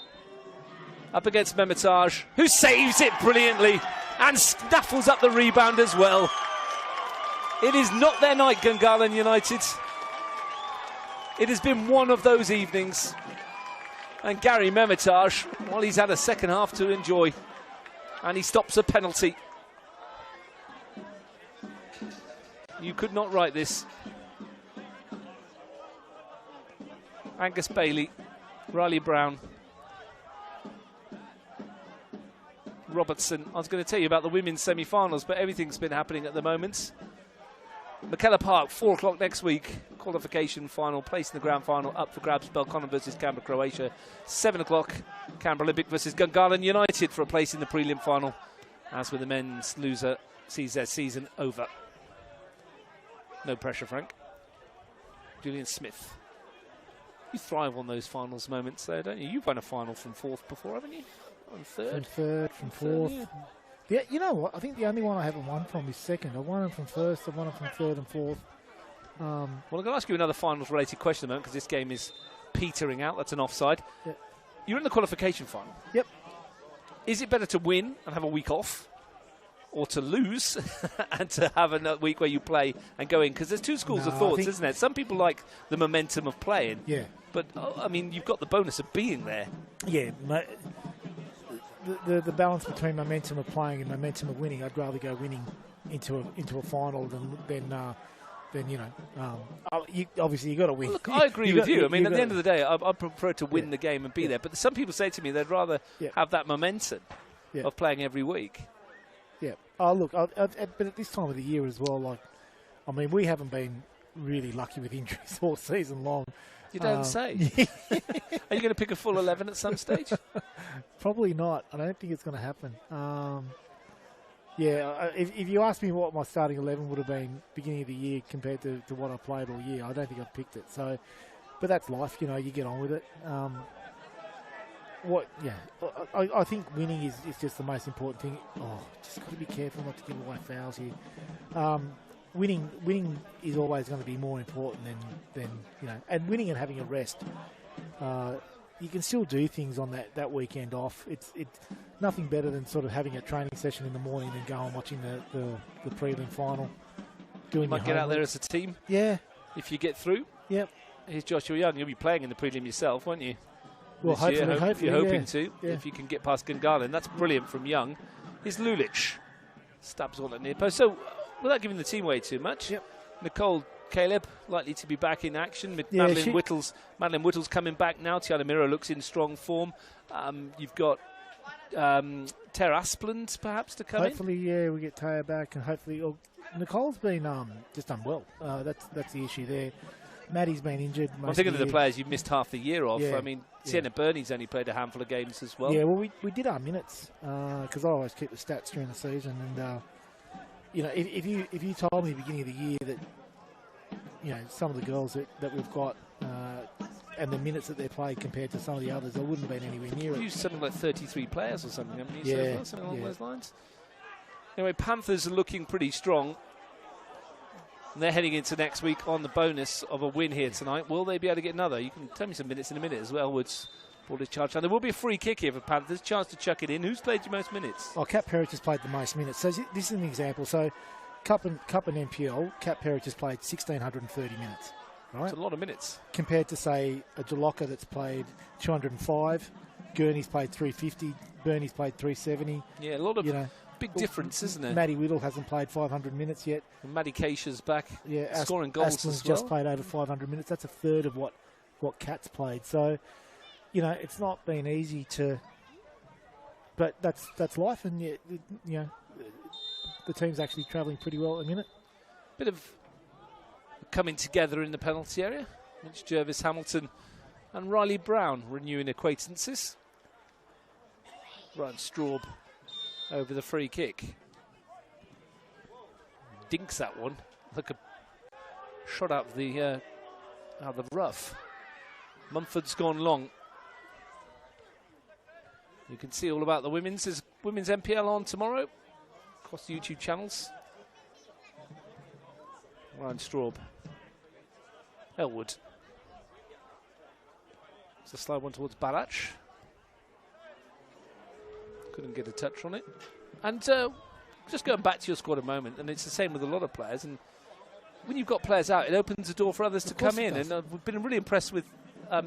Up against Memitage, who saves it brilliantly and snaffles up the rebound as well. It is not their night, Gungahlin United. It has been one of those evenings. And Gary Memitage, well, he's had a second half to enjoy. And he stops a penalty. You could not write this. Angus Bailey, Riley Brown, Robertson. I was going to tell you about the women's semi-finals, but everything's been happening at the moment. McKellar Park, 4 o'clock next week. Qualification final, place in the grand final, up for grabs. Belconnen versus Canberra, Croatia. 7 o'clock, Canberra Olympic versus Gungahlin United for a place in the prelim final. As with the men's, loser sees their season over. No pressure, Frank. Julian Smith. You thrive on those finals moments there, don't you? You've won a final from 4th before, haven't you? On 3rd? From 3rd, from 4th. Yeah. Yeah, you know what? I think the only one I haven't won from is 2nd. I won them from 1st, I won them from 3rd and 4th. Well, I'm going to ask you another finals-related question at the moment, because this game is petering out. That's an offside. Yep. You're in the qualification final. Yep. Is it better to win and have a week off, or to lose and to have a week where you play and go in? Because there's two schools of thoughts, isn't there? Some people like the momentum of playing. Yeah. But, I mean, you've got the bonus of being there. Yeah. The balance between momentum of playing and momentum of winning, I'd rather go winning into a final than you know. Obviously, you got to win. Well, look, I agree with you. I mean, at the end of the day, I prefer to win the game and be there. But some people say to me they'd rather have that momentum of playing every week. Yeah. Oh, look, but at this time of the year as well, like, I mean, we haven't been really lucky with injuries all season long. You don't say. Are you going to pick a full 11 at some stage? Probably not. I don't think it's going to happen. If you ask me what my starting 11 would have been beginning of the year compared to what I played all year, I don't think I've picked it. So, but that's life, you know. You get on with it. I think winning is just the most important thing. Oh, just got to be careful not to give away fouls here. Winning is always going to be more important than you know, and winning and having a rest. You can still do things on that weekend off. It's nothing better than sort of having a training session in the morning and going and watching the prelim final. You might get out there as a team. Yeah. If you get through. Yep. Here's Joshua Young. You'll be playing in the prelim yourself, won't you? Well, hopefully, you're hoping to. Yeah. If you can get past Gungahlin. That's brilliant from Young. Here's Lulich. Stabs all at near post. So, without giving the team away too much, Nicole Caleb likely to be back in action. Madeline Whittle's coming back now. Tiana Miro looks in strong form. You've got Tara Aspland perhaps to come hopefully, we get Taya back, and hopefully Nicole's been just done well. That's the issue there. Maddie's been injured. I'm thinking of the players you've missed half the year off. I mean, Sienna Burney's only played a handful of games as well. Yeah, well, we did our minutes because I always keep the stats during the season, and you know, if you told me at the beginning of the year that, you know, some of the girls that we've got and the minutes that they played compared to some of the others, I wouldn't have been anywhere near it. You used something like 33 players or something, haven't you? So something along those lines. Anyway, Panthers are looking pretty strong. And they're heading into next week on the bonus of a win here tonight. Will they be able to get another? You can tell me some minutes in a minute as well. Woods brought his charge down. There will be a free kick here for Panthers. Chance to chuck it in. Who's played you most minutes? Oh, Kat Perrich has played the most minutes. So this is an example. So Cup and NPL, Kat Perrich has played 1,630 minutes. right? It's a lot of minutes. Compared to, say, a Jalocca that's played 205, Gurney's played 350, Bernie's played 370. Yeah, a lot of big difference, isn't it? Matty Whittle hasn't played 500 minutes yet. And Matty Keisha's back, yeah, scoring goals Aston's as well. just played over 500 minutes. That's a third of what Cat's played. So, it's not been easy to... But that's life, and the team's actually travelling pretty well at the minute. Bit of coming together in the penalty area. Mitch Jervis Hamilton and Riley Brown renewing acquaintances. Ryan Straub over the free kick. Dinks that one. Like a shot out of the rough. Mumford's gone long. You can see all about the women's. There's women's NPL on tomorrow across the YouTube channels. Ryan Straub. Elwood. It's a slow one towards Barach. Couldn't get a touch on it. And just going back to your squad a moment, and it's the same with a lot of players. And when you've got players out, it opens the door for others to come in. And we've been really impressed with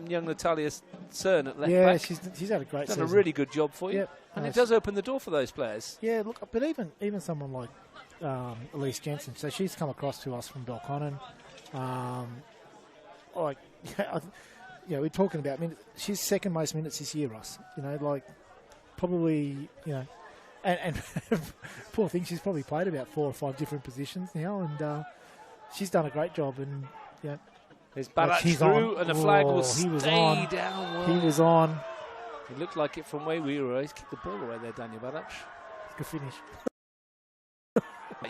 young Natalia Cern at left back. She's had a great season. Done a really good job for you. Yep. And it does open the door for those players. Yeah, look, but even someone like Elise Jensen, so she's come across to us from Belconnen. We're talking about, she's second most minutes this year, Russ. Probably, and poor thing, she's probably played about 4 or 5 different positions now, and she's done a great job. And there's Barach through, and the flag will stay down. He was on. It looked like it from where we were. He's kicked the ball away there, Daniel Barach. Good finish.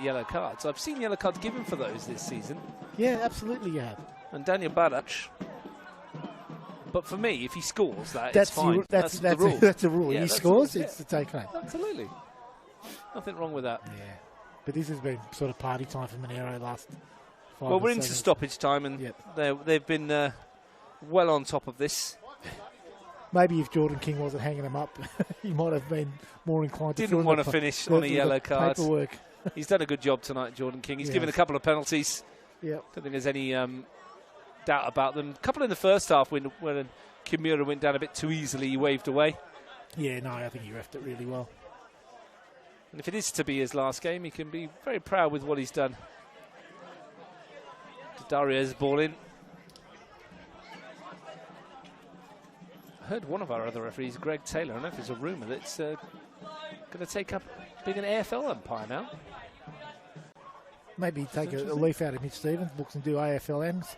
Yellow cards. I've seen yellow cards given for those this season. Yeah, absolutely you have. And Daniel Barach. But for me, if he scores, it's fine. That's the rule. That's the rule. If he scores, it's the take home. Absolutely. Nothing wrong with that. Yeah. But this has been sort of party time for Monaro last 5 Well, we're into stoppage time, and they've been well on top of this. Maybe if Jordan King wasn't hanging them up, he might have been more inclined to... Didn't want to finish on a yellow card. Paperwork. He's done a good job tonight, Jordan King. He's given a couple of penalties. Yep. Don't think there's any doubt about them. A couple in the first half when Kimura went down a bit too easily, he waved away. Yeah, no, I think he refed it really well. And if it is to be his last game, he can be very proud with what he's done. Dario's ball in. I heard one of our other referees, Greg Taylor, I don't know if it's a rumour, that's going to take up being an AFL umpire now. Maybe take a leaf out of Mitch Stevens' books and do AFLMs.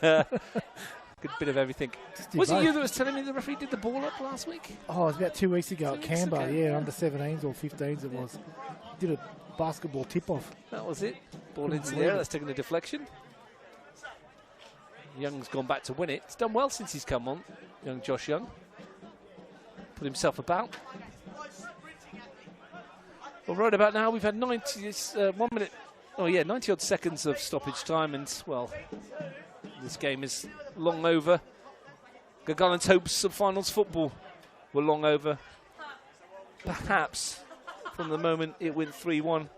Good bit of everything. Was it you that was telling me the referee did the ball up last week? Oh, it was about 2 weeks ago at Canberra, under 17s or 15s it was. Did a basketball tip-off. That was it. Ball into the air, that's taken a deflection. Young's gone back to win it. He's done well since he's come on, young Josh Young. Put himself about. Well, right about now, we've had 90 odd seconds of stoppage time, and, well, this game is long over. Gungahlin hopes of finals football were long over. Perhaps from the moment it went 3-1,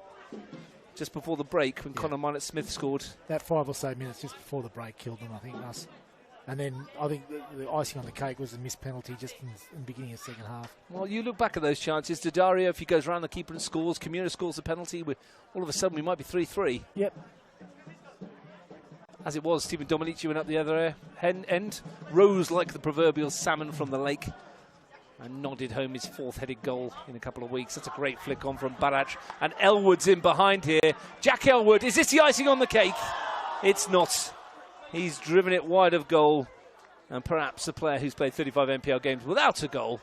just before the break, when Connor Minott-Smith scored. That 5 or so minutes just before the break killed them, I think, us. And then I think the icing on the cake was a missed penalty just in the beginning of the second half. Well, you look back at those chances. Daddario, if he goes around the keeper and scores, Kimura scores a penalty, all of a sudden we might be 3-3. Yep. As it was, Stephen Dominici went up the other end, rose like the proverbial salmon from the lake, and nodded home his 4th headed goal in a couple of weeks. That's a great flick on from Barach. And Elwood's in behind here. Jack Elwood, is this the icing on the cake? It's not. He's driven it wide of goal. And perhaps a player who's played 35 NPL games without a goal,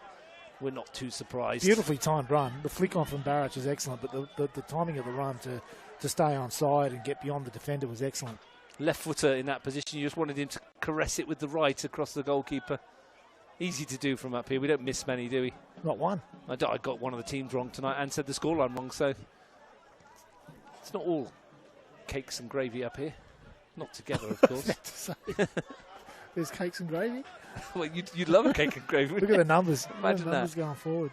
we're not too surprised. Beautifully timed run. The flick on from Barach is excellent, but the timing of the run to stay on side and get beyond the defender was excellent. Left footer in that position. You just wanted him to caress it with the right across the goalkeeper. Easy to do from up here. We don't miss many, do we? Not one. I got one of the teams wrong tonight and said the scoreline wrong, so it's not all cakes and gravy up here. Not together, of course. There's cakes and gravy? Well, you'd love a cake and gravy. Look at the numbers. Imagine the numbers going forward.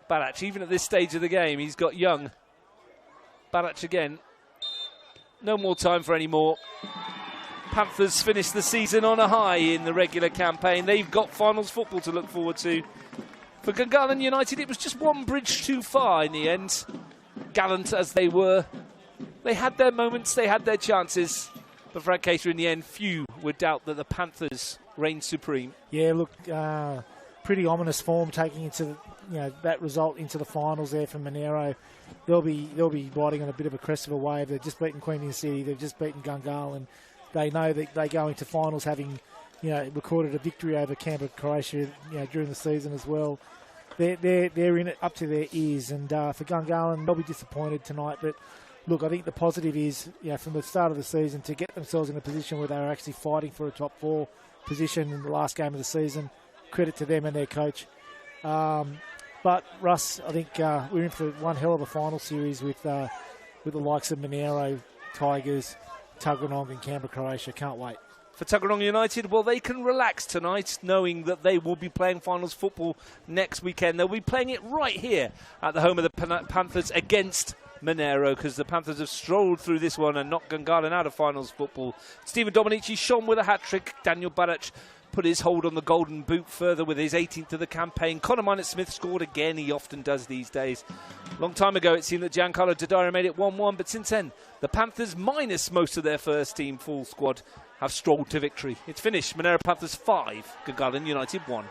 Barach, even at this stage of the game, he's got Young. Barach again. No more time for any more. Panthers finished the season on a high in the regular campaign. They've got finals football to look forward to. For Gungahlin United, it was just one bridge too far in the end. Gallant as they were, they had their moments, they had their chances. But Frank Cater, in the end, few would doubt that the Panthers reigned supreme. Yeah, look, pretty ominous form taking into that result into the finals there for Monaro. They'll be riding on a bit of a crest of a wave. They've just beaten Queanbeyan City. They've just beaten Gungahlin. They know that they go into finals having recorded a victory over Canberra, Croatia during the season as well. They're in it up to their ears, and for Gungahlin, they'll be disappointed tonight. But look, I think the positive is from the start of the season to get themselves in a position where they were actually fighting for a top 4 position in the last game of the season. Credit to them and their coach. But Russ, I think we're in for one hell of a final series with the likes of Monaro, Tigers, Tuggeranong and Canberra, Croatia. Can't wait. For Tuggeranong United, well, they can relax tonight knowing that they will be playing finals football next weekend. They'll be playing it right here at the home of the Panthers against Monaro, because the Panthers have strolled through this one and knocked Gungahlin out of finals football. Stephen Dominici shone with a hat-trick. Daniel Barach put his hold on the golden boot further with his 18th of the campaign. Connor Minott-Smith scored again. He often does these days. Long time ago, it seemed that Giancarlo Dodaro made it 1-1, but since then, the Panthers, minus most of their first team full squad, have strolled to victory. It's finished. Monaro Panthers 5, Gungahlin United 1.